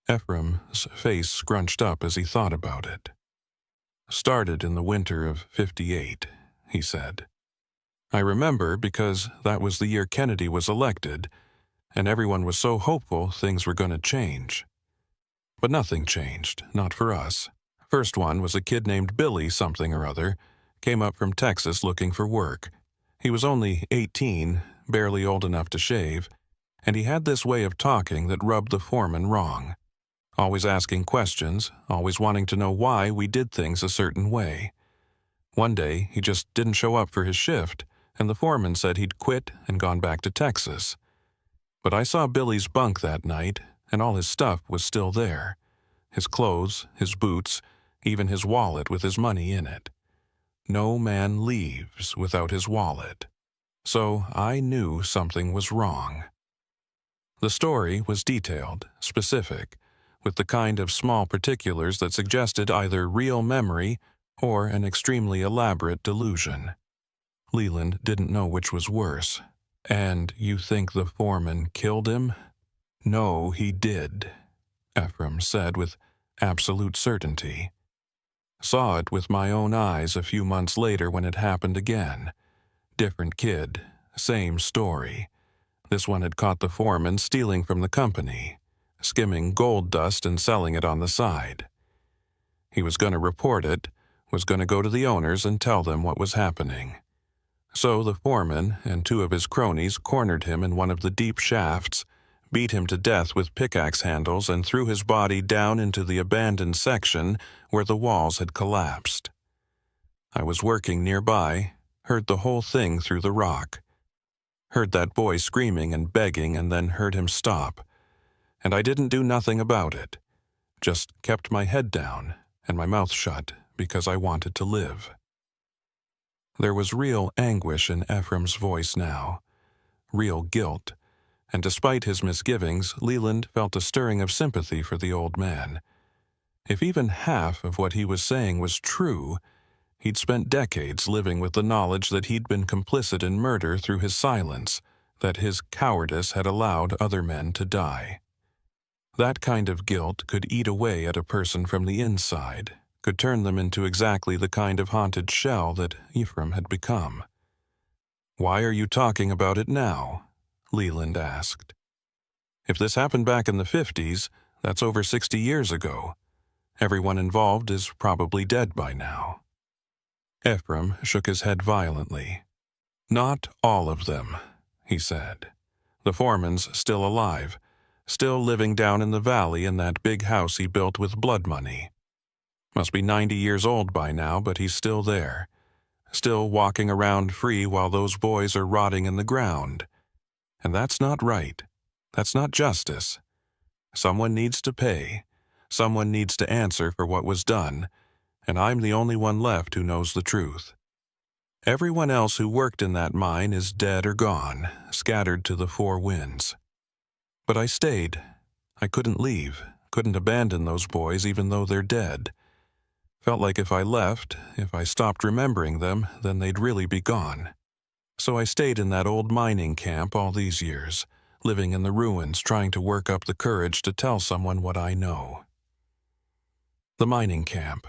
Ephraim's face scrunched up as he thought about it. "Started in the winter of '58, he said. "I remember because that was the year Kennedy was elected, and everyone was so hopeful things were going to change. But nothing changed, not for us. First one was a kid named Billy something or other, came up from Texas looking for work. He was only 18, barely old enough to shave, and he had this way of talking that rubbed the foreman wrong. Always asking questions, always wanting to know why we did things a certain way. One day, he just didn't show up for his shift, and the foreman said he'd quit and gone back to Texas. But I saw Billy's bunk that night, and all his stuff was still there. His clothes, his boots, even his wallet with his money in it. No man leaves without his wallet. So I knew something was wrong." The story was detailed, specific, with the kind of small particulars that suggested either real memory or an extremely elaborate delusion. Leland didn't know which was worse. "And you think the foreman killed him?" "No, he did," Ephraim said with absolute certainty. "Saw it with my own eyes a few months later when it happened again. Different kid, same story. This one had caught the foreman stealing from the company, skimming gold dust and selling it on the side. He was going to report it, was going to go to the owners and tell them what was happening. So the foreman and two of his cronies cornered him in one of the deep shafts, beat him to death with pickaxe handles, and threw his body down into the abandoned section where the walls had collapsed. I was working nearby, heard the whole thing through the rock. Heard that boy screaming and begging and then heard him stop. And I didn't do nothing about it. Just kept my head down and my mouth shut because I wanted to live." There was real anguish in Ephraim's voice now, real guilt, and despite his misgivings, Leland felt a stirring of sympathy for the old man. If even half of what he was saying was true, he'd spent decades living with the knowledge that he'd been complicit in murder through his silence, that his cowardice had allowed other men to die. That kind of guilt could eat away at a person from the inside, could turn them into exactly the kind of haunted shell that Ephraim had become. "Why are you talking about it now?" Leland asked. "If this happened back in the '50s, that's over 60 years ago. Everyone involved is probably dead by now." Ephraim shook his head violently. "Not all of them," he said. "The foreman's still alive, still living down in the valley in that big house he built with blood money. Must be 90 years old by now, but he's still there, still walking around free while those boys are rotting in the ground. And that's not right. That's not justice. Someone needs to pay. Someone needs to answer for what was done, and I'm the only one left who knows the truth. Everyone else who worked in that mine is dead or gone, scattered to the four winds. But I stayed. I couldn't leave, couldn't abandon those boys even though they're dead. Felt like if I left, if I stopped remembering them, then they'd really be gone. So I stayed in that old mining camp all these years, living in the ruins, trying to work up the courage to tell someone what I know." The mining camp.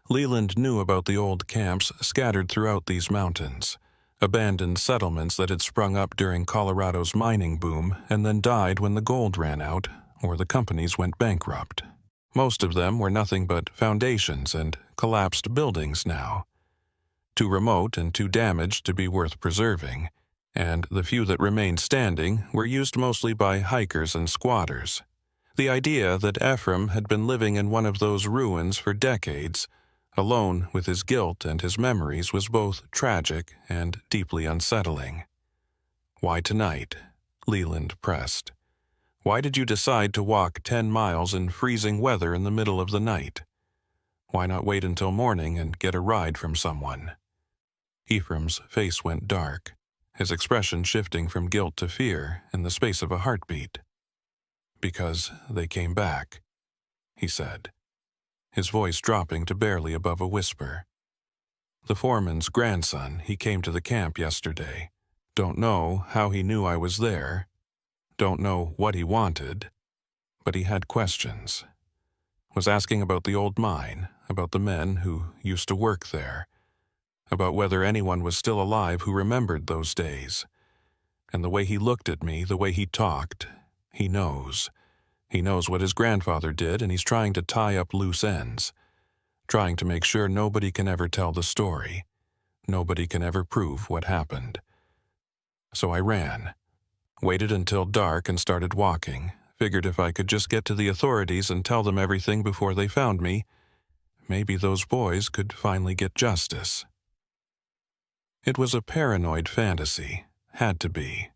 Leland knew about the old camps scattered throughout these mountains. Abandoned settlements that had sprung up during Colorado's mining boom and then died when the gold ran out or the companies went bankrupt. Most of them were nothing but foundations and collapsed buildings now, too remote and too damaged to be worth preserving, and the few that remained standing were used mostly by hikers and squatters. The idea that Ephraim had been living in one of those ruins for decades, alone with his guilt and his memories, was both tragic and deeply unsettling. "Why tonight?" Leland pressed. "Why did you decide to walk 10 miles in freezing weather in the middle of the night? Why not wait until morning and get a ride from someone?" Ephraim's face went dark, his expression shifting from guilt to fear in the space of a heartbeat. "Because they came back," he said, his voice dropping to barely above a whisper. "The foreman's grandson, he came to the camp yesterday. Don't know how he knew I was there. Don't know what he wanted. But he had questions. Was asking about the old mine, about the men who used to work there, about whether anyone was still alive who remembered those days. And the way he looked at me, the way he talked, he knows. He knows what his grandfather did, and he's trying to tie up loose ends, trying to make sure nobody can ever tell the story. Nobody can ever prove what happened. So I ran, waited until dark and started walking, figured if I could just get to the authorities and tell them everything before they found me, maybe those boys could finally get justice." It was a paranoid fantasy, had to be.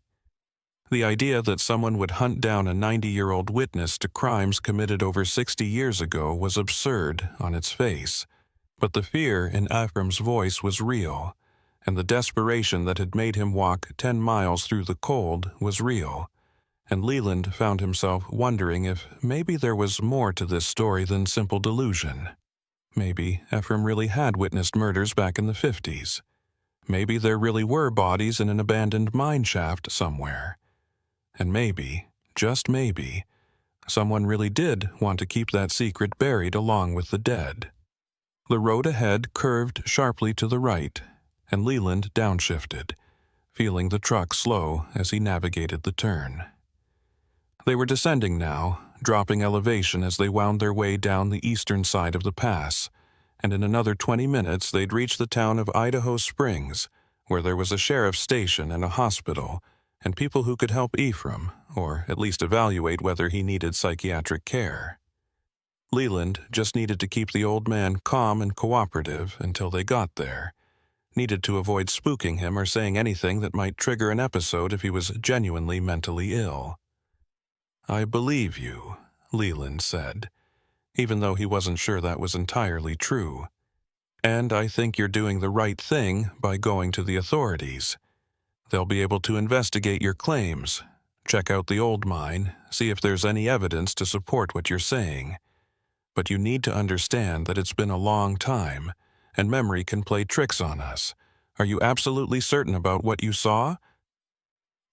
The idea that someone would hunt down a 90-year-old witness to crimes committed over 60 years ago was absurd on its face, but the fear in Ephraim's voice was real, and the desperation that had made him walk 10 miles through the cold was real, and Leland found himself wondering if maybe there was more to this story than simple delusion. Maybe Ephraim really had witnessed murders back in the 50s. Maybe there really were bodies in an abandoned mine shaft somewhere. And maybe, just maybe, someone really did want to keep that secret buried along with the dead. The road ahead curved sharply to the right, and Leland downshifted, feeling the truck slow as he navigated the turn. They were descending now, dropping elevation as they wound their way down the eastern side of the pass, and in another 20 minutes they'd reach the town of Idaho Springs, where there was a sheriff's station and a hospital, and people who could help Ephraim, or at least evaluate whether he needed psychiatric care. Leland just needed to keep the old man calm and cooperative until they got there, needed to avoid spooking him or saying anything that might trigger an episode if he was genuinely mentally ill. "I believe you," Leland said, even though he wasn't sure that was entirely true. "And I think you're doing the right thing by going to the authorities. They'll be able to investigate your claims, check out the old mine, see if there's any evidence to support what you're saying. But you need to understand that it's been a long time, and memory can play tricks on us. Are you absolutely certain about what you saw?"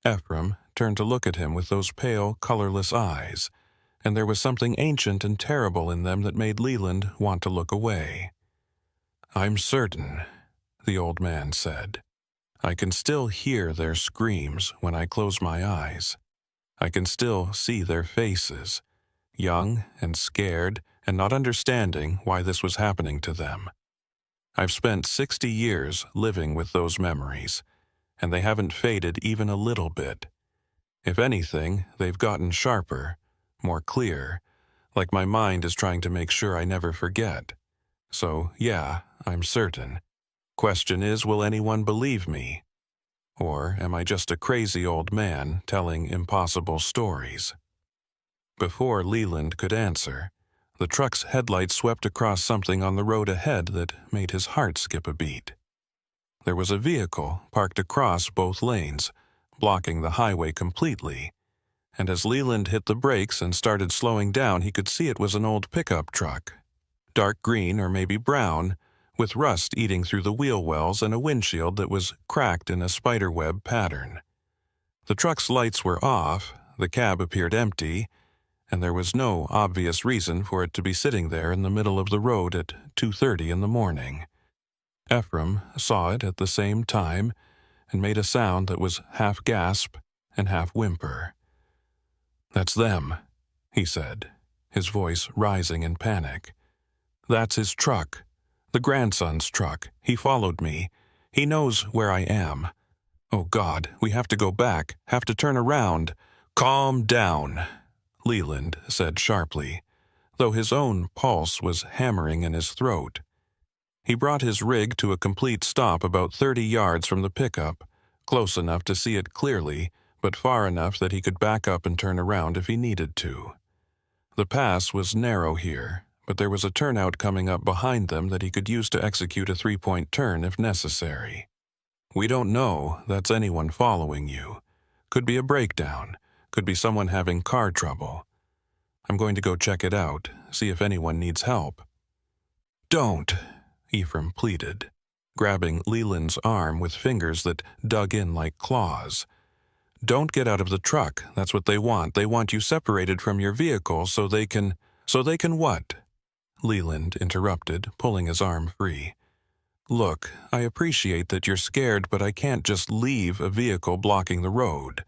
Ephraim turned to look at him with those pale, colorless eyes, and there was something ancient and terrible in them that made Leland want to look away. "I'm certain," the old man said. "I can still hear their screams when I close my eyes. I can still see their faces, young and scared and not understanding why this was happening to them. I've spent 60 years living with those memories, and they haven't faded even a little bit. If anything, they've gotten sharper, more clear, like my mind is trying to make sure I never forget. So, yeah, I'm certain. Question is, will anyone believe me? Or am I just a crazy old man telling impossible stories?" Before Leland could answer, the truck's headlights swept across something on the road ahead that made his heart skip a beat. There was a vehicle parked across both lanes, blocking the highway completely, and as Leland hit the brakes and started slowing down, he could see it was an old pickup truck, dark green or maybe brown, with rust eating through the wheel wells and a windshield that was cracked in a spiderweb pattern. The truck's lights were off, the cab appeared empty, and there was no obvious reason for it to be sitting there in the middle of the road at 2:30 in the morning. Ephraim saw it at the same time, and made a sound that was half gasp and half whimper. "That's them," he said, his voice rising in panic. "That's his truck. The grandson's truck. He followed me. He knows where I am. Oh God, we have to go back, have to turn around." "Calm down," Leland said sharply, though his own pulse was hammering in his throat. He brought his rig to a complete stop about 30 yards from the pickup, close enough to see it clearly, but far enough that he could back up and turn around if he needed to. The pass was narrow here, but there was a turnout coming up behind them that he could use to execute a three-point turn if necessary. "We don't know that's anyone following you. Could be a breakdown. Could be someone having car trouble. I'm going to go check it out, see if anyone needs help." "Don't," Ephraim pleaded, grabbing Leland's arm with fingers that dug in like claws. "Don't get out of the truck. That's what they want. They want you separated from your vehicle so they can..." "So they can what?" Leland interrupted, pulling his arm free. "Look, I appreciate that you're scared, but I can't just leave a vehicle blocking the road.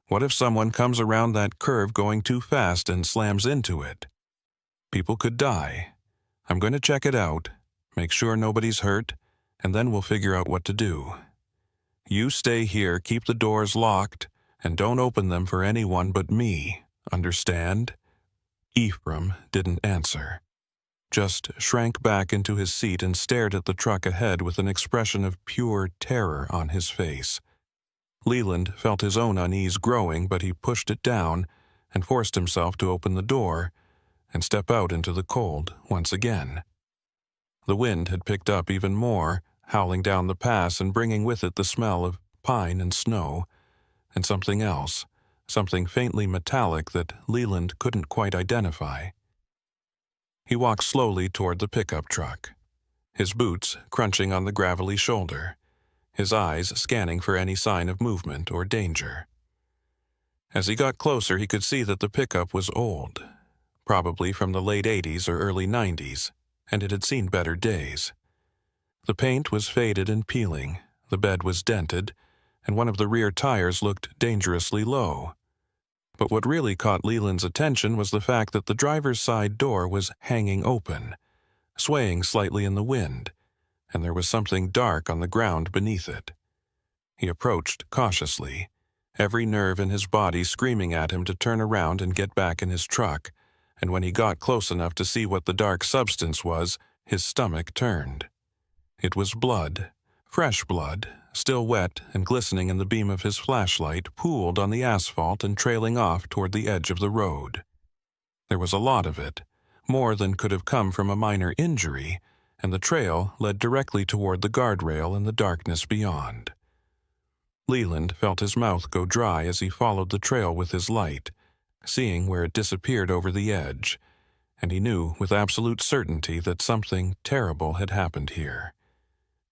What if someone comes around that curve going too fast and slams into it? People could die. I'm going to check it out, make sure nobody's hurt, and then we'll figure out what to do. You stay here, keep the doors locked, and don't open them for anyone but me. Understand?" Ephraim didn't answer, just shrank back into his seat and stared at the truck ahead with an expression of pure terror on his face. Leland felt his own unease growing, but he pushed it down and forced himself to open the door and step out into the cold once again. The wind had picked up even more, howling down the pass and bringing with it the smell of pine and snow, and something else, something faintly metallic that Leland couldn't quite identify. He walked slowly toward the pickup truck, his boots crunching on the gravelly shoulder, his eyes scanning for any sign of movement or danger. As he got closer, he could see that the pickup was old, probably from the late 80s or early 90s, and it had seen better days. The paint was faded and peeling, the bed was dented, and one of the rear tires looked dangerously low. But what really caught Leland's attention was the fact that the driver's side door was hanging open, swaying slightly in the wind, and there was something dark on the ground beneath it. He approached cautiously, every nerve in his body screaming at him to turn around and get back in his truck, and when he got close enough to see what the dark substance was, his stomach turned. It was blood, fresh blood, still wet and glistening in the beam of his flashlight, pooled on the asphalt and trailing off toward the edge of the road. There was a lot of it, more than could have come from a minor injury, and the trail led directly toward the guardrail in the darkness beyond. Leland felt his mouth go dry as he followed the trail with his light, seeing where it disappeared over the edge, and he knew with absolute certainty that something terrible had happened here.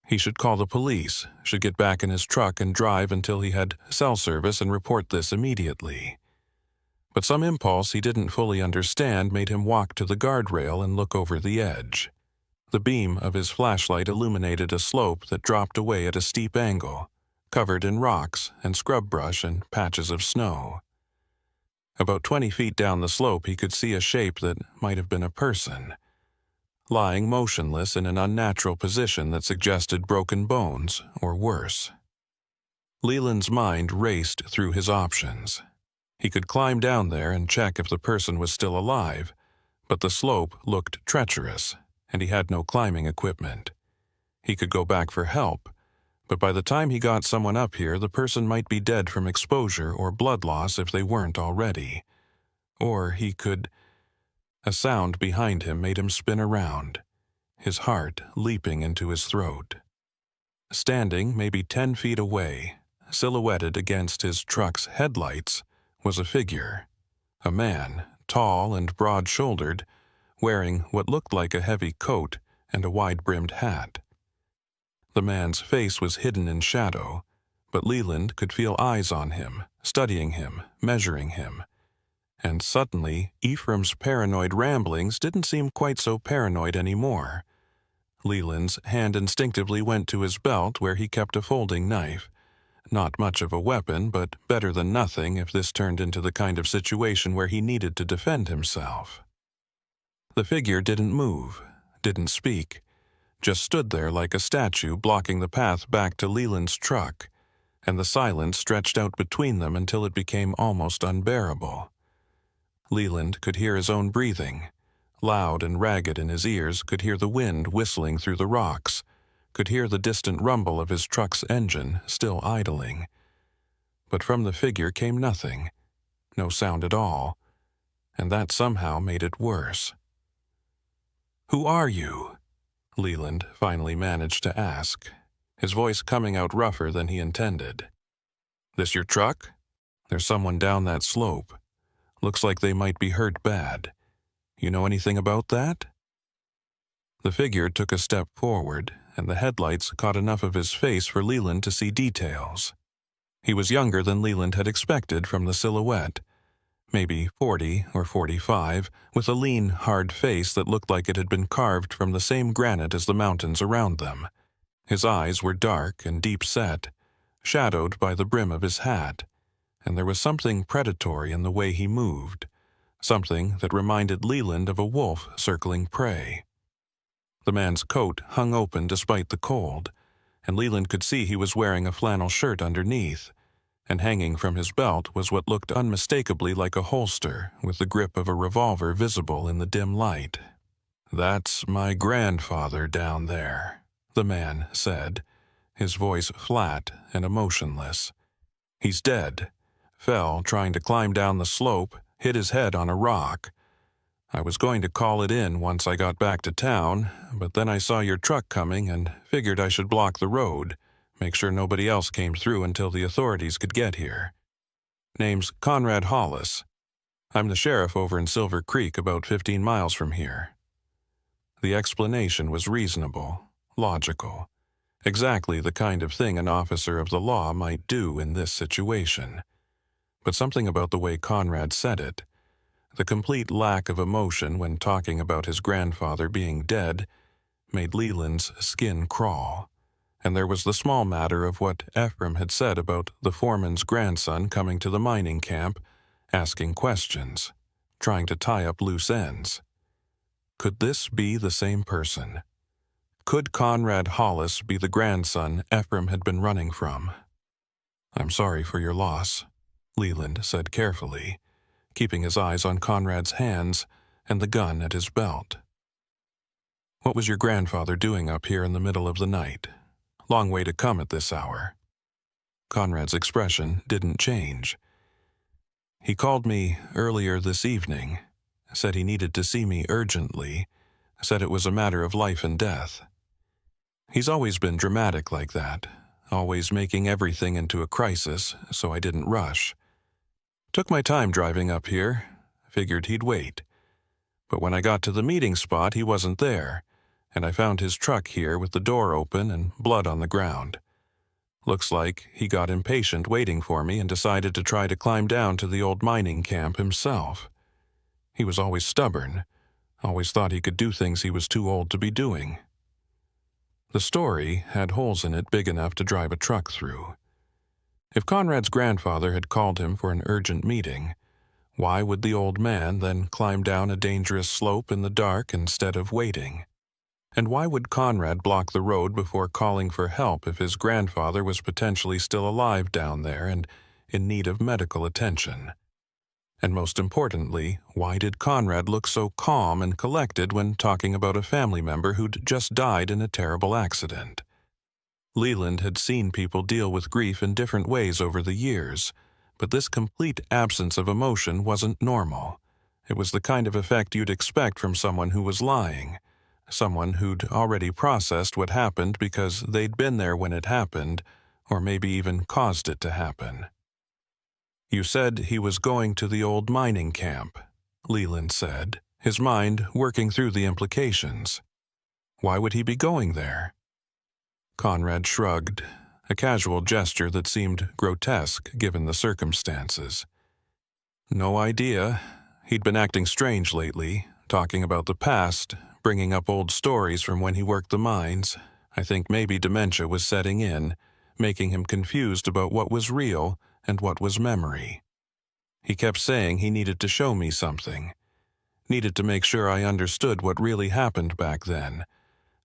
He should call the police, should get back in his truck and drive until he had cell service and report this immediately. But some impulse he didn't fully understand made him walk to the guardrail and look over the edge. The beam of his flashlight illuminated a slope that dropped away at a steep angle, covered in rocks and scrub brush and patches of snow. About 20 feet down the slope he could see a shape that might have been a person, lying motionless in an unnatural position that suggested broken bones or worse. Leland's mind raced through his options. He could climb down there and check if the person was still alive, but the slope looked treacherous, and he had no climbing equipment. He could go back for help, but by the time he got someone up here, the person might be dead from exposure or blood loss if they weren't already. Or he could... A sound behind him made him spin around, his heart leaping into his throat. Standing maybe 10 feet away, silhouetted against his truck's headlights, was a figure. A man, tall and broad-shouldered, wearing what looked like a heavy coat and a wide-brimmed hat. The man's face was hidden in shadow, but Leland could feel eyes on him, studying him, measuring him. And suddenly, Ephraim's paranoid ramblings didn't seem quite so paranoid anymore. Leland's hand instinctively went to his belt where he kept a folding knife, Not much of a weapon, but better than nothing if this turned into the kind of situation where he needed to defend himself. The figure didn't move, didn't speak, just stood there like a statue blocking the path back to Leland's truck, and the silence stretched out between them until it became almost unbearable. Leland could hear his own breathing, loud and ragged in his ears, could hear the wind whistling through the rocks, could hear the distant rumble of his truck's engine still idling. But from the figure came nothing, no sound at all, and that somehow made it worse. "Who are you?" Leland finally managed to ask, his voice coming out rougher than he intended. "This your truck? There's someone down that slope. Looks like they might be hurt bad. You know anything about that?" The figure took a step forward, and the headlights caught enough of his face for Leland to see details. He was younger than Leland had expected from the silhouette, maybe 40 or 45, with a lean, hard face that looked like it had been carved from the same granite as the mountains around them. His eyes were dark and deep-set, shadowed by the brim of his hat, and there was something predatory in the way he moved, something that reminded Leland of a wolf circling prey. The man's coat hung open despite the cold, and Leland could see he was wearing a flannel shirt underneath, and hanging from his belt was what looked unmistakably like a holster with the grip of a revolver visible in the dim light. "That's my grandfather down there," the man said, his voice flat and emotionless. "He's dead. Fell trying to climb down the slope, hit his head on a rock. I was going to call it in once I got back to town, but then I saw your truck coming and figured I should block the road, make sure nobody else came through until the authorities could get here. Name's Conrad Hollis. I'm the sheriff over in Silver Creek, about 15 miles from here." The explanation was reasonable, logical, exactly the kind of thing an officer of the law might do in this situation. But something about the way Conrad said it, the complete lack of emotion when talking about his grandfather being dead, made Leland's skin crawl. And there was the small matter of what Ephraim had said about the foreman's grandson coming to the mining camp, asking questions, trying to tie up loose ends. Could this be the same person? Could Conrad Hollis be the grandson Ephraim had been running from? "I'm sorry for your loss," Leland said carefully, keeping his eyes on Conrad's hands and the gun at his belt. "What was your grandfather doing up here in the middle of the night? Long way to come at this hour." Conrad's expression didn't change. "He called me earlier this evening, said he needed to see me urgently, said it was a matter of life and death. He's always been dramatic like that, always making everything into a crisis, so I didn't rush. Took my time driving up here, figured he'd wait. But when I got to the meeting spot, he wasn't there, and I found his truck here with the door open and blood on the ground. Looks like he got impatient waiting for me and decided to try to climb down to the old mining camp himself. He was always stubborn, always thought he could do things he was too old to be doing." The story had holes in it big enough to drive a truck through. If Conrad's grandfather had called him for an urgent meeting, why would the old man then climb down a dangerous slope in the dark instead of waiting? And why would Conrad block the road before calling for help if his grandfather was potentially still alive down there and in need of medical attention? And most importantly, why did Conrad look so calm and collected when talking about a family member who'd just died in a terrible accident? Leland had seen people deal with grief in different ways over the years, but this complete absence of emotion wasn't normal. It was the kind of effect you'd expect from someone who was lying, someone who'd already processed what happened because they'd been there when it happened, or maybe even caused it to happen. "You said he was going to the old mining camp," Leland said, his mind working through the implications. "Why would he be going there?" Conrad shrugged, a casual gesture that seemed grotesque given the circumstances. "No idea. He'd been acting strange lately, talking about the past, bringing up old stories from when he worked the mines. I think maybe dementia was setting in, making him confused about what was real and what was memory. He kept saying he needed to show me something, needed to make sure I understood what really happened back then,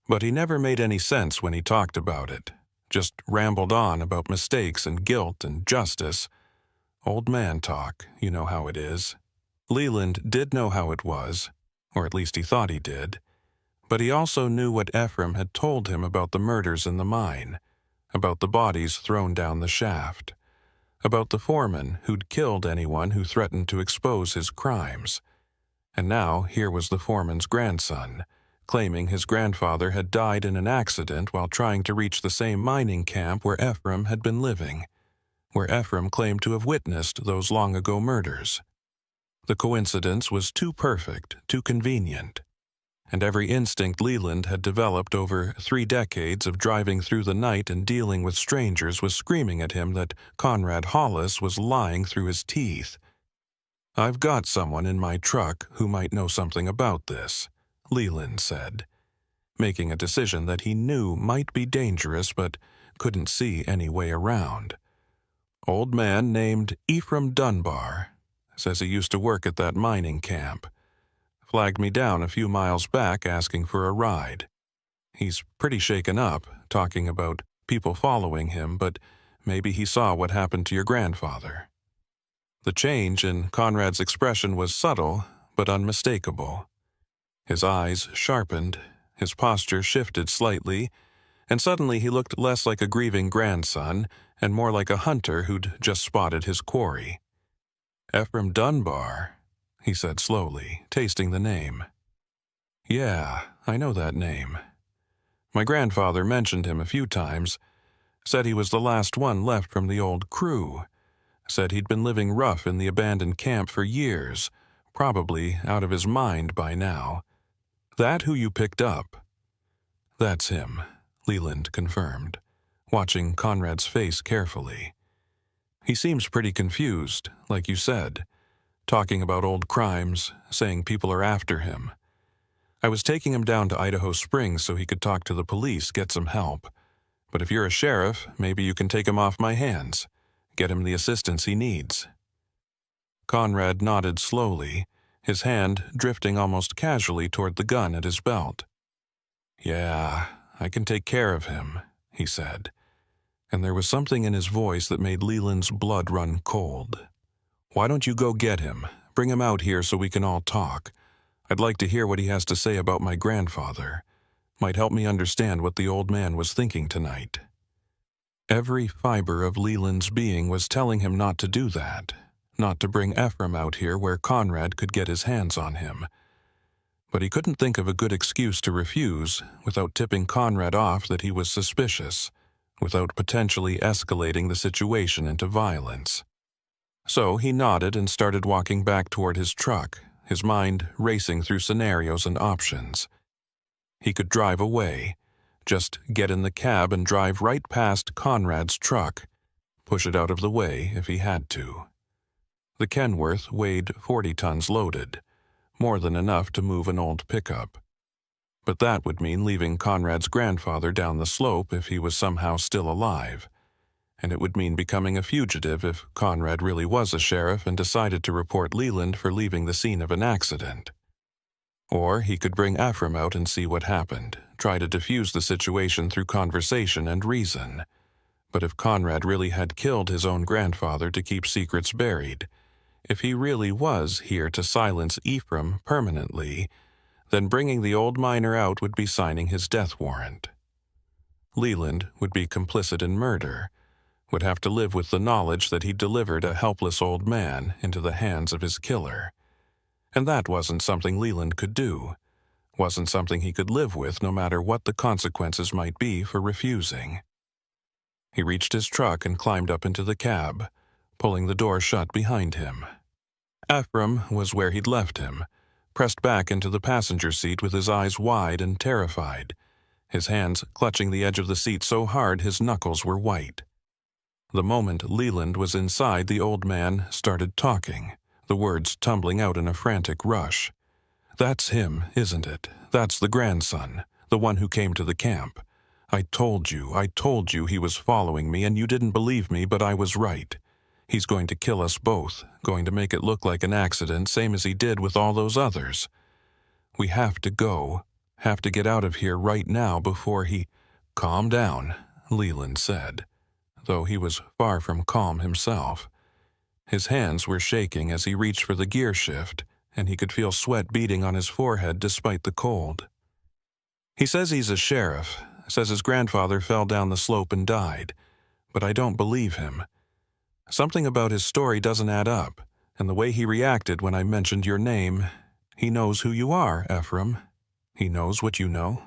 but he never made any sense when he talked about it, just rambled on about mistakes and guilt and justice. Old man talk, you know how it is. Leland did know how it was, or at least he thought he did, but he also knew what Ephraim had told him about the murders in the mine, about the bodies thrown down the shaft, about the foreman who'd killed anyone who threatened to expose his crimes. And now here was the foreman's grandson, claiming his grandfather had died in an accident while trying to reach the same mining camp where Ephraim had been living, where Ephraim claimed to have witnessed those long-ago murders. The coincidence was too perfect, too convenient, and every instinct Leland had developed over 3 decades of driving through the night and dealing with strangers was screaming at him that Conrad Hollis was lying through his teeth. "I've got someone in my truck who might know something about this," Leland said, making a decision that he knew might be dangerous but couldn't see any way around. "Old man named Ephraim Dunbar. Says he used to work at that mining camp. Flagged me down a few miles back asking for a ride. He's pretty shaken up, talking about people following him, but maybe he saw what happened to your grandfather." The change in Conrad's expression was subtle, but unmistakable. His eyes sharpened, his posture shifted slightly, and suddenly he looked less like a grieving grandson and more like a hunter who'd just spotted his quarry. "Ephraim Dunbar," he said slowly, tasting the name. "Yeah, I know that name. My grandfather mentioned him a few times, said he was the last one left from the old crew, said he'd been living rough in the abandoned camp for years, probably out of his mind by now. That who you picked up?" "That's him," Leland confirmed, watching Conrad's face carefully. "He seems pretty confused, like you said, talking about old crimes, saying people are after him. I was taking him down to Idaho Springs so he could talk to the police, get some help. But if you're a sheriff, maybe you can take him off my hands, get him the assistance he needs." Conrad nodded slowly, his hand drifting almost casually toward the gun at his belt. "Yeah, I can take care of him," he said, and there was something in his voice that made Leland's blood run cold. "Why don't you go get him? Bring him out here so we can all talk. I'd like to hear what he has to say about my grandfather. Might help me understand what the old man was thinking tonight." Every fiber of Leland's being was telling him not to do that, not to bring Ephraim out here where Conrad could get his hands on him. But he couldn't think of a good excuse to refuse without tipping Conrad off that he was suspicious, without potentially escalating the situation into violence. So he nodded and started walking back toward his truck, his mind racing through scenarios and options. He could drive away, just get in the cab and drive right past Conrad's truck, push it out of the way if he had to. The Kenworth weighed 40 tons loaded, more than enough to move an old pickup. But that would mean leaving Conrad's grandfather down the slope if he was somehow still alive, and it would mean becoming a fugitive if Conrad really was a sheriff and decided to report Leland for leaving the scene of an accident. Or he could bring Ephraim out and see what happened, try to defuse the situation through conversation and reason. But if Conrad really had killed his own grandfather to keep secrets buried, if he really was here to silence Ephraim permanently, then bringing the old miner out would be signing his death warrant. Leland would be complicit in murder, would have to live with the knowledge that he delivered a helpless old man into the hands of his killer. And that wasn't something Leland could do, wasn't something he could live with no matter what the consequences might be for refusing. He reached his truck and climbed up into the cab, pulling the door shut behind him. Ephraim was where he'd left him, pressed back into the passenger seat with his eyes wide and terrified, his hands clutching the edge of the seat so hard his knuckles were white. The moment Leland was inside, the old man started talking, the words tumbling out in a frantic rush. "That's him, isn't it? That's the grandson, the one who came to the camp. I told you he was following me, and you didn't believe me, but I was right. He's going to kill us both, going to make it look like an accident, same as he did with all those others. We have to go, have to get out of here right now before he—" "Calm down," Leland said, though he was far from calm himself. His hands were shaking as he reached for the gear shift, and he could feel sweat beading on his forehead despite the cold. "He says he's a sheriff, says his grandfather fell down the slope and died, but I don't believe him. Something about his story doesn't add up, and the way he reacted when I mentioned your name, he knows who you are, Ephraim. He knows what you know."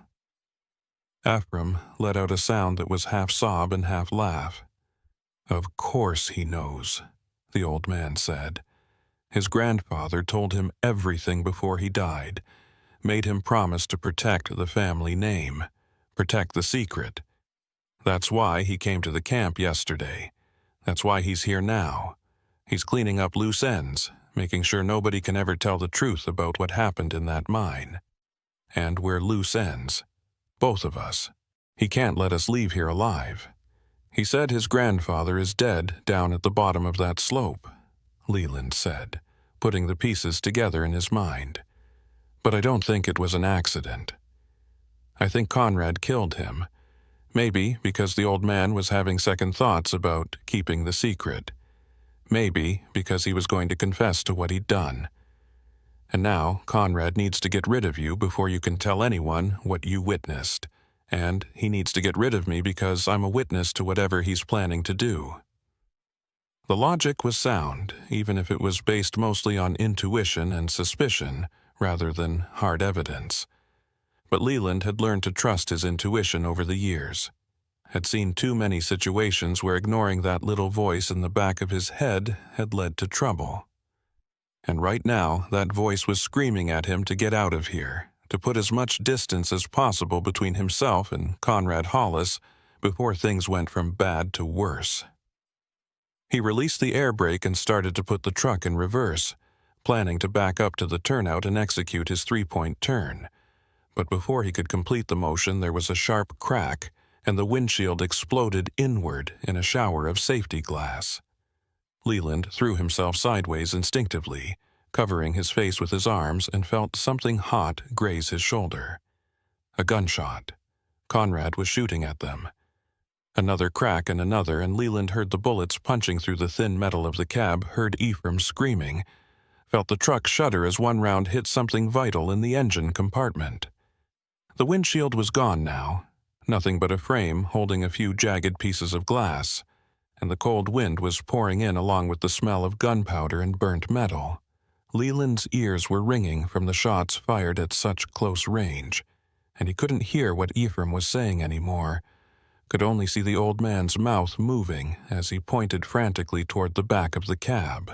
Ephraim let out a sound that was half sob and half laugh. "Of course he knows," the old man said. "His grandfather told him everything before he died, made him promise to protect the family name, protect the secret. That's why he came to the camp yesterday. That's why he's here now. He's cleaning up loose ends, making sure nobody can ever tell the truth about what happened in that mine. And we're loose ends. Both of us. He can't let us leave here alive. He said his grandfather is dead down at the bottom of that slope," Leland said, putting the pieces together in his mind. "But I don't think it was an accident. I think Conrad killed him. Maybe because the old man was having second thoughts about keeping the secret. Maybe because he was going to confess to what he'd done. And now Conrad needs to get rid of you before you can tell anyone what you witnessed. And he needs to get rid of me because I'm a witness to whatever he's planning to do." The logic was sound, even if it was based mostly on intuition and suspicion rather than hard evidence. But Leland had learned to trust his intuition over the years, had seen too many situations where ignoring that little voice in the back of his head had led to trouble. And right now, that voice was screaming at him to get out of here, to put as much distance as possible between himself and Conrad Hollis before things went from bad to worse. He released the air brake and started to put the truck in reverse, planning to back up to the turnout and execute his three-point turn. But before he could complete the motion, there was a sharp crack, and the windshield exploded inward in a shower of safety glass. Leland threw himself sideways instinctively, covering his face with his arms, and felt something hot graze his shoulder. A gunshot. Conrad was shooting at them. Another crack and another, and Leland heard the bullets punching through the thin metal of the cab, heard Ephraim screaming, felt the truck shudder as one round hit something vital in the engine compartment. The windshield was gone now, nothing but a frame holding a few jagged pieces of glass, and the cold wind was pouring in along with the smell of gunpowder and burnt metal. Leland's ears were ringing from the shots fired at such close range, and he couldn't hear what Ephraim was saying anymore, could only see the old man's mouth moving as he pointed frantically toward the back of the cab.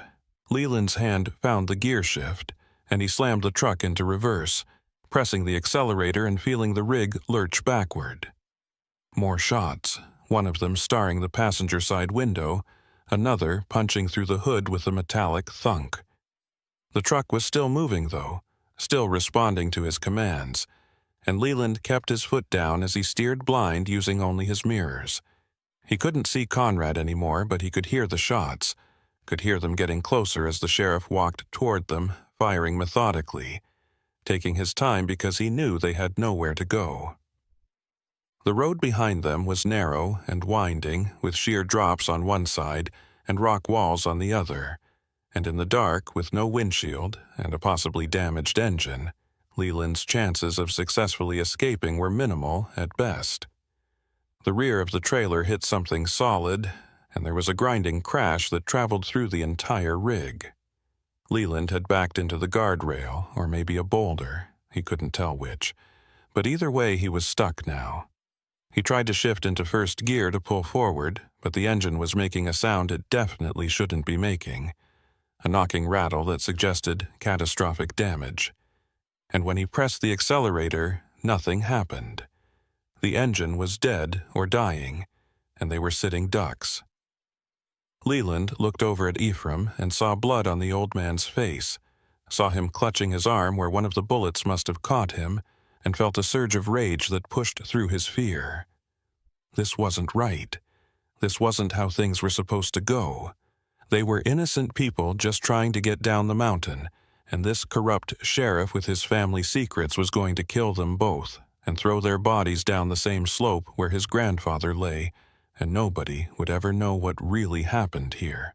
Leland's hand found the gear shift, and he slammed the truck into reverse, pressing the accelerator and feeling the rig lurch backward. More shots, one of them starring the passenger side window, another punching through the hood with a metallic thunk. The truck was still moving, though, still responding to his commands, and Leland kept his foot down as he steered blind using only his mirrors. He couldn't see Conrad anymore, but he could hear the shots, could hear them getting closer as the sheriff walked toward them, firing methodically, taking his time because he knew they had nowhere to go. The road behind them was narrow and winding, with sheer drops on one side and rock walls on the other, and in the dark, with no windshield and a possibly damaged engine, Leland's chances of successfully escaping were minimal at best. The rear of the trailer hit something solid, and there was a grinding crash that traveled through the entire rig. Leland had backed into the guardrail, or maybe a boulder, he couldn't tell which, but either way he was stuck now. He tried to shift into first gear to pull forward, but the engine was making a sound it definitely shouldn't be making, a knocking rattle that suggested catastrophic damage. And when he pressed the accelerator, nothing happened. The engine was dead or dying, and they were sitting ducks. Leland looked over at Ephraim and saw blood on the old man's face, saw him clutching his arm where one of the bullets must have caught him, and felt a surge of rage that pushed through his fear. This wasn't right. This wasn't how things were supposed to go. They were innocent people just trying to get down the mountain, and this corrupt sheriff with his family secrets was going to kill them both and throw their bodies down the same slope where his grandfather lay, and nobody would ever know what really happened here.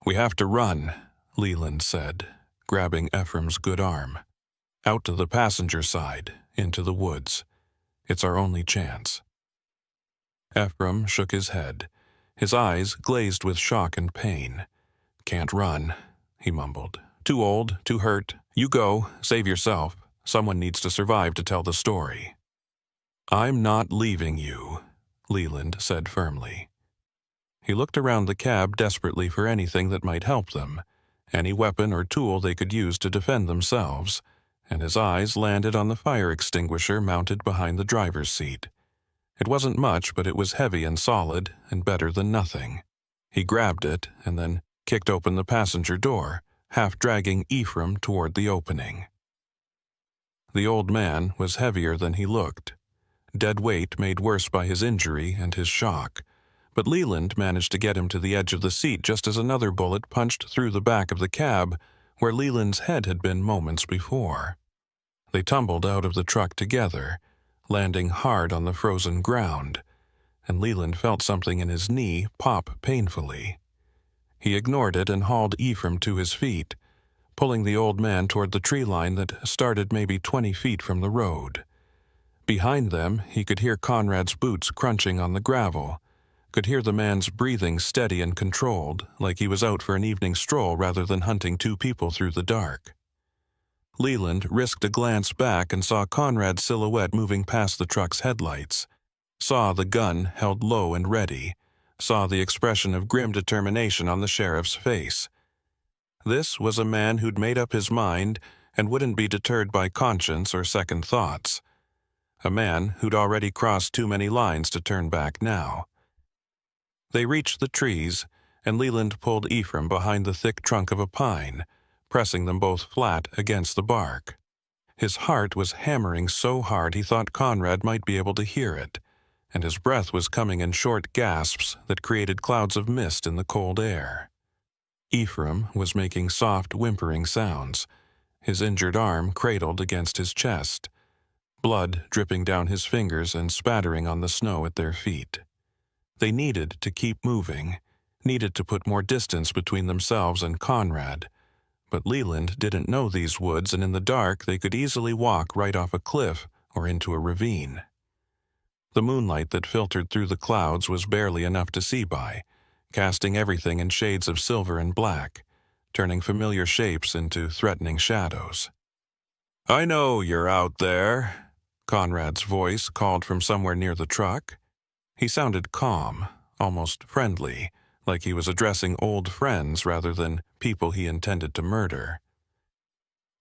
"We have to run," Leland said, grabbing Ephraim's good arm. "Out to the passenger side, into the woods. It's our only chance." Ephraim shook his head, his eyes glazed with shock and pain. "Can't run," he mumbled. "Too old, too hurt. You go, save yourself. Someone needs to survive to tell the story." "I'm not leaving you," Leland said firmly. He looked around the cab desperately for anything that might help them, any weapon or tool they could use to defend themselves, and his eyes landed on the fire extinguisher mounted behind the driver's seat. It wasn't much, but it was heavy and solid, and better than nothing. He grabbed it and then kicked open the passenger door, half dragging Ephraim toward the opening. The old man was heavier than he looked, dead weight made worse by his injury and his shock, but Leland managed to get him to the edge of the seat just as another bullet punched through the back of the cab, where Leland's head had been moments before. They tumbled out of the truck together, landing hard on the frozen ground, and Leland felt something in his knee pop painfully. He ignored it and hauled Ephraim to his feet, pulling the old man toward the tree line that started maybe 20 feet from the road. Behind them, he could hear Conrad's boots crunching on the gravel, could hear the man's breathing steady and controlled, like he was out for an evening stroll rather than hunting two people through the dark. Leland risked a glance back and saw Conrad's silhouette moving past the truck's headlights, saw the gun held low and ready, saw the expression of grim determination on the sheriff's face. This was a man who'd made up his mind and wouldn't be deterred by conscience or second thoughts. A man who'd already crossed too many lines to turn back now. They reached the trees, and Leland pulled Ephraim behind the thick trunk of a pine, pressing them both flat against the bark. His heart was hammering so hard he thought Conrad might be able to hear it, and his breath was coming in short gasps that created clouds of mist in the cold air. Ephraim was making soft, whimpering sounds, his injured arm cradled against his chest, blood dripping down his fingers and spattering on the snow at their feet. They needed to keep moving, needed to put more distance between themselves and Conrad, but Leland didn't know these woods, and in the dark they could easily walk right off a cliff or into a ravine. The moonlight that filtered through the clouds was barely enough to see by, casting everything in shades of silver and black, turning familiar shapes into threatening shadows. "I know you're out there," Conrad's voice called from somewhere near the truck. He sounded calm, almost friendly, like he was addressing old friends rather than people he intended to murder.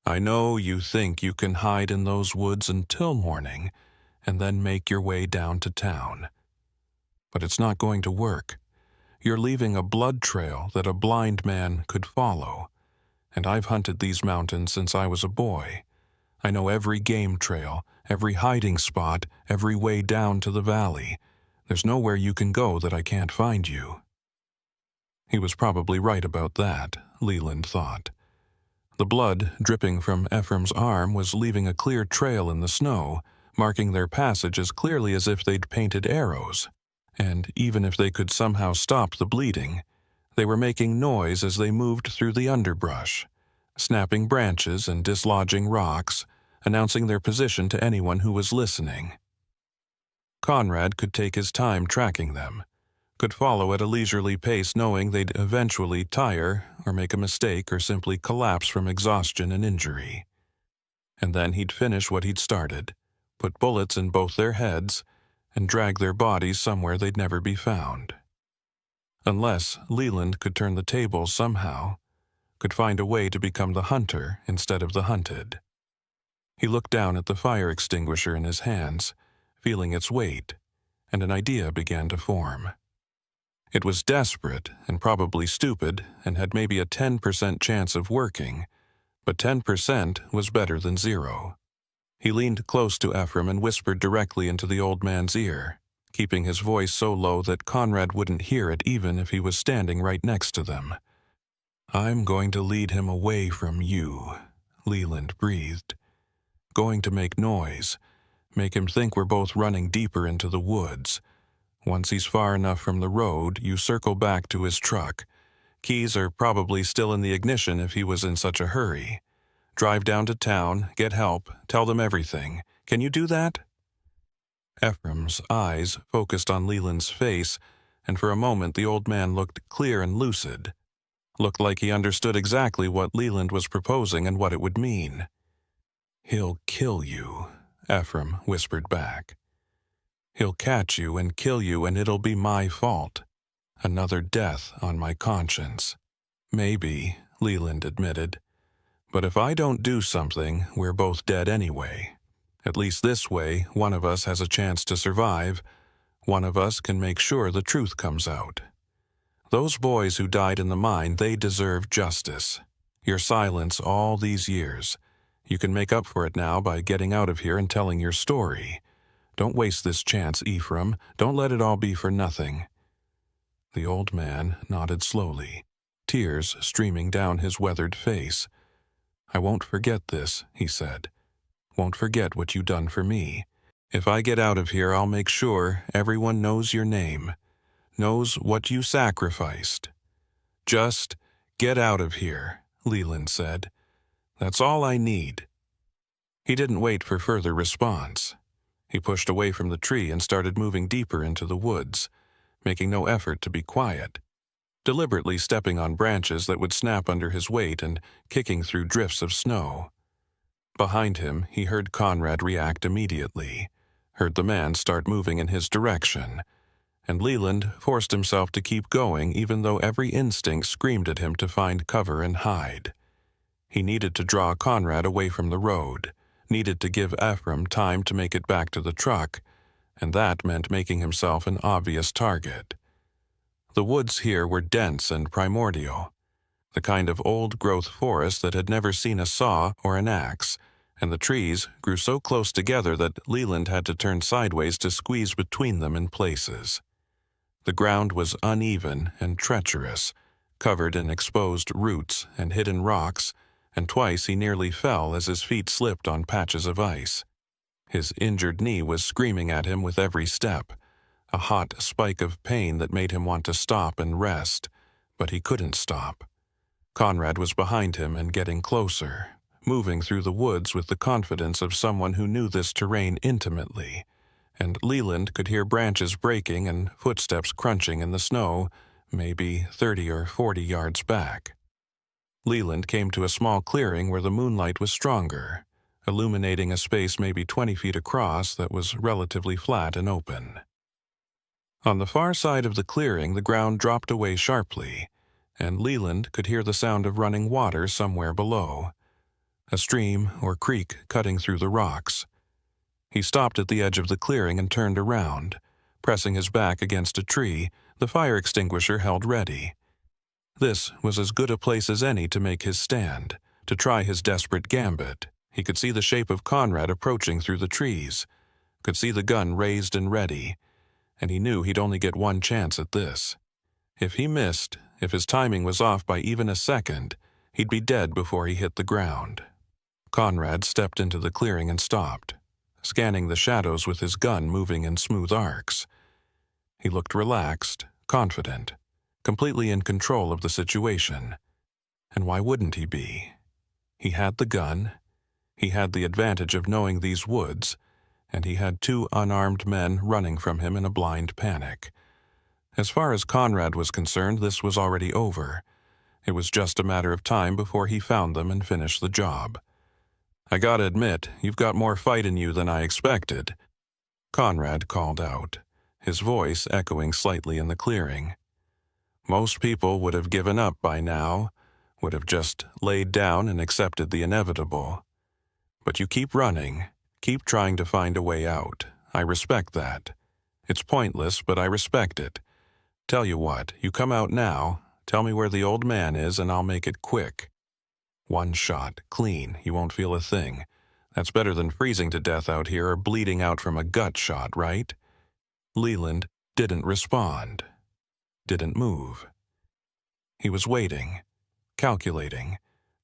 "I know you think you can hide in those woods until morning, and then make your way down to town. But it's not going to work. You're leaving a blood trail that a blind man could follow, and I've hunted these mountains since I was a boy. I know every game trail, every hiding spot, every way down to the valley. There's nowhere you can go that I can't find you." He was probably right about that, Leland thought. The blood dripping from Ephraim's arm was leaving a clear trail in the snow, marking their passage as clearly as if they'd painted arrows. And even if they could somehow stop the bleeding, they were making noise as they moved through the underbrush, snapping branches and dislodging rocks, announcing their position to anyone who was listening. Conrad could take his time tracking them, could follow at a leisurely pace knowing they'd eventually tire or make a mistake or simply collapse from exhaustion and injury. And then he'd finish what he'd started, put bullets in both their heads, and drag their bodies somewhere they'd never be found. Unless Leland could turn the tables somehow, could find a way to become the hunter instead of the hunted. He looked down at the fire extinguisher in his hands, feeling its weight, and an idea began to form. It was desperate and probably stupid and had maybe a 10% chance of working, but 10% was better than 0. He leaned close to Ephraim and whispered directly into the old man's ear. keeping his voice so low that Conrad wouldn't hear it even if he was standing right next to them. "I'm going to lead him away from you," Leland breathed. "Going to make noise, make him think we're both running deeper into the woods. Once he's far enough from the road, you circle back to his truck. Keys are probably still in the ignition if he was in such a hurry. Drive down to town, get help, tell them everything. Can you do that?" Ephraim's eyes focused on Leland's face, and for a moment the old man looked clear and lucid. Looked like he understood exactly what Leland was proposing and what it would mean. "He'll kill you," Ephraim whispered back. "He'll catch you and kill you, and it'll be my fault. Another death on my conscience." "Maybe," Leland admitted. "But if I don't do something, we're both dead anyway. At least this way, one of us has a chance to survive. One of us can make sure the truth comes out. Those boys who died in the mine, they deserve justice. Your silence all these years. You can make up for it now by getting out of here and telling your story. Don't waste this chance, Ephraim. Don't let it all be for nothing." The old man nodded slowly, tears streaming down his weathered face. "I won't forget this," he said. "Won't forget what you done for me. If I get out of here, I'll make sure everyone knows your name, knows what you sacrificed." "Just get out of here," Leland said. "That's all I need." He didn't wait for further response. He pushed away from the tree and started moving deeper into the woods, making no effort to be quiet, deliberately stepping on branches that would snap under his weight and kicking through drifts of snow. Behind him, he heard Conrad react immediately, heard the man start moving in his direction, and Leland forced himself to keep going even though every instinct screamed at him to find cover and hide. He needed to draw Conrad away from the road, needed to give Ephraim time to make it back to the truck, and that meant making himself an obvious target. The woods here were dense and primordial, the kind of old-growth forest that had never seen a saw or an axe, and the trees grew so close together that Leland had to turn sideways to squeeze between them in places. The ground was uneven and treacherous, covered in exposed roots and hidden rocks, and twice he nearly fell as his feet slipped on patches of ice. His injured knee was screaming at him with every step, a hot spike of pain that made him want to stop and rest, but he couldn't stop. Conrad was behind him and getting closer, moving through the woods with the confidence of someone who knew this terrain intimately, and Leland could hear branches breaking and footsteps crunching in the snow, maybe 30 or 40 yards back. Leland came to a small clearing where the moonlight was stronger, illuminating a space maybe 20 feet across that was relatively flat and open. On the far side of the clearing, the ground dropped away sharply, and Leland could hear the sound of running water somewhere below, a stream or creek cutting through the rocks. He stopped at the edge of the clearing and turned around, pressing his back against a tree, the fire extinguisher held ready. This was as good a place as any to make his stand, to try his desperate gambit. He could see the shape of Conrad approaching through the trees, could see the gun raised and ready, and he knew he'd only get one chance at this. If he missed, if his timing was off by even a second, he'd be dead before he hit the ground. Conrad stepped into the clearing and stopped, scanning the shadows with his gun moving in smooth arcs. He looked relaxed, confident, completely in control of the situation. And why wouldn't he be? He had the gun, he had the advantage of knowing these woods, and he had 2 unarmed men running from him in a blind panic. As far as Conrad was concerned, this was already over. It was just a matter of time before he found them and finished the job. "I gotta admit, you've got more fight in you than I expected," Conrad called out, his voice echoing slightly in the clearing. "Most people would have given up by now, would have just laid down and accepted the inevitable. But you keep running, keep trying to find a way out. I respect that. It's pointless, but I respect it. Tell you what, you come out now, tell me where the old man is, and I'll make it quick. 1 shot, clean, you won't feel a thing. That's better than freezing to death out here or bleeding out from a gut shot, right?" Leland didn't respond, didn't move. He was waiting, calculating,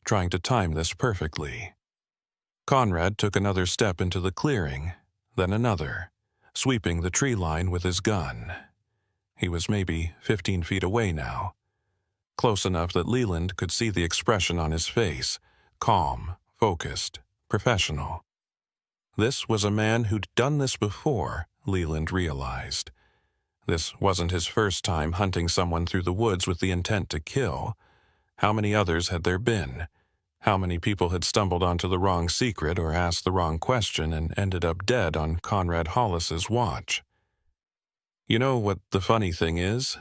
trying to time this perfectly. Conrad took another step into the clearing, then another, sweeping the tree line with his gun. He was maybe 15 feet away now, close enough that Leland could see the expression on his face, calm, focused, professional. This was a man who'd done this before, Leland realized. This wasn't his first time hunting someone through the woods with the intent to kill. How many others had there been? How many people had stumbled onto the wrong secret or asked the wrong question and ended up dead on Conrad Hollis's watch? "You know what the funny thing is?"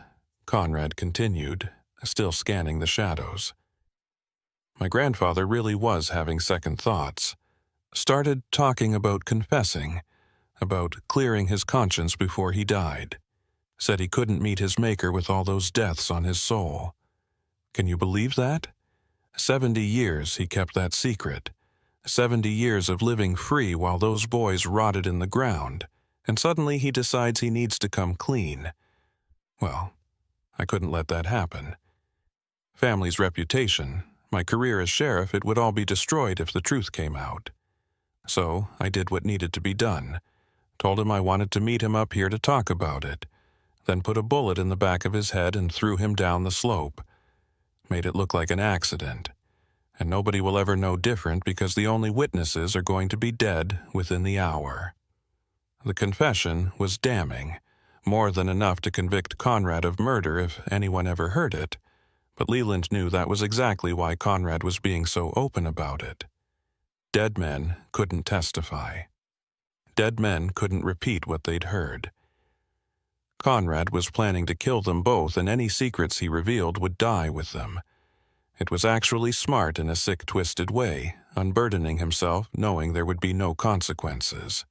Conrad continued, still scanning the shadows. "My grandfather really was having second thoughts. Started talking about confessing, about clearing his conscience before he died. Said he couldn't meet his maker with all those deaths on his soul. Can you believe that? 70 years he kept that secret. 70 years of living free while those boys rotted in the ground, and suddenly he decides he needs to come clean. Well, I couldn't let that happen. Family's reputation, my career as sheriff, it would all be destroyed if the truth came out. So I did what needed to be done. Told him I wanted to meet him up here to talk about it, then put a bullet in the back of his head and threw him down the slope. Made it look like an accident. And nobody will ever know different because the only witnesses are going to be dead within the hour." The confession was damning, more than enough to convict Conrad of murder if anyone ever heard it, but Leland knew that was exactly why Conrad was being so open about it. Dead men couldn't testify. Dead men couldn't repeat what they'd heard. Conrad was planning to kill them both, and any secrets he revealed would die with them. It was actually smart in a sick, twisted way, unburdening himself, knowing there would be no consequences.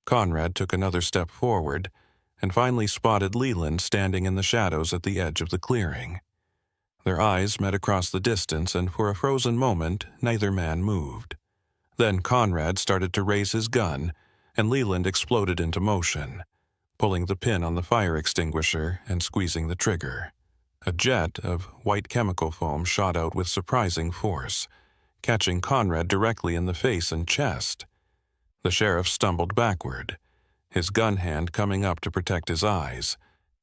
Conrad took another step forward, and finally spotted Leland standing in the shadows at the edge of the clearing. Their eyes met across the distance, and for a frozen moment, neither man moved. Then Conrad started to raise his gun, and Leland exploded into motion, pulling the pin on the fire extinguisher and squeezing the trigger. A jet of white chemical foam shot out with surprising force, catching Conrad directly in the face and chest. The sheriff stumbled backward, his gun hand coming up to protect his eyes,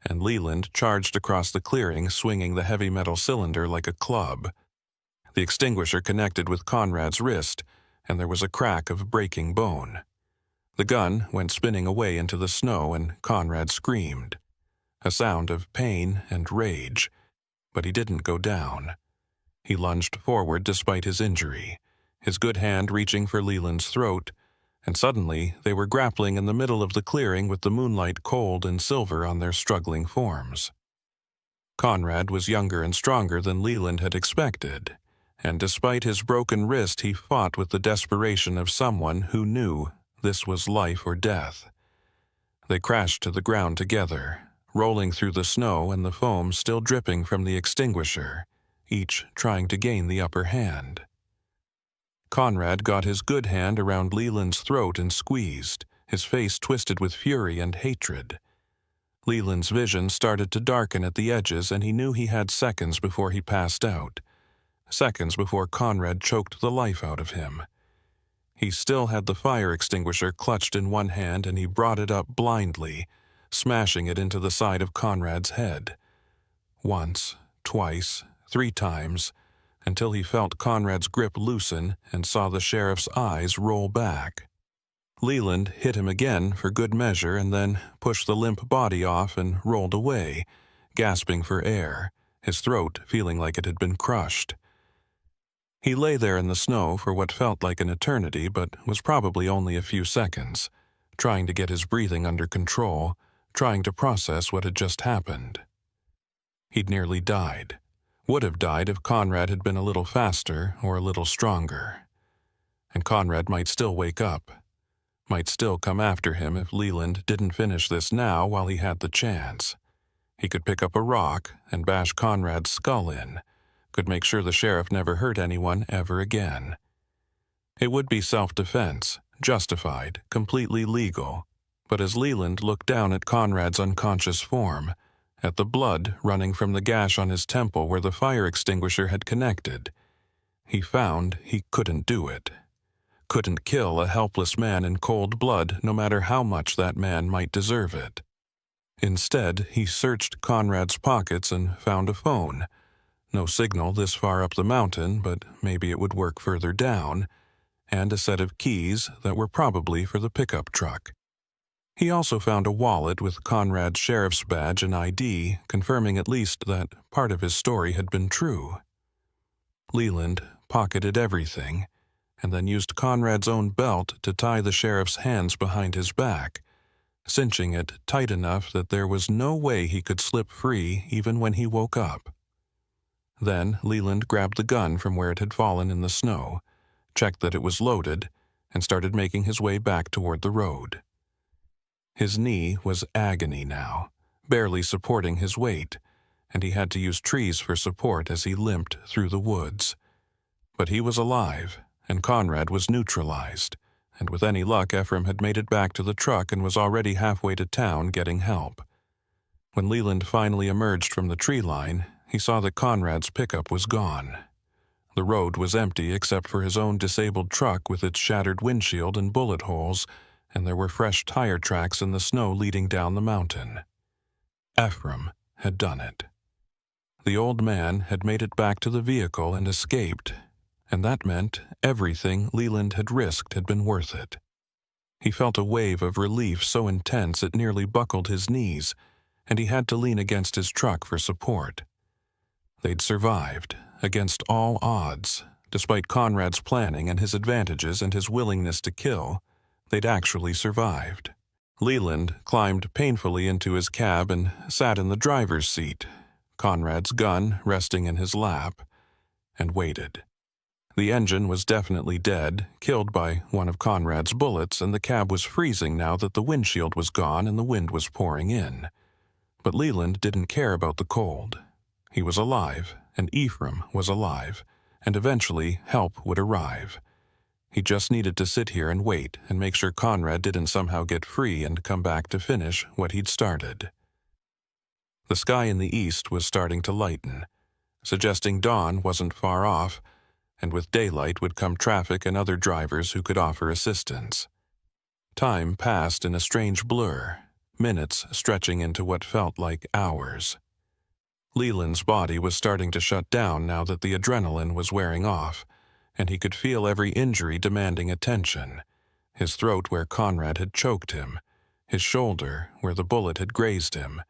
and Leland charged across the clearing, swinging the heavy metal cylinder like a club. The extinguisher connected with Conrad's wrist, and there was a crack of breaking bone. The gun went spinning away into the snow, and Conrad screamed, a sound of pain and rage, but he didn't go down. He lunged forward despite his injury, his good hand reaching for Leland's throat, and suddenly they were grappling in the middle of the clearing with the moonlight cold and silver on their struggling forms. Conrad was younger and stronger than Leland had expected, and despite his broken wrist he fought with the desperation of someone who knew this was life or death. They crashed to the ground together, rolling through the snow and the foam still dripping from the extinguisher, each trying to gain the upper hand. Conrad got his good hand around Leland's throat and squeezed, his face twisted with fury and hatred. Leland's vision started to darken at the edges, and he knew he had seconds before he passed out, seconds before Conrad choked the life out of him. He still had the fire extinguisher clutched in one hand, and he brought it up blindly, smashing it into the side of Conrad's head. Once, twice, 3 times, until he felt Conrad's grip loosen and saw the sheriff's eyes roll back. Leland hit him again for good measure and then pushed the limp body off and rolled away, gasping for air, his throat feeling like it had been crushed. He lay there in the snow for what felt like an eternity, but was probably only a few seconds, trying to get his breathing under control, trying to process what had just happened. He'd nearly died. Would have died if Conrad had been a little faster or a little stronger. And Conrad might still wake up, might still come after him if Leland didn't finish this now while he had the chance. He could pick up a rock and bash Conrad's skull in, could make sure the sheriff never hurt anyone ever again. It would be self-defense, justified, completely legal, But as Leland looked down at Conrad's unconscious form, at the blood running from the gash on his temple where the fire extinguisher had connected, he found he couldn't do it. Couldn't kill a helpless man in cold blood, no matter how much that man might deserve it. Instead, he searched Conrad's pockets and found a phone. No signal this far up the mountain, but maybe it would work further down, and a set of keys that were probably for the pickup truck. He also found a wallet with Conrad's sheriff's badge and ID, confirming at least that part of his story had been true. Leland pocketed everything, and then used Conrad's own belt to tie the sheriff's hands behind his back, cinching it tight enough that there was no way he could slip free even when he woke up. Then Leland grabbed the gun from where it had fallen in the snow, checked that it was loaded, and started making his way back toward the road. His knee was agony now, barely supporting his weight, and he had to use trees for support as he limped through the woods. But he was alive, and Conrad was neutralized, and with any luck Ephraim had made it back to the truck and was already halfway to town getting help. When Leland finally emerged from the tree line, he saw that Conrad's pickup was gone. The road was empty except for his own disabled truck with its shattered windshield and bullet holes, and there were fresh tire tracks in the snow leading down the mountain. Ephraim had done it. The old man had made it back to the vehicle and escaped, and that meant everything Leland had risked had been worth it. He felt a wave of relief so intense it nearly buckled his knees, and he had to lean against his truck for support. They'd survived, against all odds. Despite Conrad's planning and his advantages and his willingness to kill, they'd actually survived. Leland climbed painfully into his cab and sat in the driver's seat, Conrad's gun resting in his lap, and waited. The engine was definitely dead, killed by one of Conrad's bullets, and the cab was freezing now that the windshield was gone and the wind was pouring in. But Leland didn't care about the cold. He was alive, and Ephraim was alive, and eventually help would arrive. He just needed to sit here and wait and make sure Conrad didn't somehow get free and come back to finish what he'd started. The sky in the east was starting to lighten, suggesting dawn wasn't far off, and with daylight would come traffic and other drivers who could offer assistance. Time passed in a strange blur, minutes stretching into what felt like hours. Leland's body was starting to shut down now that the adrenaline was wearing off, and he could feel every injury demanding attention. His throat where Conrad had choked him, his shoulder where the bullet had grazed him,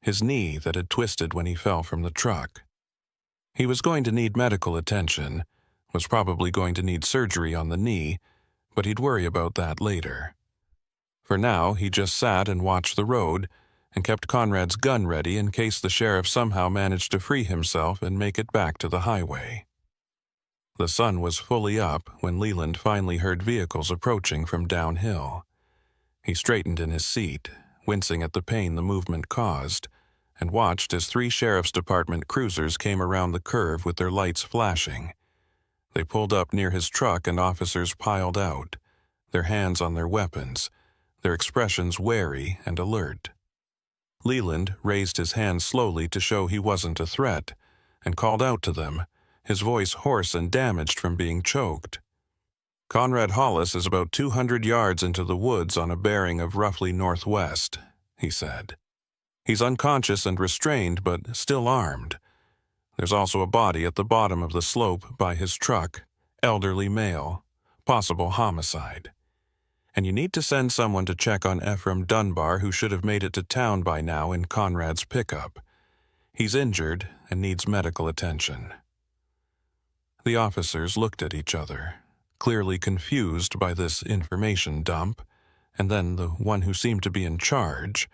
his knee that had twisted when he fell from the truck. He was going to need medical attention, was probably going to need surgery on the knee, but he'd worry about that later. For now, he just sat and watched the road and kept Conrad's gun ready in case the sheriff somehow managed to free himself and make it back to the highway. The sun was fully up when Leland finally heard vehicles approaching from downhill. He straightened in his seat, wincing at the pain the movement caused, and watched as 3 Sheriff's Department cruisers came around the curve with their lights flashing. They pulled up near his truck and officers piled out, their hands on their weapons, their expressions wary and alert. Leland raised his hand slowly to show he wasn't a threat, and called out to them, his voice hoarse and damaged from being choked. "Conrad Hollis is about 200 yards into the woods on a bearing of roughly northwest," he said. "He's unconscious and restrained, but still armed. There's also a body at the bottom of the slope by his truck, elderly male, possible homicide. And you need to send someone to check on Ephraim Dunbar, who should have made it to town by now in Conrad's pickup. He's injured and needs medical attention." The officers looked at each other, clearly confused by this information dump, and then the one who seemed to be in charge,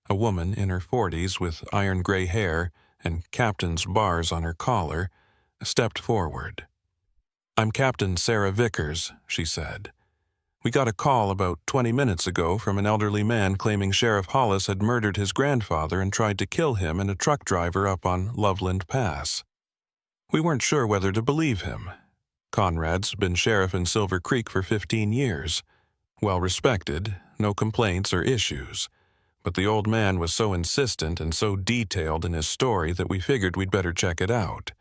a woman in her 40s with iron-gray hair and captain's bars on her collar, stepped forward. "I'm Captain Sarah Vickers," she said. "We got a call about 20 minutes ago from an elderly man claiming Sheriff Hollis had murdered his grandfather and tried to kill him and a truck driver up on Loveland Pass. We weren't sure whether to believe him. Conrad's been sheriff in Silver Creek for 15 years. Well respected, no complaints or issues, but the old man was so insistent and so detailed in his story that we figured we'd better check it out.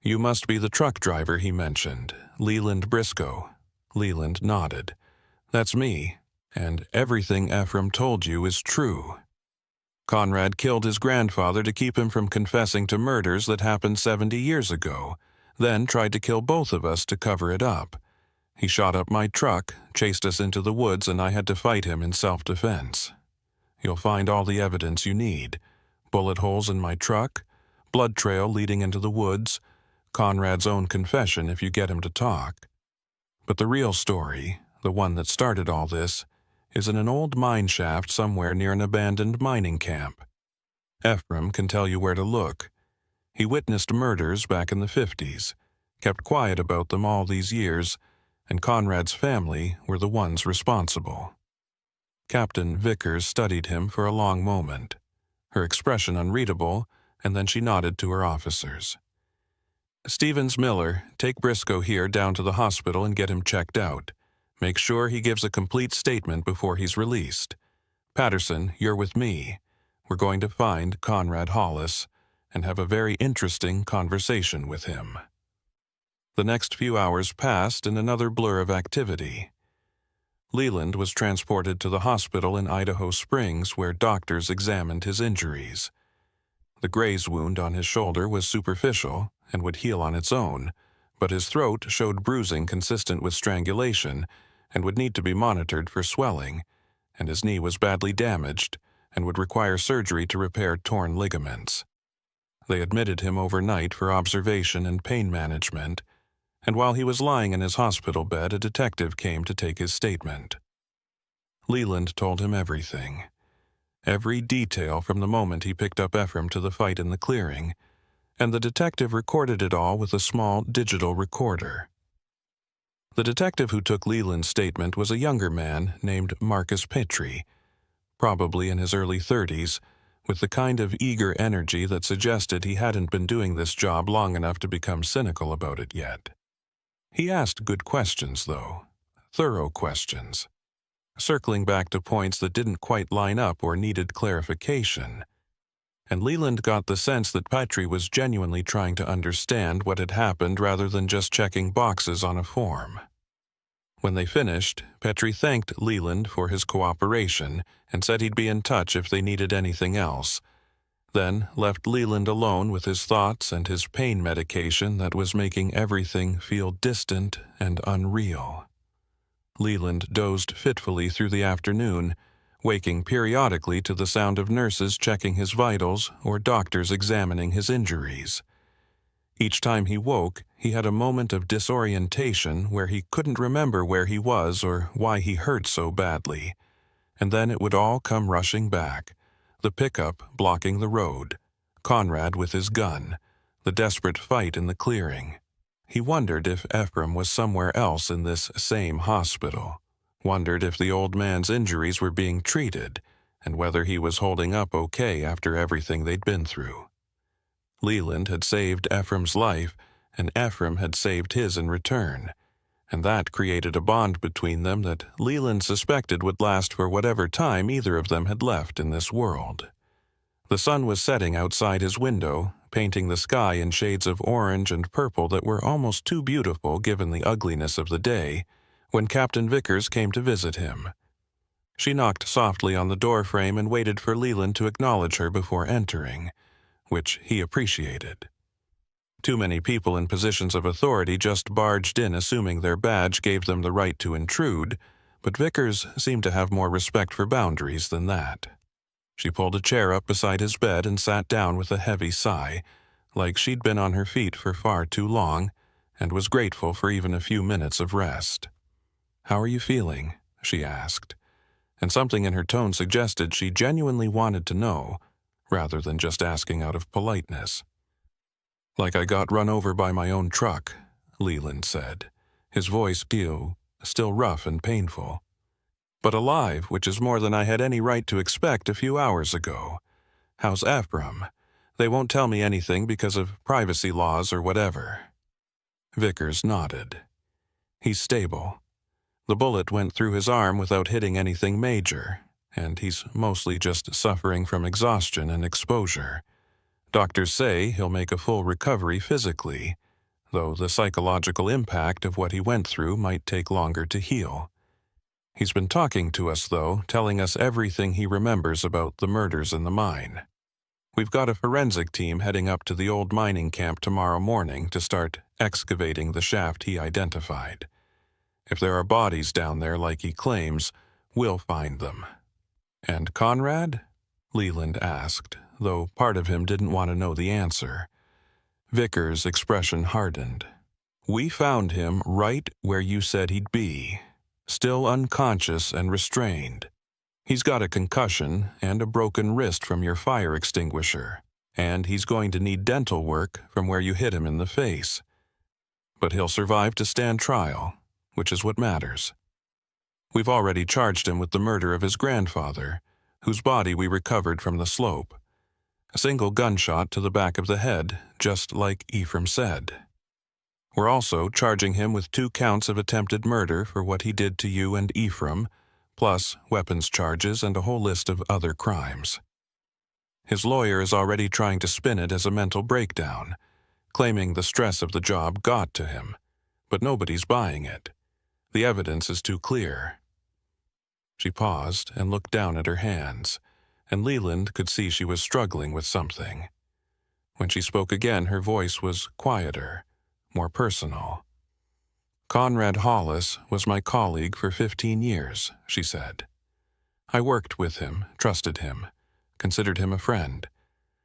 "You must be the truck driver," he mentioned, "Leland Briscoe." Leland nodded. "That's me, and everything Ephraim told you is true. Conrad killed his grandfather to keep him from confessing to murders that happened 70 years ago, then tried to kill both of us to cover it up. He shot up my truck, chased us into the woods, and I had to fight him in self-defense. You'll find all the evidence you need. Bullet holes in my truck, blood trail leading into the woods, Conrad's own confession if you get him to talk. But the real story, the one that started all this, is in an old mine shaft somewhere near an abandoned mining camp. Ephraim can tell you where to look. He witnessed murders back in the 50s, kept quiet about them all these years, and Conrad's family were the ones responsible." Captain Vickers studied him for a long moment, her expression unreadable, and then she nodded to her officers. "Stevens Miller, take Briscoe here down to the hospital and get him checked out. Make sure he gives a complete statement before he's released. Patterson, you're with me. We're going to find Conrad Hollis and have a very interesting conversation with him." The next few hours passed in another blur of activity. Leland was transported to the hospital in Idaho Springs where doctors examined his injuries. The graze wound on his shoulder was superficial and would heal on its own, but his throat showed bruising consistent with strangulation and would need to be monitored for swelling, and his knee was badly damaged and would require surgery to repair torn ligaments. They admitted him overnight for observation and pain management, and while he was lying in his hospital bed, a detective came to take his statement. Leland told him everything. Every detail from the moment he picked up Ephraim to the fight in the clearing, and the detective recorded it all with a small digital recorder. The detective who took Leland's statement was a younger man named Marcus Petrie, probably in his early 30s, with the kind of eager energy that suggested he hadn't been doing this job long enough to become cynical about it yet. He asked good questions, though, thorough questions, circling back to points that didn't quite line up or needed clarification. And Leland got the sense that Petrie was genuinely trying to understand what had happened rather than just checking boxes on a form. When they finished, Petrie thanked Leland for his cooperation and said he'd be in touch if they needed anything else, then left Leland alone with his thoughts and his pain medication that was making everything feel distant and unreal. Leland dozed fitfully through the afternoon, waking periodically to the sound of nurses checking his vitals or doctors examining his injuries. Each time he woke, he had a moment of disorientation where he couldn't remember where he was or why he hurt so badly, and then it would all come rushing back. The pickup blocking the road, Conrad with his gun, the desperate fight in the clearing. He wondered if Ephraim was somewhere else in this same hospital, wondered if the old man's injuries were being treated, and whether he was holding up okay after everything they'd been through. Leland had saved Ephraim's life, and Ephraim had saved his in return, and that created a bond between them that Leland suspected would last for whatever time either of them had left in this world. The sun was setting outside his window, painting the sky in shades of orange and purple that were almost too beautiful given the ugliness of the day, when Captain Vickers came to visit him. She knocked softly on the doorframe and waited for Leland to acknowledge her before entering, which he appreciated. Too many people in positions of authority just barged in assuming their badge gave them the right to intrude, but Vickers seemed to have more respect for boundaries than that. She pulled a chair up beside his bed and sat down with a heavy sigh, like she'd been on her feet for far too long, and was grateful for even a few minutes of rest. "How are you feeling?" she asked, and something in her tone suggested she genuinely wanted to know, rather than just asking out of politeness. "Like I got run over by my own truck," Leland said, his voice still rough and painful. "But alive, which is more than I had any right to expect a few hours ago. How's Ephraim? They won't tell me anything because of privacy laws or whatever." Vickers nodded. "He's stable. The bullet went through his arm without hitting anything major, and he's mostly just suffering from exhaustion and exposure. Doctors say he'll make a full recovery physically, though the psychological impact of what he went through might take longer to heal. He's been talking to us, though, telling us everything he remembers about the murders in the mine. We've got a forensic team heading up to the old mining camp tomorrow morning to start excavating the shaft he identified. If there are bodies down there like he claims, we'll find them. And Conrad? Leland asked, though part of him didn't want to know the answer. Vickers' expression hardened. We found him right where you said he'd be, still unconscious and restrained. He's got a concussion and a broken wrist from your fire extinguisher, and he's going to need dental work from where you hit him in the face. But he'll survive to stand trial, which is what matters. We've already charged him with the murder of his grandfather, whose body we recovered from the slope. A single gunshot to the back of the head, just like Ephraim said. We're also charging him with 2 counts of attempted murder for what he did to you and Ephraim, plus weapons charges and a whole list of other crimes. His lawyer is already trying to spin it as a mental breakdown, claiming the stress of the job got to him, but nobody's buying it. The evidence is too clear. She paused and looked down at her hands, and Leland could see she was struggling with something. When she spoke again, her voice was quieter, more personal. Conrad Hollis was my colleague for 15 years, she said. I worked with him, trusted him, considered him a friend.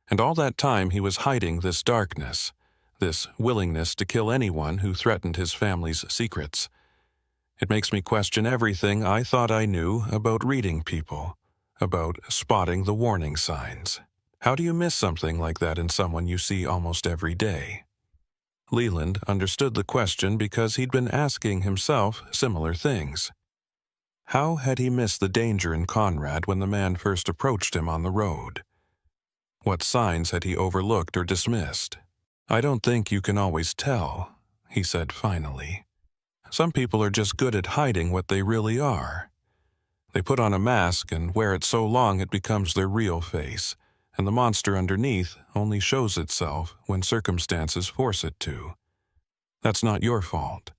And all that time he was hiding this darkness, this willingness to kill anyone who threatened his family's secrets. It makes me question everything I thought I knew about reading people, about spotting the warning signs. How do you miss something like that in someone you see almost every day? Leland understood the question because he'd been asking himself similar things. How had he missed the danger in Conrad when the man first approached him on the road? What signs had he overlooked or dismissed? I don't think you can always tell, he said finally. Some people are just good at hiding what they really are. They put on a mask and wear it so long it becomes their real face, and the monster underneath only shows itself when circumstances force it to. That's not your fault.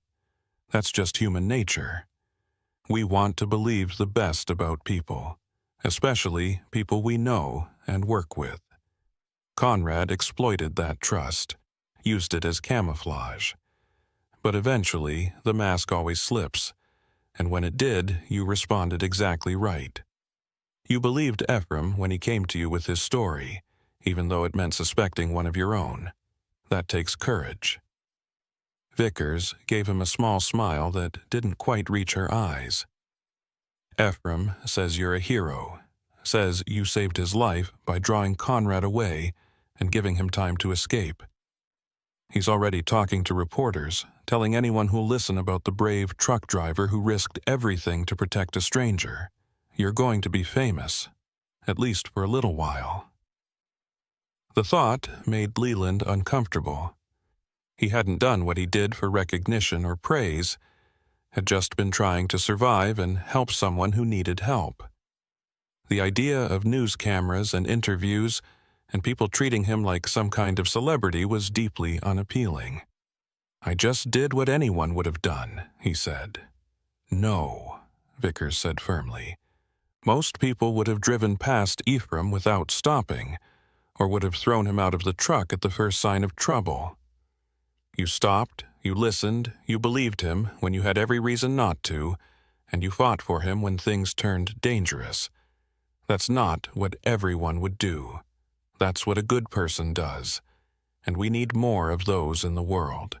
That's just human nature. We want to believe the best about people, especially people we know and work with. Conrad exploited that trust, used it as camouflage. But eventually, the mask always slips, and when it did, you responded exactly right. You believed Ephraim when he came to you with his story, even though it meant suspecting one of your own. That takes courage. Vickers gave him a small smile that didn't quite reach her eyes. Ephraim says you're a hero, says you saved his life by drawing Conrad away and giving him time to escape. He's already talking to reporters, telling anyone who'll listen about the brave truck driver who risked everything to protect a stranger. You're going to be famous, at least for a little while. The thought made Leland uncomfortable. He hadn't done what he did for recognition or praise, had just been trying to survive and help someone who needed help. The idea of news cameras and interviews and people treating him like some kind of celebrity was deeply unappealing. I just did what anyone would have done, he said. No, Vickers said firmly. Most people would have driven past Ephraim without stopping, or would have thrown him out of the truck at the first sign of trouble. You stopped, you listened, you believed him when you had every reason not to, and you fought for him when things turned dangerous. That's not what everyone would do. That's what a good person does, and we need more of those in the world.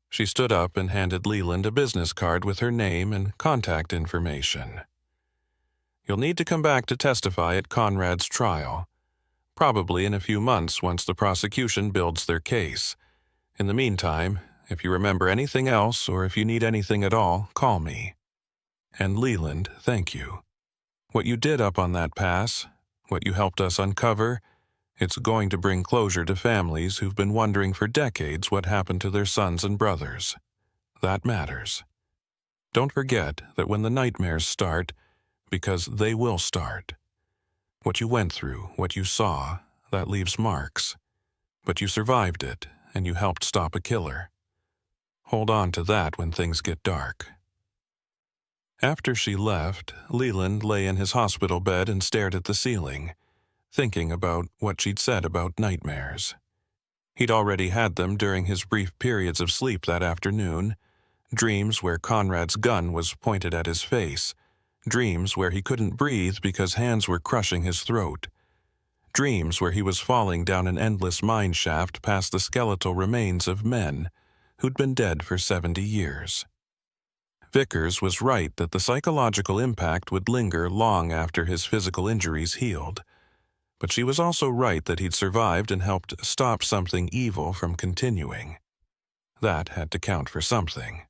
She stood up and handed Leland a business card with her name and contact information. You'll need to come back to testify at Conrad's trial, probably in a few months once the prosecution builds their case. In the meantime, if you remember anything else or if you need anything at all, call me. And Leland, thank you. What you did up on that pass, what you helped us uncover, it's going to bring closure to families who've been wondering for decades what happened to their sons and brothers. That matters. Don't forget that when the nightmares start, because they will start. What you went through, what you saw, that leaves marks. But you survived it, and you helped stop a killer. Hold on to that when things get dark. After she left, Leland lay in his hospital bed and stared at the ceiling, thinking about what she'd said about nightmares. He'd already had them during his brief periods of sleep that afternoon, dreams where Conrad's gun was pointed at his face, dreams where he couldn't breathe because hands were crushing his throat, dreams where he was falling down an endless mine shaft past the skeletal remains of men who'd been dead for 70 years. Vickers was right that the psychological impact would linger long after his physical injuries healed. But she was also right that he'd survived and helped stop something evil from continuing. That had to count for something.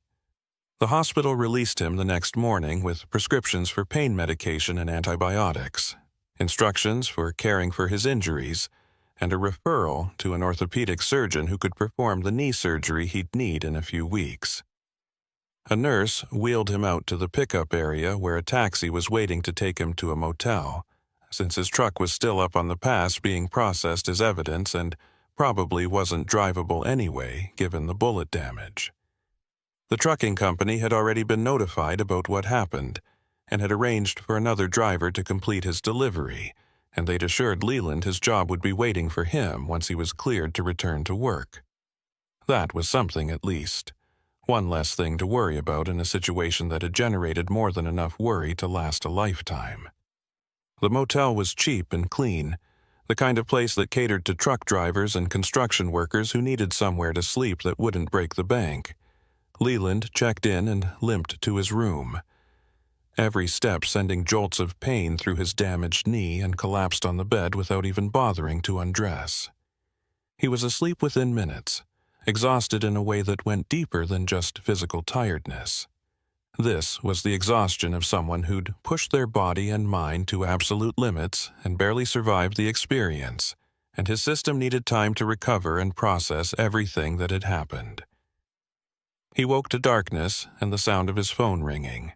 The hospital released him the next morning with prescriptions for pain medication and antibiotics, instructions for caring for his injuries, and a referral to an orthopedic surgeon who could perform the knee surgery he'd need in a few weeks. A nurse wheeled him out to the pickup area where a taxi was waiting to take him to a motel, since his truck was still up on the pass being processed as evidence and probably wasn't drivable anyway, given the bullet damage. The trucking company had already been notified about what happened and had arranged for another driver to complete his delivery, and they'd assured Leland his job would be waiting for him once he was cleared to return to work. That was something, at least. One less thing to worry about in a situation that had generated more than enough worry to last a lifetime. The motel was cheap and clean, the kind of place that catered to truck drivers and construction workers who needed somewhere to sleep that wouldn't break the bank. Leland checked in and limped to his room, every step sending jolts of pain through his damaged knee, and collapsed on the bed without even bothering to undress. He was asleep within minutes, exhausted in a way that went deeper than just physical tiredness. This was the exhaustion of someone who'd pushed their body and mind to absolute limits and barely survived the experience, and his system needed time to recover and process everything that had happened. He woke to darkness and the sound of his phone ringing.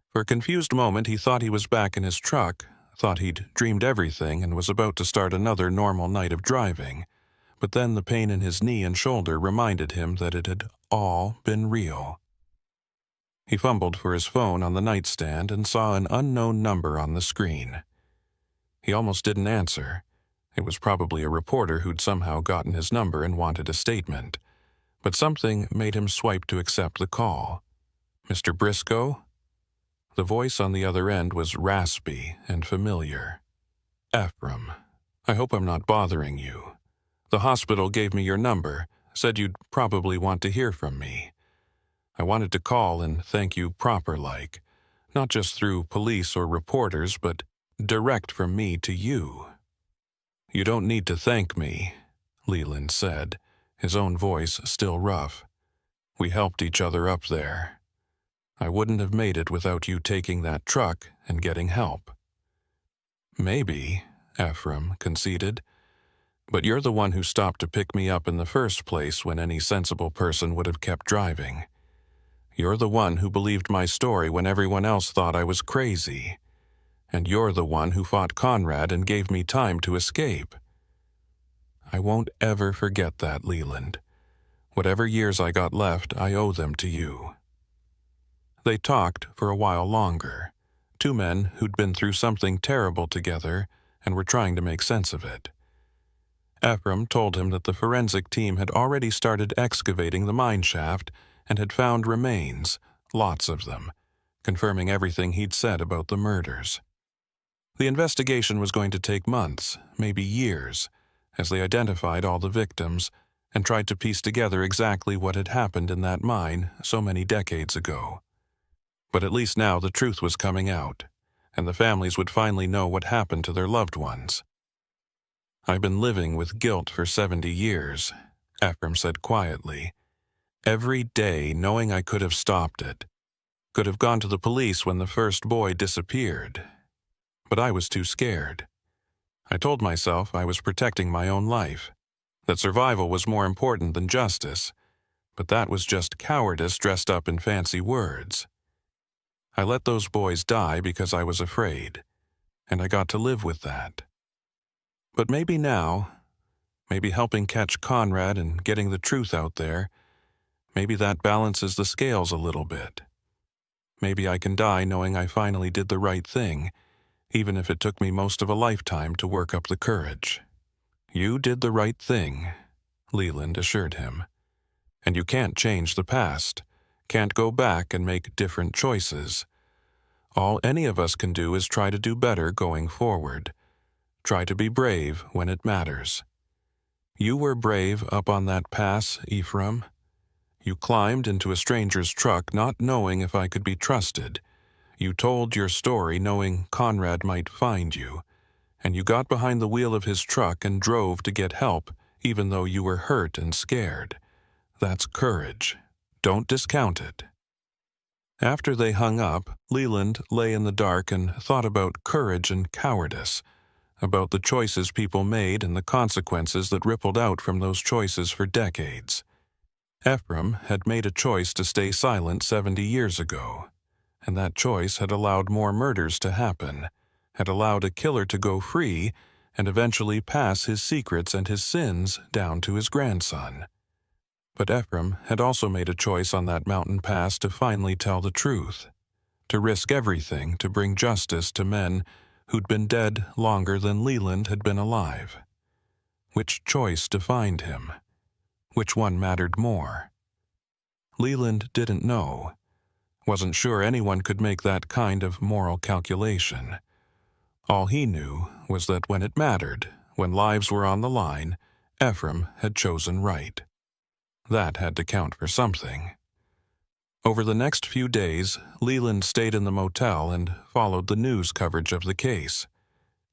For a confused moment he thought he was back in his truck, thought he'd dreamed everything and was about to start another normal night of driving, but then the pain in his knee and shoulder reminded him that it had all been real. He fumbled for his phone on the nightstand and saw an unknown number on the screen. He almost didn't answer. It was probably a reporter who'd somehow gotten his number and wanted a statement. But something made him swipe to accept the call. "Mr. Briscoe?" The voice on the other end was raspy and familiar. "Ephraim, I hope I'm not bothering you. The hospital gave me your number, said you'd probably want to hear from me. I wanted to call and thank you proper-like, not just through police or reporters, but direct from me to you." "You don't need to thank me," Leland said, his own voice still rough. "We helped each other up there. I wouldn't have made it without you taking that truck and getting help." "Maybe," Ephraim conceded, "but you're the one who stopped to pick me up in the first place when any sensible person would have kept driving. You're the one who believed my story when everyone else thought I was crazy. And you're the one who fought Conrad and gave me time to escape. I won't ever forget that, Leland. Whatever years I got left, I owe them to you." They talked for a while longer, two men who'd been through something terrible together and were trying to make sense of it. Ephraim told him that the forensic team had already started excavating the mine shaft and had found remains, lots of them, confirming everything he'd said about the murders. The investigation was going to take months, maybe years, as they identified all the victims and tried to piece together exactly what had happened in that mine so many decades ago. But at least now the truth was coming out, and the families would finally know what happened to their loved ones. "I've been living with guilt for 70 years, Ephraim said quietly. "Every day knowing I could have stopped it, could have gone to the police when the first boy disappeared. But I was too scared. I told myself I was protecting my own life, that survival was more important than justice, but that was just cowardice dressed up in fancy words. I let those boys die because I was afraid, and I got to live with that. But maybe now, maybe helping catch Conrad and getting the truth out there, maybe that balances the scales a little bit. Maybe I can die knowing I finally did the right thing, even if it took me most of a lifetime to work up the courage. You did the right thing, Leland assured him. And you can't change the past, can't go back and make different choices. All any of us can do is try to do better going forward. Try to be brave when it matters. You were brave up on that pass, Ephraim. You climbed into a stranger's truck not knowing if I could be trusted. You told your story knowing Conrad might find you. And you got behind the wheel of his truck and drove to get help, even though you were hurt and scared. That's courage. Don't discount it. After they hung up, Leland lay in the dark and thought about courage and cowardice, about the choices people made and the consequences that rippled out from those choices for decades. Ephraim had made a choice to stay silent 70 years ago, and that choice had allowed more murders to happen, had allowed a killer to go free and eventually pass his secrets and his sins down to his grandson. But Ephraim had also made a choice on that mountain pass to finally tell the truth, to risk everything to bring justice to men who'd been dead longer than Leland had been alive. Which choice defined him? Which one mattered more? Leland didn't know. Wasn't sure anyone could make that kind of moral calculation. All he knew was that when it mattered, when lives were on the line, Ephraim had chosen right. That had to count for something. Over the next few days, Leland stayed in the motel and followed the news coverage of the case.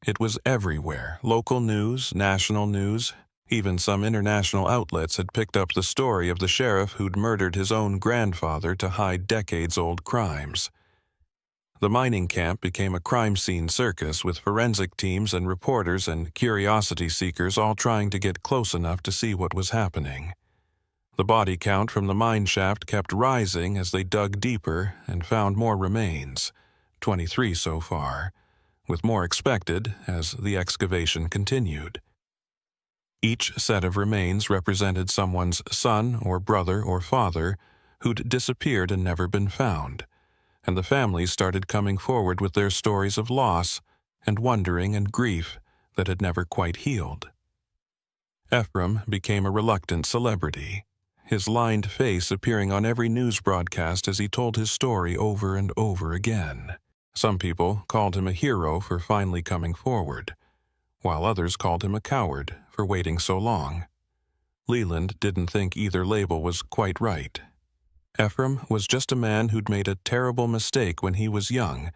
It was everywhere, local news, national news, even some international outlets had picked up the story of the sheriff who'd murdered his own grandfather to hide decades-old crimes. The mining camp became a crime scene circus with forensic teams and reporters and curiosity seekers all trying to get close enough to see what was happening. The body count from the mine shaft kept rising as they dug deeper and found more remains, 23 so far, with more expected as the excavation continued. Each set of remains represented someone's son or brother or father who'd disappeared and never been found, and the families started coming forward with their stories of loss and wondering and grief that had never quite healed. Ephraim became a reluctant celebrity, his lined face appearing on every news broadcast as he told his story over and over again. Some people called him a hero for finally coming forward, while others called him a coward for waiting so long. Leland didn't think either label was quite right. Ephraim was just a man who'd made a terrible mistake when he was young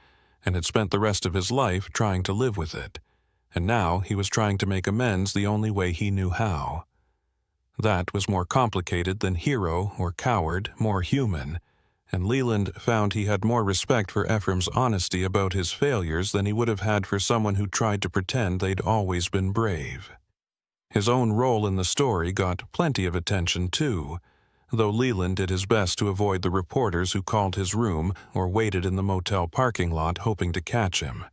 and had spent the rest of his life trying to live with it, and now he was trying to make amends the only way he knew how. That was more complicated than hero or coward, more human, and Leland found he had more respect for Ephraim's honesty about his failures than he would have had for someone who tried to pretend they'd always been brave. His own role in the story got plenty of attention, too, though Leland did his best to avoid the reporters who called his room or waited in the motel parking lot hoping to catch him.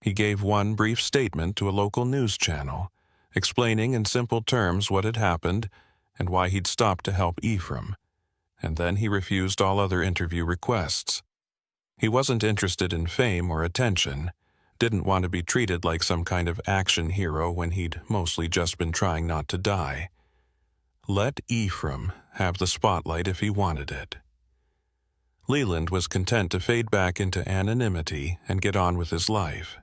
He gave one brief statement to a local news channel, explaining in simple terms what had happened and why he'd stopped to help Ephraim, and then he refused all other interview requests. He wasn't interested in fame or attention, didn't want to be treated like some kind of action hero when he'd mostly just been trying not to die. Let Ephraim have the spotlight if he wanted it. Leland was content to fade back into anonymity and get on with his life.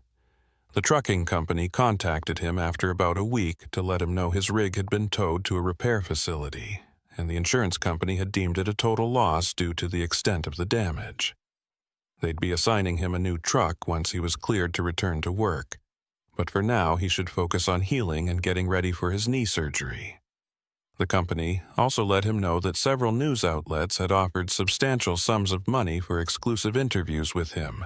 The trucking company contacted him after about a week to let him know his rig had been towed to a repair facility, and the insurance company had deemed it a total loss due to the extent of the damage. They'd be assigning him a new truck once he was cleared to return to work, but for now he should focus on healing and getting ready for his knee surgery. The company also let him know that several news outlets had offered substantial sums of money for exclusive interviews with him,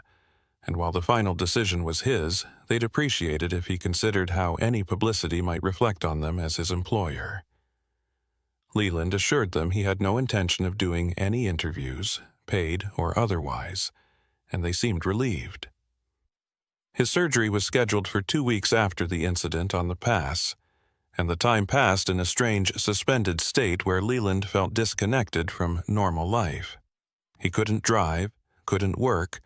and while the final decision was his, they'd appreciate it if he considered how any publicity might reflect on them as his employer. Leland assured them he had no intention of doing any interviews, paid or otherwise, and they seemed relieved. His surgery was scheduled for 2 weeks after the incident on the pass, and the time passed in a strange, suspended state where Leland felt disconnected from normal life. He couldn't drive, couldn't work,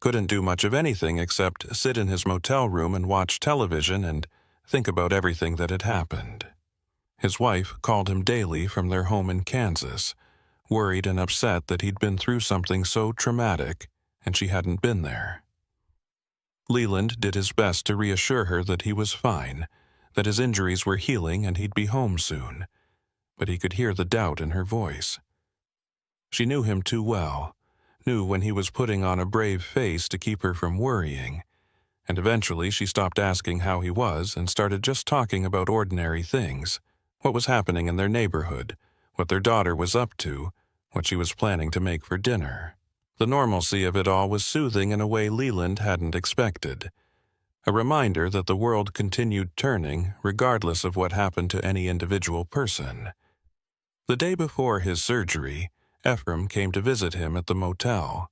couldn't do much of anything except sit in his motel room and watch television and think about everything that had happened. His wife called him daily from their home in Kansas, worried and upset that he'd been through something so traumatic and she hadn't been there. Leland did his best to reassure her that he was fine, that his injuries were healing and he'd be home soon, but he could hear the doubt in her voice. She knew him too well, knew when he was putting on a brave face to keep her from worrying, and eventually she stopped asking how he was and started just talking about ordinary things, what was happening in their neighborhood, what their daughter was up to, what she was planning to make for dinner. The normalcy of it all was soothing in a way Leland hadn't expected, a reminder that the world continued turning regardless of what happened to any individual person. The day before his surgery, Ephraim came to visit him at the motel.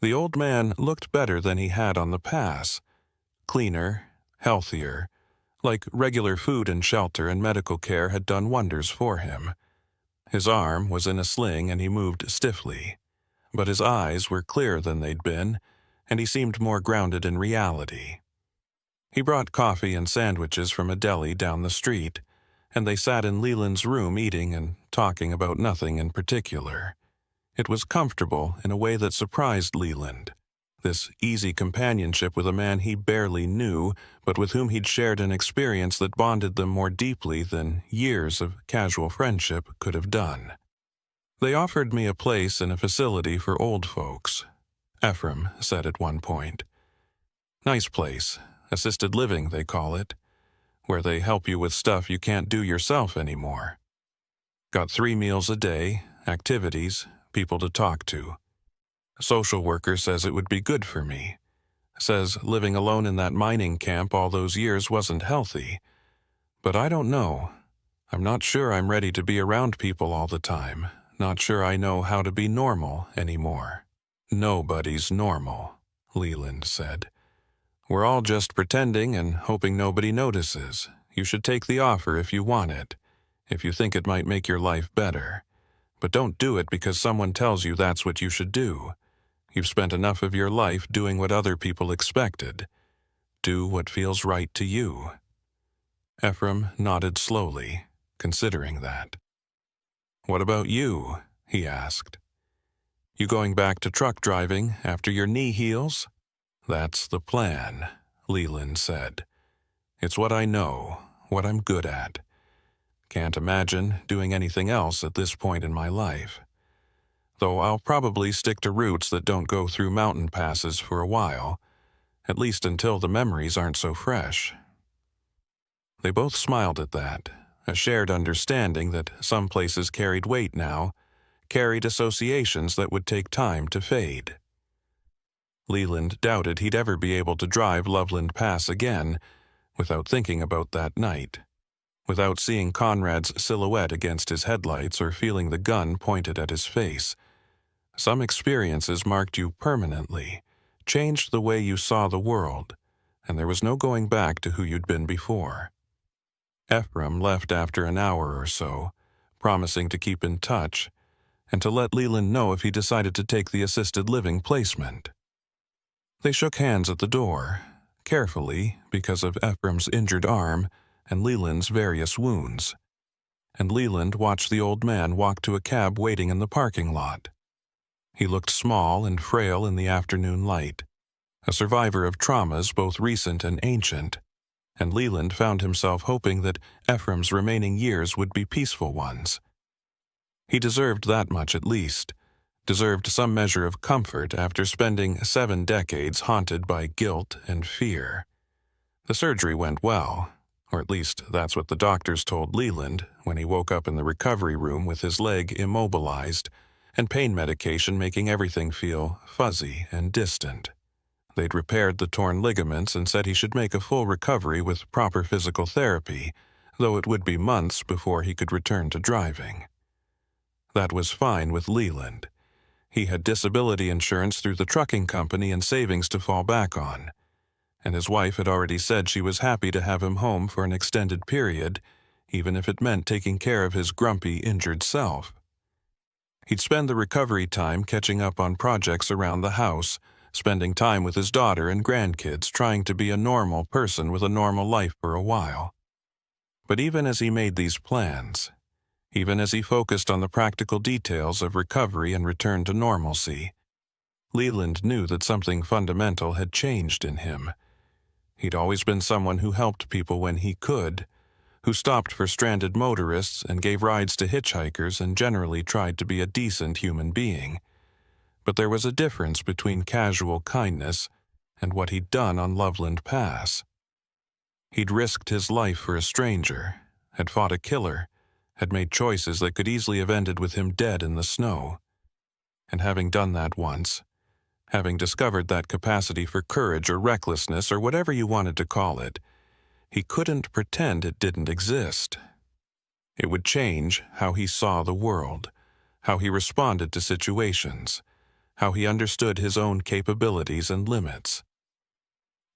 The old man looked better than he had on the pass, cleaner, healthier, like regular food and shelter and medical care had done wonders for him. His arm was in a sling and he moved stiffly, but his eyes were clearer than they'd been, and he seemed more grounded in reality. He brought coffee and sandwiches from a deli down the street, and they sat in Leland's room eating and talking about nothing in particular. It was comfortable in a way that surprised Leland, this easy companionship with a man he barely knew, but with whom he'd shared an experience that bonded them more deeply than years of casual friendship could have done. They offered me a place in a facility for old folks, Ephraim said at one point. Nice place, assisted living they call it, where they help you with stuff you can't do yourself anymore. Got 3 meals a day, activities, people to talk to. A social worker says it would be good for me. Says living alone in that mining camp all those years wasn't healthy. But I don't know. I'm not sure I'm ready to be around people all the time. Not sure I know how to be normal anymore. Nobody's normal, Leland said. We're all just pretending and hoping nobody notices. You should take the offer if you want it, if you think it might make your life better. But don't do it because someone tells you that's what you should do. You've spent enough of your life doing what other people expected. Do what feels right to you. Ephraim nodded slowly, considering that. What about you? He asked. You going back to truck driving after your knee heals? That's the plan, Leland said. It's what I know, what I'm good at. Can't imagine doing anything else at this point in my life. Though I'll probably stick to routes that don't go through mountain passes for a while, at least until the memories aren't so fresh. They both smiled at that, a shared understanding that some places carried weight now, carried associations that would take time to fade. Leland doubted he'd ever be able to drive Loveland Pass again without thinking about that night, without seeing Conrad's silhouette against his headlights or feeling the gun pointed at his face. Some experiences marked you permanently, changed the way you saw the world, and there was no going back to who you'd been before. Ephraim left after an hour or so, promising to keep in touch, and to let Leland know if he decided to take the assisted living placement. They shook hands at the door, carefully because of Ephraim's injured arm and Leland's various wounds, and Leland watched the old man walk to a cab waiting in the parking lot. He looked small and frail in the afternoon light, a survivor of traumas both recent and ancient, and Leland found himself hoping that Ephraim's remaining years would be peaceful ones. He deserved that much at least, deserved some measure of comfort after spending 7 decades haunted by guilt and fear. The surgery went well, or at least that's what the doctors told Leland when he woke up in the recovery room with his leg immobilized and pain medication making everything feel fuzzy and distant. They'd repaired the torn ligaments and said he should make a full recovery with proper physical therapy, though it would be months before he could return to driving. That was fine with Leland. He had disability insurance through the trucking company and savings to fall back on, and his wife had already said she was happy to have him home for an extended period, even if it meant taking care of his grumpy, injured self. He'd spend the recovery time catching up on projects around the house, spending time with his daughter and grandkids, trying to be a normal person with a normal life for a while. But even as he made these plans, even as he focused on the practical details of recovery and return to normalcy, Leland knew that something fundamental had changed in him. He'd always been someone who helped people when he could, who stopped for stranded motorists and gave rides to hitchhikers and generally tried to be a decent human being. But there was a difference between casual kindness and what he'd done on Loveland Pass. He'd risked his life for a stranger, had fought a killer, had made choices that could easily have ended with him dead in the snow. And having done that once, having discovered that capacity for courage or recklessness or whatever you wanted to call it, he couldn't pretend it didn't exist. It would change how he saw the world, how he responded to situations, how he understood his own capabilities and limits.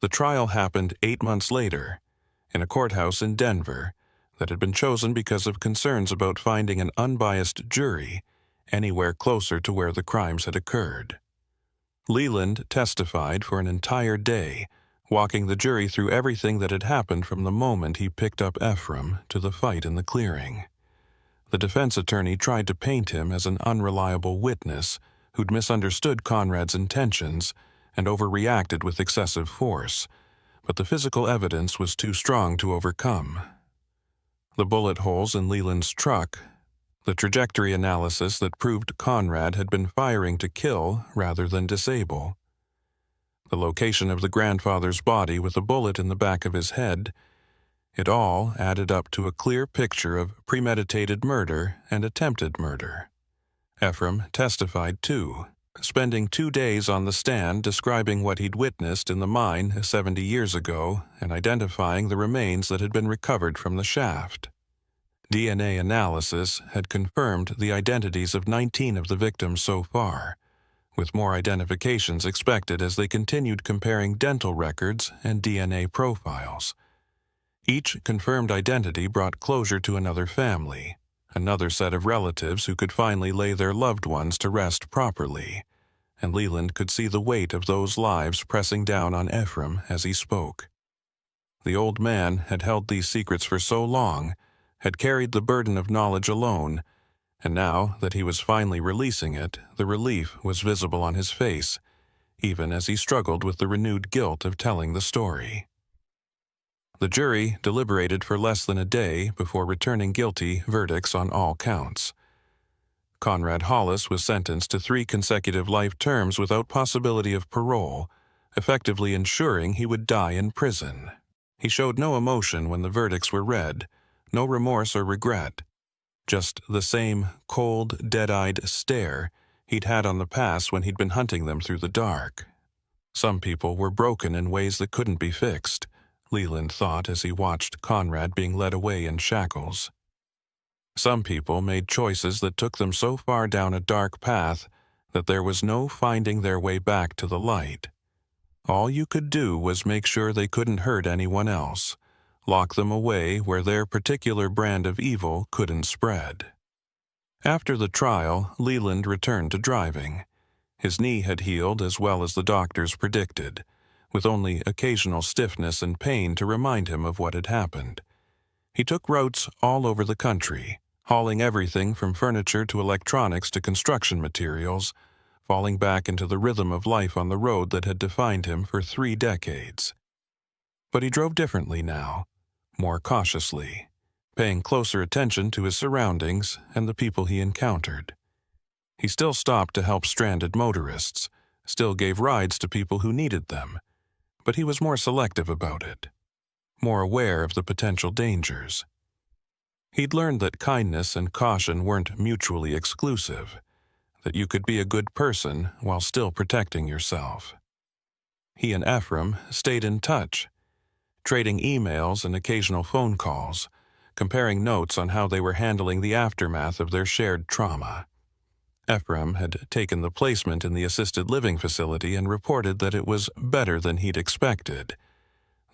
The trial happened 8 months later, in a courthouse in Denver that had been chosen because of concerns about finding an unbiased jury anywhere closer to where the crimes had occurred. Leland testified for an entire day, walking the jury through everything that had happened from the moment he picked up Ephraim to the fight in the clearing. The defense attorney tried to paint him as an unreliable witness who'd misunderstood Conrad's intentions and overreacted with excessive force, but the physical evidence was too strong to overcome. The bullet holes in Leland's truck, the trajectory analysis that proved Conrad had been firing to kill rather than disable, the location of the grandfather's body with a bullet in the back of his head, it all added up to a clear picture of premeditated murder and attempted murder. Ephraim testified too, spending 2 days on the stand describing what he'd witnessed in the mine 70 years ago and identifying the remains that had been recovered from the shaft. DNA analysis had confirmed the identities of 19 of the victims so far, with more identifications expected as they continued comparing dental records and DNA profiles. Each confirmed identity brought closure to another family, another set of relatives who could finally lay their loved ones to rest properly, and Leland could see the weight of those lives pressing down on Ephraim as he spoke. The old man had held these secrets for so long, had carried the burden of knowledge alone, and now that he was finally releasing it, the relief was visible on his face, even as he struggled with the renewed guilt of telling the story. The jury deliberated for less than a day before returning guilty verdicts on all counts. Conrad Hollis was sentenced to 3 consecutive life terms without possibility of parole, effectively ensuring he would die in prison. He showed no emotion when the verdicts were read, no remorse or regret, just the same cold, dead-eyed stare he'd had on the pass when he'd been hunting them through the dark. Some people were broken in ways that couldn't be fixed, Leland thought as he watched Conrad being led away in shackles. Some people made choices that took them so far down a dark path that there was no finding their way back to the light. All you could do was make sure they couldn't hurt anyone else, lock them away where their particular brand of evil couldn't spread. After the trial, Leland returned to driving. His knee had healed as well as the doctors predicted, with only occasional stiffness and pain to remind him of what had happened. He took routes all over the country, hauling everything from furniture to electronics to construction materials, falling back into the rhythm of life on the road that had defined him for 3 decades. But he drove differently now, more cautiously, paying closer attention to his surroundings and the people he encountered. He still stopped to help stranded motorists, still gave rides to people who needed them, but he was more selective about it, more aware of the potential dangers. He'd learned that kindness and caution weren't mutually exclusive, that you could be a good person while still protecting yourself. He and Ephraim stayed in touch, trading emails and occasional phone calls, comparing notes on how they were handling the aftermath of their shared trauma. Ephraim had taken the placement in the assisted living facility and reported that it was better than he'd expected,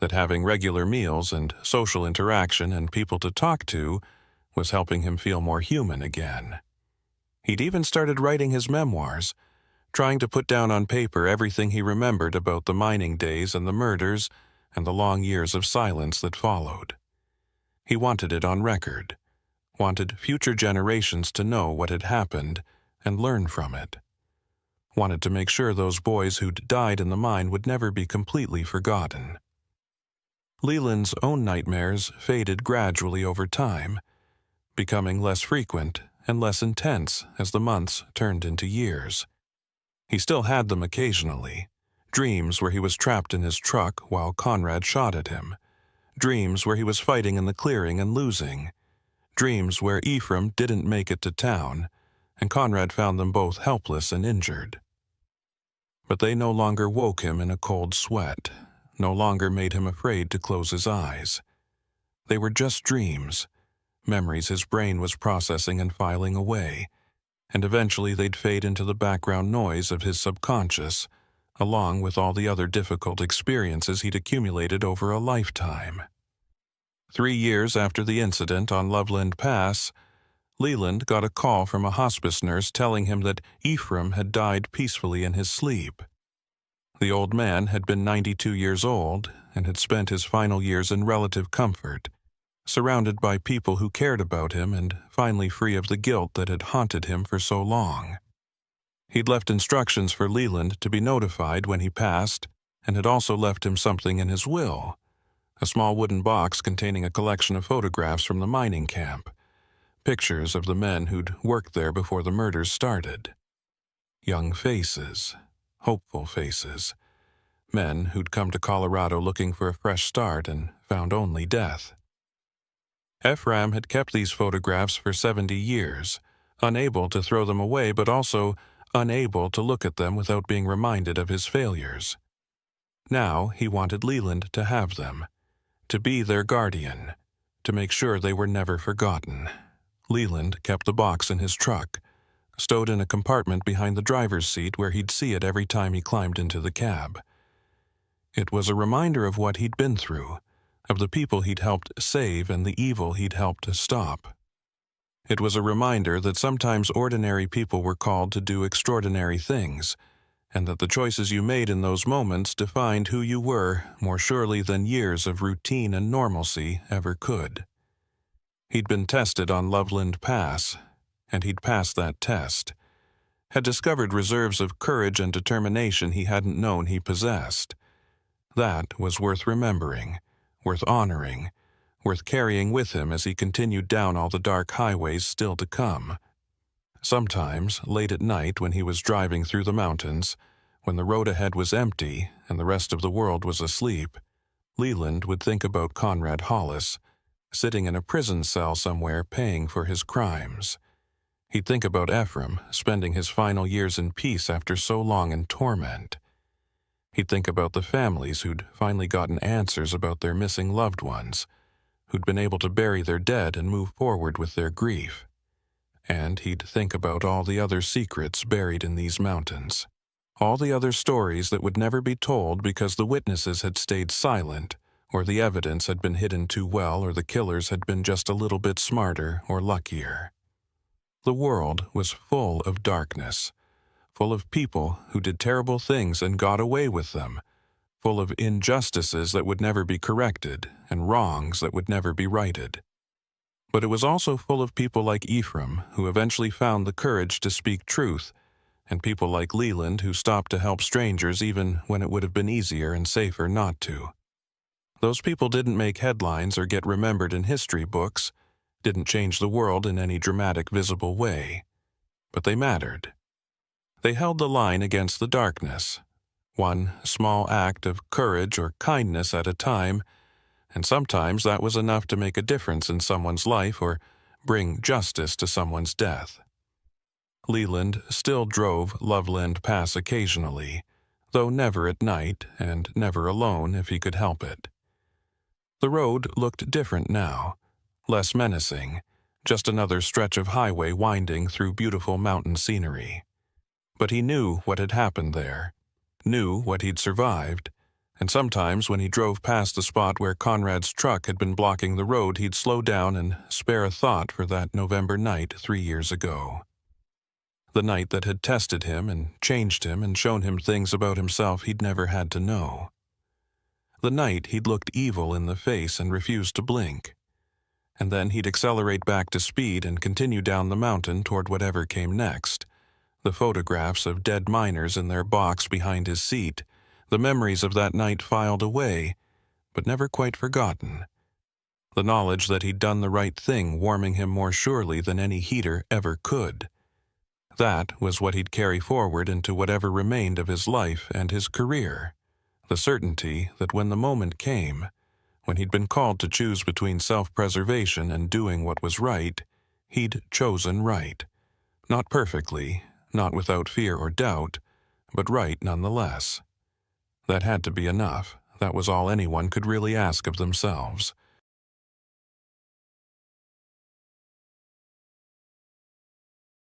that having regular meals and social interaction and people to talk to was helping him feel more human again. He'd even started writing his memoirs, trying to put down on paper everything he remembered about the mining days and the murders and the long years of silence that followed. He wanted it on record, wanted future generations to know what had happened and learn from it, wanted to make sure those boys who'd died in the mine would never be completely forgotten. Leland's own nightmares faded gradually over time, becoming less frequent and less intense as the months turned into years. He still had them occasionally, dreams where he was trapped in his truck while Conrad shot at him, dreams where he was fighting in the clearing and losing, dreams where Ephraim didn't make it to town, and Conrad found them both helpless and injured. But they no longer woke him in a cold sweat, no longer made him afraid to close his eyes. They were just dreams, memories his brain was processing and filing away, and eventually they'd fade into the background noise of his subconscious, along with all the other difficult experiences he'd accumulated over a lifetime. 3 years after the incident on Loveland Pass, Leland got a call from a hospice nurse telling him that Ephraim had died peacefully in his sleep. The old man had been 92 years old and had spent his final years in relative comfort, surrounded by people who cared about him and finally free of the guilt that had haunted him for so long. He'd left instructions for Leland to be notified when he passed and had also left him something in his will, a small wooden box containing a collection of photographs from the mining camp, pictures of the men who'd worked there before the murders started. Young faces, hopeful faces, men who'd come to Colorado looking for a fresh start and found only death. Ephraim had kept these photographs for 70 years, unable to throw them away but also unable to look at them without being reminded of his failures. Now he wanted Leland to have them, to be their guardian, to make sure they were never forgotten. Leland kept the box in his truck, stowed in a compartment behind the driver's seat where he'd see it every time he climbed into the cab. It was a reminder of what he'd been through, of the people he'd helped save and the evil he'd helped to stop. It was a reminder that sometimes ordinary people were called to do extraordinary things, and that the choices you made in those moments defined who you were more surely than years of routine and normalcy ever could. He'd been tested on Loveland Pass, and he'd passed that test, had discovered reserves of courage and determination he hadn't known he possessed. That was worth remembering, worth honoring, worth carrying with him as he continued down all the dark highways still to come. Sometimes, late at night when he was driving through the mountains, when the road ahead was empty and the rest of the world was asleep, Leland would think about Conrad Hollis, sitting in a prison cell somewhere paying for his crimes. He'd think about Ephraim, spending his final years in peace after so long in torment. He'd think about the families who'd finally gotten answers about their missing loved ones, who'd been able to bury their dead and move forward with their grief. And he'd think about all the other secrets buried in these mountains, all the other stories that would never be told because the witnesses had stayed silent, or the evidence had been hidden too well, or the killers had been just a little bit smarter or luckier. The world was full of darkness, full of people who did terrible things and got away with them, full of injustices that would never be corrected and wrongs that would never be righted. But it was also full of people like Ephraim who eventually found the courage to speak truth, and people like Leland who stopped to help strangers even when it would have been easier and safer not to. Those people didn't make headlines or get remembered in history books, didn't change the world in any dramatic, visible way. But they mattered. They held the line against the darkness, one small act of courage or kindness at a time, and sometimes that was enough to make a difference in someone's life or bring justice to someone's death. Leland still drove Loveland Pass occasionally, though never at night and never alone if he could help it. The road looked different now, less menacing, just another stretch of highway winding through beautiful mountain scenery. But he knew what had happened there, knew what he'd survived, and sometimes when he drove past the spot where Conrad's truck had been blocking the road, he'd slow down and spare a thought for that November night 3 years ago. The night that had tested him and changed him and shown him things about himself he'd never had to know. The night he'd looked evil in the face and refused to blink. And then he'd accelerate back to speed and continue down the mountain toward whatever came next. The photographs of dead miners in their box behind his seat, the memories of that night filed away, but never quite forgotten. The knowledge that he'd done the right thing warming him more surely than any heater ever could. That was what he'd carry forward into whatever remained of his life and his career. The certainty that when the moment came, when he'd been called to choose between self-preservation and doing what was right, he'd chosen right. Not perfectly, not without fear or doubt, but right nonetheless. That had to be enough. That was all anyone could really ask of themselves.